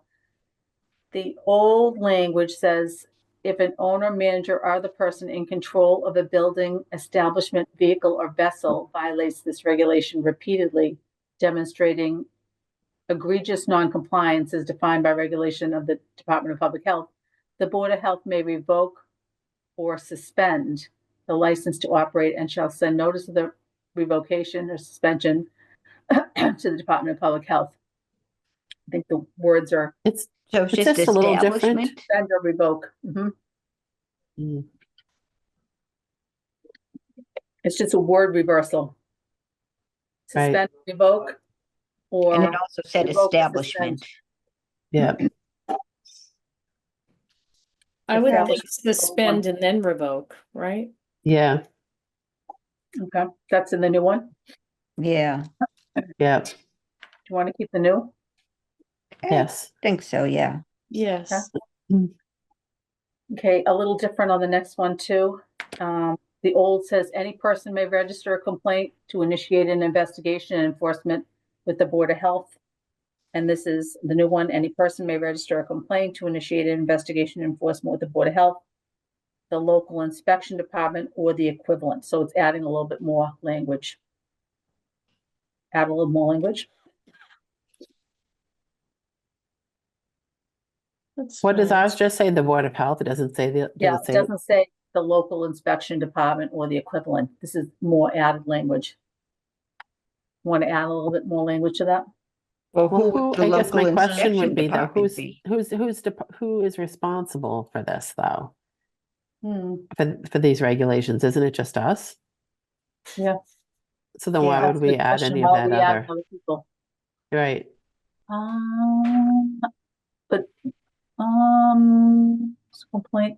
The old language says, if an owner, manager, or the person in control of a building, establishment, vehicle, or vessel violates this regulation repeatedly, demonstrating egregious noncompliance as defined by regulation of the Department of Public Health, the Board of Health may revoke or suspend the license to operate and shall send notice of the revocation or suspension to the Department of Public Health. I think the words are It's So it's It's just just a little different. establishment. suspend or revoke. Mm. It's just a word reversal. Right. Suspend, revoke, or. And it also said revoke or establishment. Yeah. I would think Establish- suspend and then revoke, right? Yeah. Okay, that's in the new one. Yeah, Yeah. Do you want to keep the new? Yes. think so, yeah. Yes. Okay, a little different on the next one too. The old says any person may register a complaint to initiate an investigation and enforcement with the Board of Health. And this is the new one, any person may register a complaint to initiate an investigation and enforcement with the Board of Health, the local inspection department, or the equivalent. So it's adding a little bit more language. Add a little more language. That's What does fine. ours just say? The Board of Health? It doesn't say the, Yeah, does it it say? doesn't say the local inspection department or the equivalent. This is more added language. Want to add a little bit more language to that? Well, Well, who who, would the I guess my local question inspection would be though, department be? who is responsible for this though? Hmm, For these regulations, isn't it just us? yeah. So then Yeah, why That's would a we good add question. any of Why that we add other? other people? Right. But, complaint.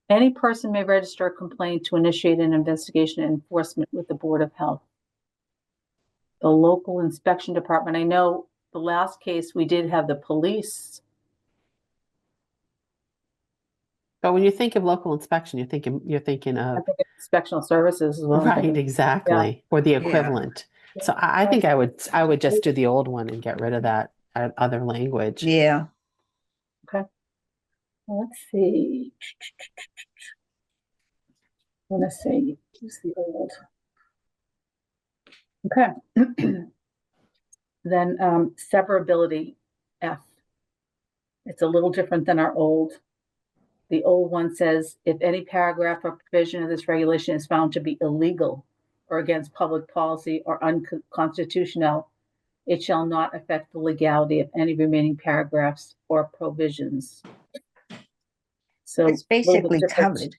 Any person may register a complaint to initiate an investigation and enforcement with the Board of Health. The local inspection department, I know the last case we did have the police. But when you think of local inspection, you're thinking I of, think it's inspectional services is what I'm right, thinking. exactly, or the equivalent. So I think I would just do the old one and get rid of that other language. Yeah, Let's see. Let's see, use the old. Okay. Then severability, F. It's a little different than our old. The old one says, if any paragraph or provision of this regulation is found to be illegal or against public policy or unconstitutional, it shall not affect the legality of any remaining paragraphs or provisions. So it's a little bit basically different. covered.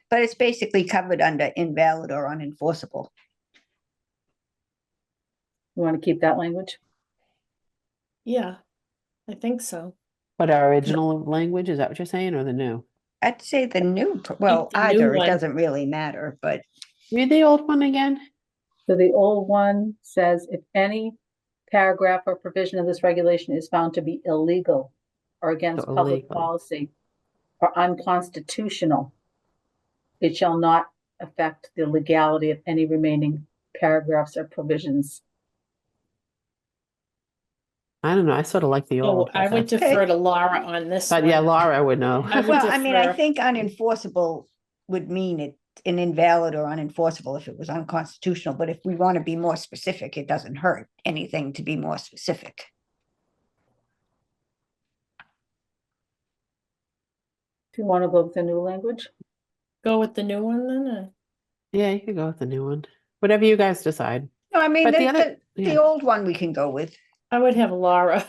But it's basically covered under invalid or unenforceable. You want to keep that language? Yeah, I think so. But our original language, is that what you're saying, or the new? I'd say the new, well, the new either, it one. doesn't really matter, but Read the old one again. So the old one says, if any paragraph or provision of this regulation is found to be illegal or against So public illegal. policy or unconstitutional, it shall not affect the legality of any remaining paragraphs or provisions. I don't know. I sort of like the So old. I would better. defer to Laura on this But yeah, one. Laura would know. I would well, I mean, I defer. think unenforceable would mean it an invalid or unenforceable if it was unconstitutional, but if we want to be more specific, it doesn't hurt anything to be more specific. Do you want to go with the new language? Go with the new one then? Yeah, you could go with the new one. Whatever you guys decide. No, I mean, But the the, other- the yeah. old one we can go with. I would have Laura.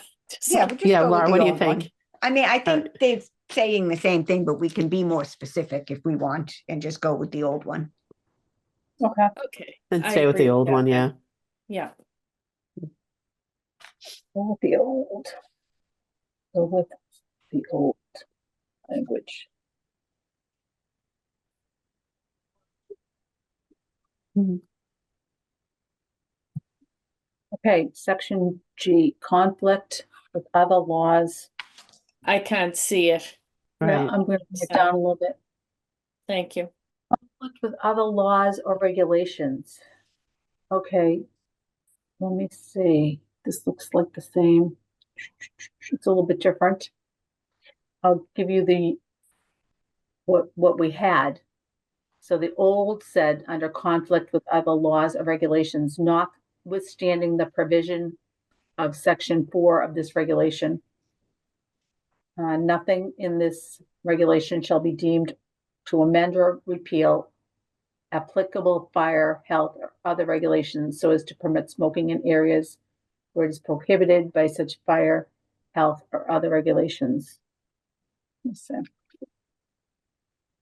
Yeah, we'll just Yeah, go with Laura, the what do you old one. think? I mean, I think they're saying the same thing, but we can be more specific if we want and just go with the old one. Okay. Okay. And I stay with the agree old that one, then. yeah. Yeah. Go with the old. Go with the old language. Mhm. Okay, section G, conflict with other laws. I can't see it. Yeah, Right. I'm gonna bring it So- down a little bit. Thank you. Conflict with other laws or regulations. Okay, let me see. This looks like the same. It's a little bit different. I'll give you the what we had. So the old said under conflict with other laws or regulations, notwithstanding the provision of section 4 of this regulation. Nothing in this regulation shall be deemed to amend or repeal applicable fire, health, or other regulations so as to permit smoking in areas where it is prohibited by such fire, health, or other regulations. Let's see.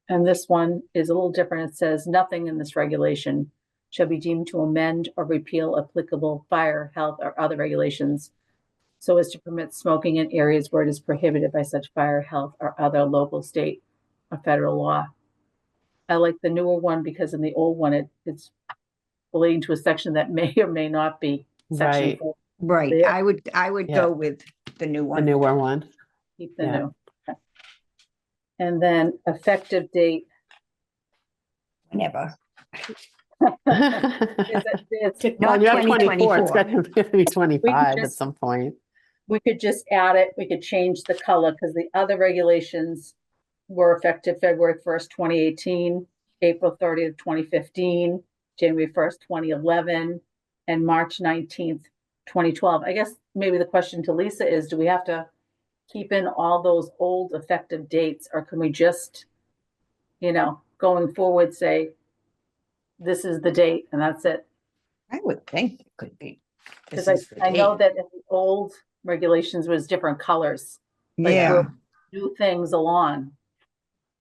And this one is a little different. It says nothing in this regulation shall be deemed to amend or repeal applicable fire, health, or other regulations so as to permit smoking in areas where it is prohibited by such fire, health, or other local, state, or federal law. I like the newer one because in the old one, it's relating to a section that may or may not be section Right. 4. Right, There. I would Yeah. go with the new The one. newer one. Keep the Yeah. new. Okay. And then effective date. Never. It's Well, you have 24, it's 2024. got to be 25 at just- some point. We could just add it, we could change the color because the other regulations were effective February 1st, 2018, April 30th, 2015, January 1st, 2011, and March 19th, 2012. I guess maybe the question to Lisa is, do we have to keep in all those old effective dates, or can we just, going forward, say, this is the date and that's it? I would think it could be. Because This is the I know date. that in the old regulations was different colors. like Yeah, we'll do things along.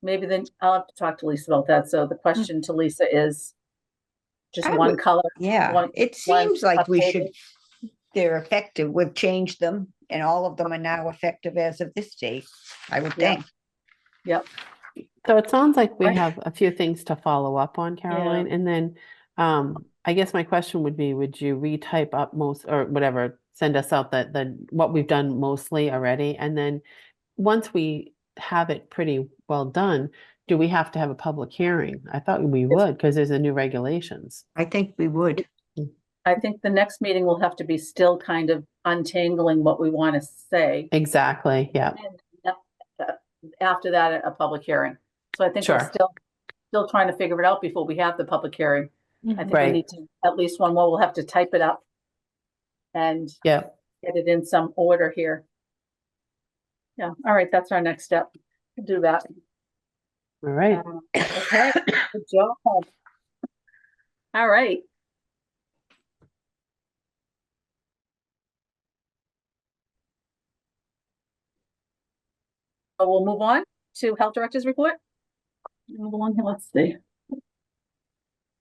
Maybe then I'll have to talk to Lisa about that. So the question to Lisa is just I one would- color. yeah, one- it one seems like we should, updated. they're effective, we've changed them, and all of them are now effective as of this date, I would Yeah. think. Yep. So it sounds like we Right. have a few things to follow up on, Caroline, and then I guess my question would be, would you retype up most or whatever, send us out the what we've done mostly already, and then once we have it pretty well done, do we have to have a public hearing? I thought we would, because there's the new regulations. I think we would. I think the next meeting will have to be still kind of untangling what we want to say. Exactly, yeah. And after that, a public hearing. So I think we're Sure. still trying to figure it out before we have the public hearing. I think we Right. need to, at least one more, we'll have to type it up and Yeah. get it in some order here. Yeah, all right, that's our next step. We'll do that. All right. Okay, good job. All right. So we'll move on to Health Director's report. Move along here, let's see.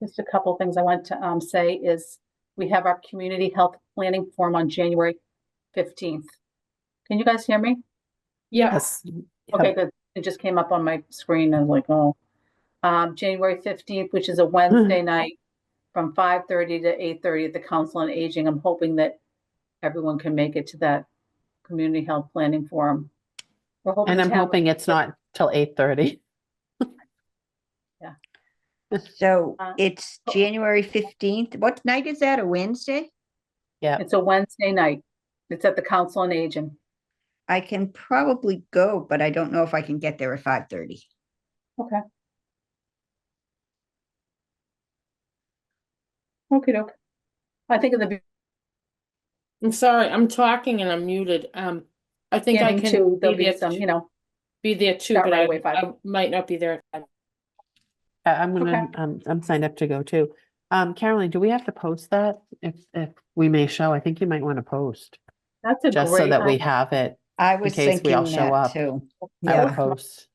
Just a couple things I want to say is we have our community health planning forum on January 15th. Can you guys hear me? Yes. Yes. Okay, good. It just came up on my screen. I was like, oh. January 15th, which is a Wednesday night from 5:30 to 8:30 at the Council on Aging. I'm hoping that everyone can make it to that community health planning forum. We're hoping And I'm to have- hoping it's not till 8:30. So Uh, it's January 15th. What night is that? A Wednesday? Yeah. It's a Wednesday night. It's at the Council on Aging. I can probably go, but I don't know if I can get there at 5:30. Okay. Okay, doke. I think in the I'm sorry, I'm talking and I'm muted. I think I beginning can too, there'll be be there, some, be there too, start but right I away, 5. I might not be there. I'm gonna, I'm signed up to go too. Caroline, do we have to post that if we may show? I think you might want to post, That's a just so great that we idea. have it. I was case we all thinking show that up. too. I would Yeah, post.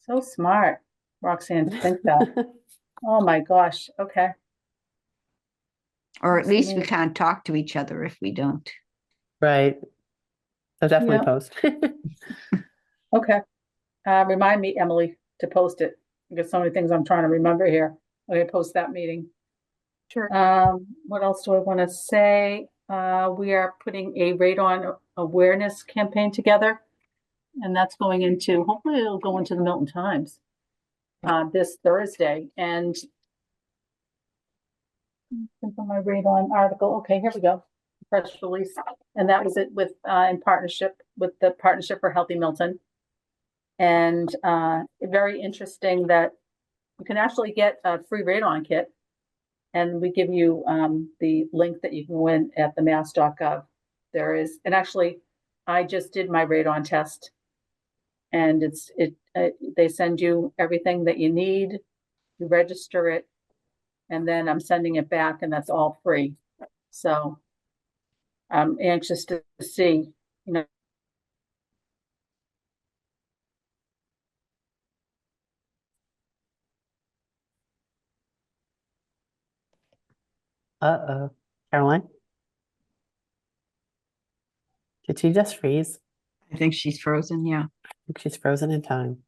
So smart, Roxanne, to think that. Oh, my gosh. Okay. Or at least we Absolutely. can't talk to each other if we don't. Right. So definitely Yeah. post. Okay. Remind me, Emily, to post it. Because so many things I'm trying to remember here. Okay, post that meeting. Sure. What else do I want to say? We are putting a radon awareness campaign together. And that's going into, hopefully it'll go into the Milton Times this Thursday. And from my radon article, okay, here we go. Press release. And that was it with in partnership with the Partnership for Healthy Milton. And very interesting that you can actually get a free radon kit. And we give you the link that you can win at the mass.gov. There is, and actually, I just did my radon test, and they send you everything that you need, you register it, and then I'm sending it back, and that's all free. So I'm anxious to see, you know, Uh-oh. Caroline? Did she just freeze? I think she's frozen, yeah. I think she's frozen in time.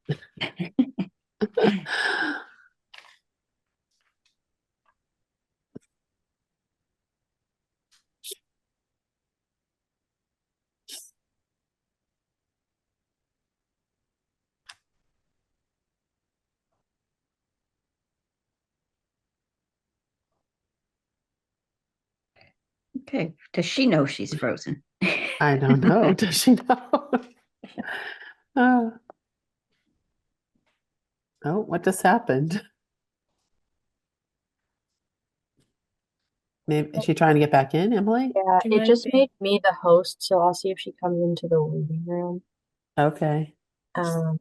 Okay, does she know she's frozen? I don't know. Does she know? Oh. Oh, what just happened? Maybe is she trying to get back in, Emily? Yeah, She it might just be. made me the host, so I'll see if she comes into the waiting room. Okay. Um,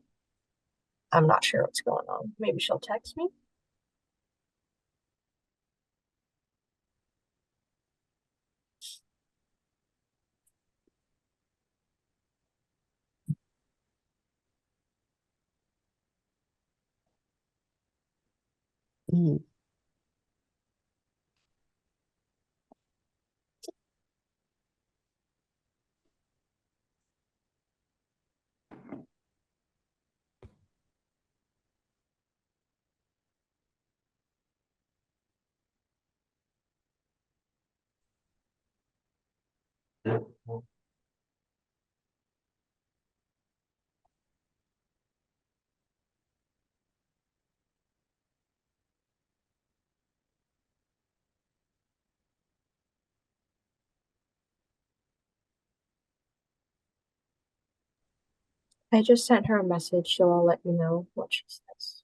I'm not sure what's going on. Maybe she'll text me. Mm. I just sent her a message, so I'll let you know what she says.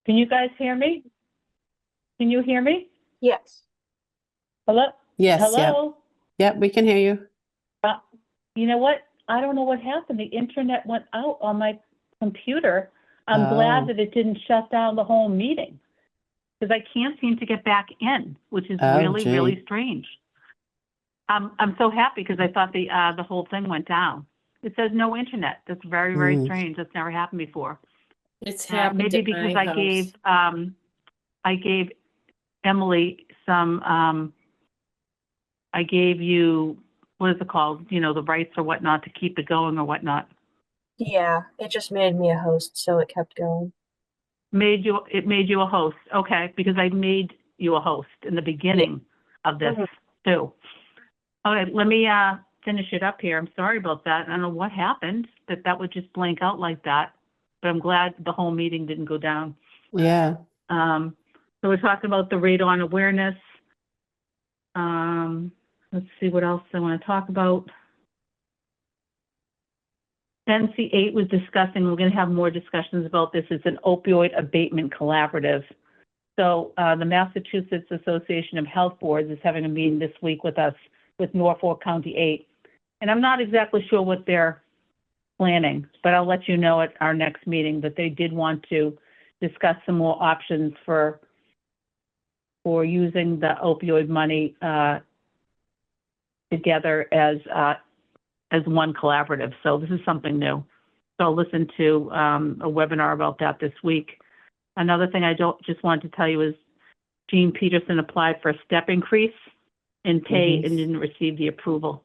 Can you guys hear me? Can you hear me? Yes. Yes, yep, Hello? yep, we can hear you. You know what? I don't know what happened. The internet went out on my computer. I'm Oh. glad that it didn't shut down the whole meeting. Because I can't seem to get back in, which is Oh, really, really gee. strange. I'm so happy because I thought the whole thing went down. It says no internet. That's very, very Mm. strange. That's never happened before. It's happened Maybe at because my house. I gave Emily some, I gave you, what is it called? You know, the rights or whatnot to keep it going or whatnot. Yeah, it just made me a host, so it kept going. It made you a host. Okay, because I made you a host in the beginning of this too. Okay, let me finish it up here. I'm sorry about that. I don't know what happened, that would just blank out like that. But I'm glad the whole meeting didn't go down. Yeah, So we're talking about the radon awareness. Let's see what else I want to talk about. NC8 was discussing, we're going to have more discussions about this. It's an opioid abatement collaborative. So the Massachusetts Association of Health Boards is having a meeting this week with us, with Norfolk County 8. And I'm not exactly sure what they're planning, but I'll let you know at our next meeting that they did want to discuss some more options for using the opioid money together as one collaborative. So this is something new. So I'll listen to a webinar about that this week. Another thing I just wanted to tell you is Jean Peterson applied for a step increase in pay and didn't receive the approval.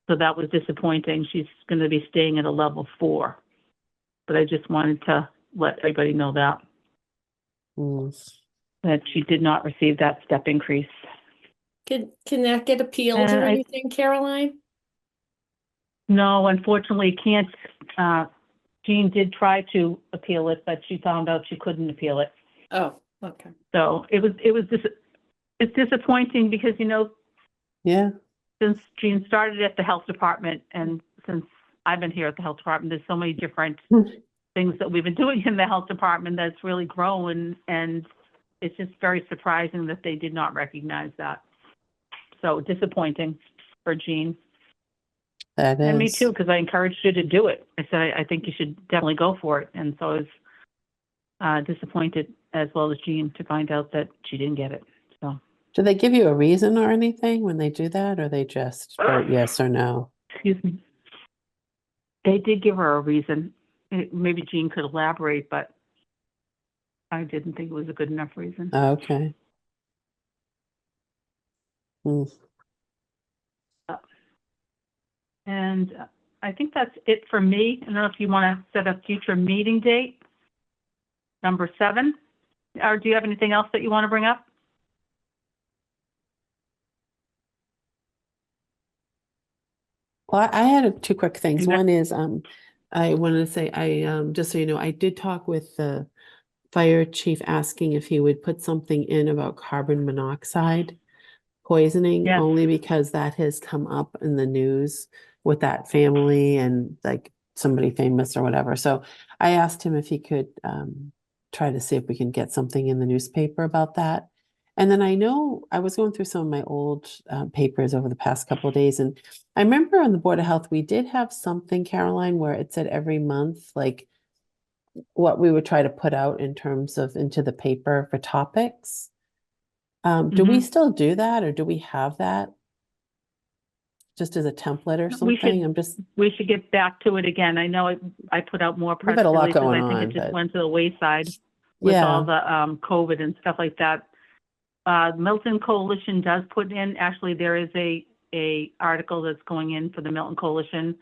So that was disappointing. She's going to be staying at a level 4. But I just wanted to let everybody know that, that she did not receive that step increase. Can that get appealed or anything, Caroline? No, unfortunately, can't. Jean did try to appeal it, but she found out she couldn't appeal it. Oh, okay. So it's disappointing because, you know, yeah, since Jean started at the health department and since I've been here at the health department, there's so many different things that we've been doing in the health department that's really grown, and it's just very surprising that they did not recognize that. So disappointing for Jean. that is. And me too, because I encouraged her to do it. I said, I think you should definitely go for it. And so I was disappointed, as well as Jean, to find out that she didn't get it. So. Do they give you a reason or anything when they do that, or they just vote yes or no? Excuse me. They did give her a reason. Maybe Jean could elaborate, but I didn't think it was a good enough reason. Okay. And I think that's it for me. I don't know if you want to set a future meeting date, number 7, or do you have anything else that you want to bring up? Well, I had 2 quick things. Okay. One is, I wanted to say, just so you know, I did talk with the fire chief asking if he would put something in about carbon monoxide poisoning, Yes. only because that has come up in the news with that family and like somebody famous or whatever. So I asked him if he could try to see if we can get something in the newspaper about that. And then I know I was going through some of my old papers over the past couple of days, and I remember on the Board of Health, we did have something, Caroline, where it said every month, like what we would try to put out in terms of into the paper for topics. Do we still do that, or do we have that just as a template or something? We should get back to it again. I know I put out more press We've had a lot releases. going I think on, it just but- went to the wayside with Yeah. all the COVID and stuff like that. Milton Coalition does put in, actually, there is a article that's going in for the Milton Coalition.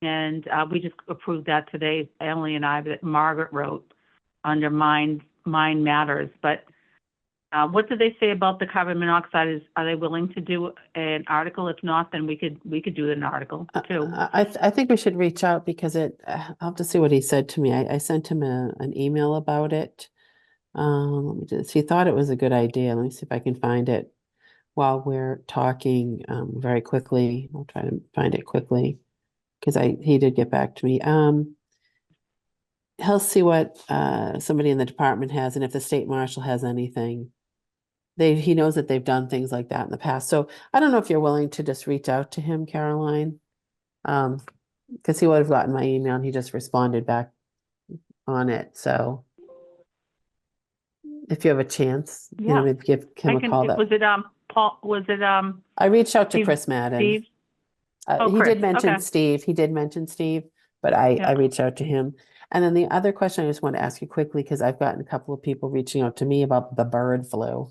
And we just approved that today, Emily and I, that Margaret wrote under Mind Matters. But what did they say about the carbon monoxide? Are they willing to do an article? If not, then we could do an article too. I think we should reach out because I'll have to see what he said to me. I sent him an email about it. Let me just, he thought it was a good idea. Let me see if I can find it while we're talking very quickly. I'll try to find it quickly because he did get back to me. he'll see what somebody in the department has and if the state marshal has anything. He knows that they've done things like that in the past. So I don't know if you're willing to just reach out to him, Caroline. Because he would have gotten my email and he just responded back on it. So if you have a chance, you know, Yeah. maybe give him a call. Was it, Paul, was it, I reached out to Steve- Chris Madden. Steve? Oh, He Chris, did mention okay. Steve. He did mention Steve, but I Yeah. reached out to him. And then the other question I just want to ask you quickly, because I've gotten a couple of people reaching out to me about the bird flu.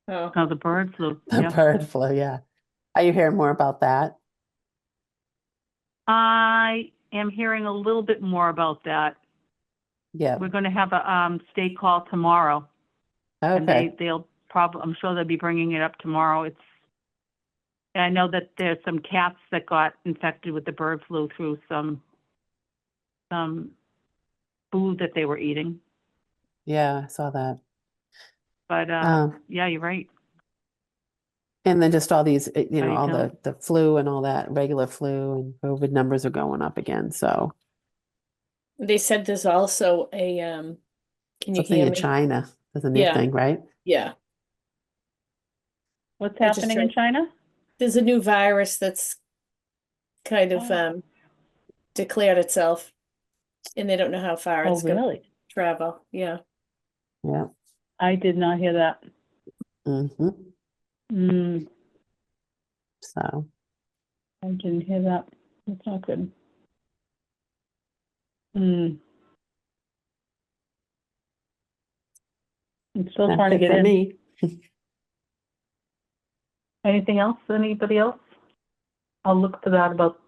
Oh, Oh, the bird flu. The Yeah. bird flu, yeah. Are you hearing more about that? I am hearing a little bit more about that. Yeah. We're going to have a state call tomorrow, and Okay. they'll probably, I'm sure they'll be bringing it up tomorrow. I know that there's some cats that got infected with the bird flu through some food that they were eating. Yeah, I saw that. But yeah, you're right. And then just all these, you know, I all don't- the flu and all that, regular flu and COVID numbers are going up again. So they said there's also a, can you something hear in me? China is a new Yeah. thing, right? Yeah, What's I just happening in tried- China? there's a new virus that's kind of, Oh. declared itself. And they don't know how far Oh, it's gonna really? travel, yeah. Yeah. I did not hear that. Mm-hmm. Mm, So I didn't hear that. That's not good. Mm. I'm still that's trying to it get for in. me. Anything else? Anybody else? I'll look for that about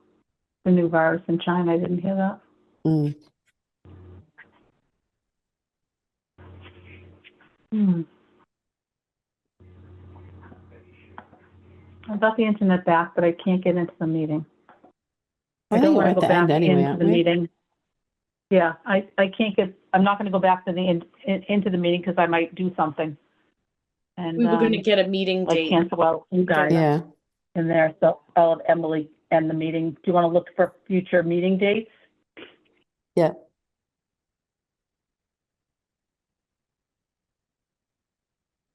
the new virus in China. I didn't hear that. Mm. Hmm. I got the internet back, but I can't get into the meeting. I I think don't we're want at to go the end back anyway, into aren't the we? meeting. Yeah, I can't get, I'm not going to go back to into the meeting because I might do something. And We were gonna get a meeting like date. cancel out you guys Yeah. in there. So I'll have Emily end the meeting. Do you want to look for future meeting dates? Yeah.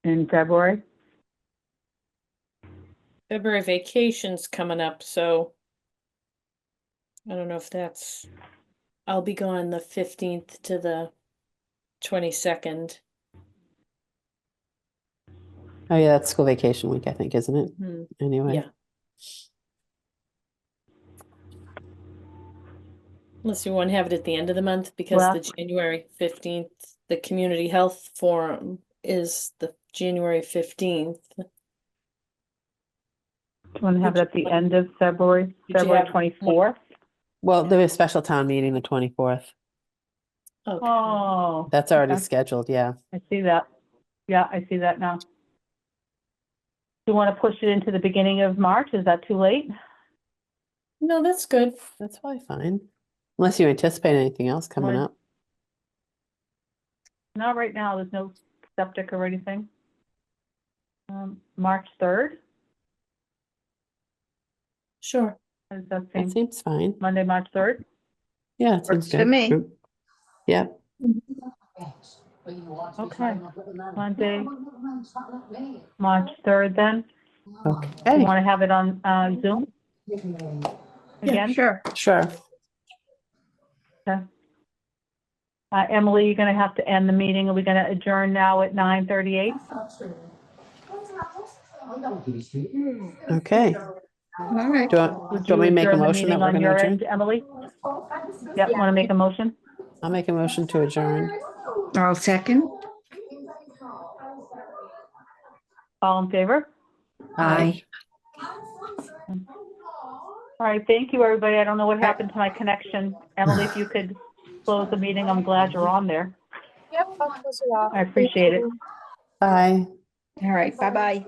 In February? February vacation's coming up, so I don't know if I'll be gone the 15th to the 22nd. Oh yeah, that's school vacation week, I think, isn't it? Hmm. Anyway. Yeah. Unless you want to have it at the end of the month, because Well- the January 15th, the Community Health Forum is the January 15th. Do you want to have it at the end of February, you February have- 24th? Well, there's a special town meeting the 24th. Okay. Oh, That's already okay. scheduled, yeah. I see that. Yeah, I see that now. Do you want to push it into the beginning of March? Is that too late? No, that's good. That's probably fine. Unless you anticipate anything else coming Fine. up. Not right now. There's no septic or anything. March 3rd? Sure. Does that That seem seems fine. Monday, March 3rd? Yeah, it seems Works for good. me. Yeah. Okay. Monday, March 3rd then? You Okay, want to have it on Zoom? Again? Sure. sure. Okay. Emily, you're going to have to end the meeting. Are we going to adjourn now at 9:38? Okay. All right. Do you want Would me to you make a adjourn the motion that meeting we're on gonna your adjourn? end, Emily? Yep, want to make a motion? I'll make a motion to adjourn. I'll second. All in favor? Aye. All right, thank you, everybody. I don't know what happened to my connection. Emily, if you could close the meeting, I'm glad you're on there. Yep, I'll close it off. I appreciate it. Thank you. Bye. All right, bye-bye.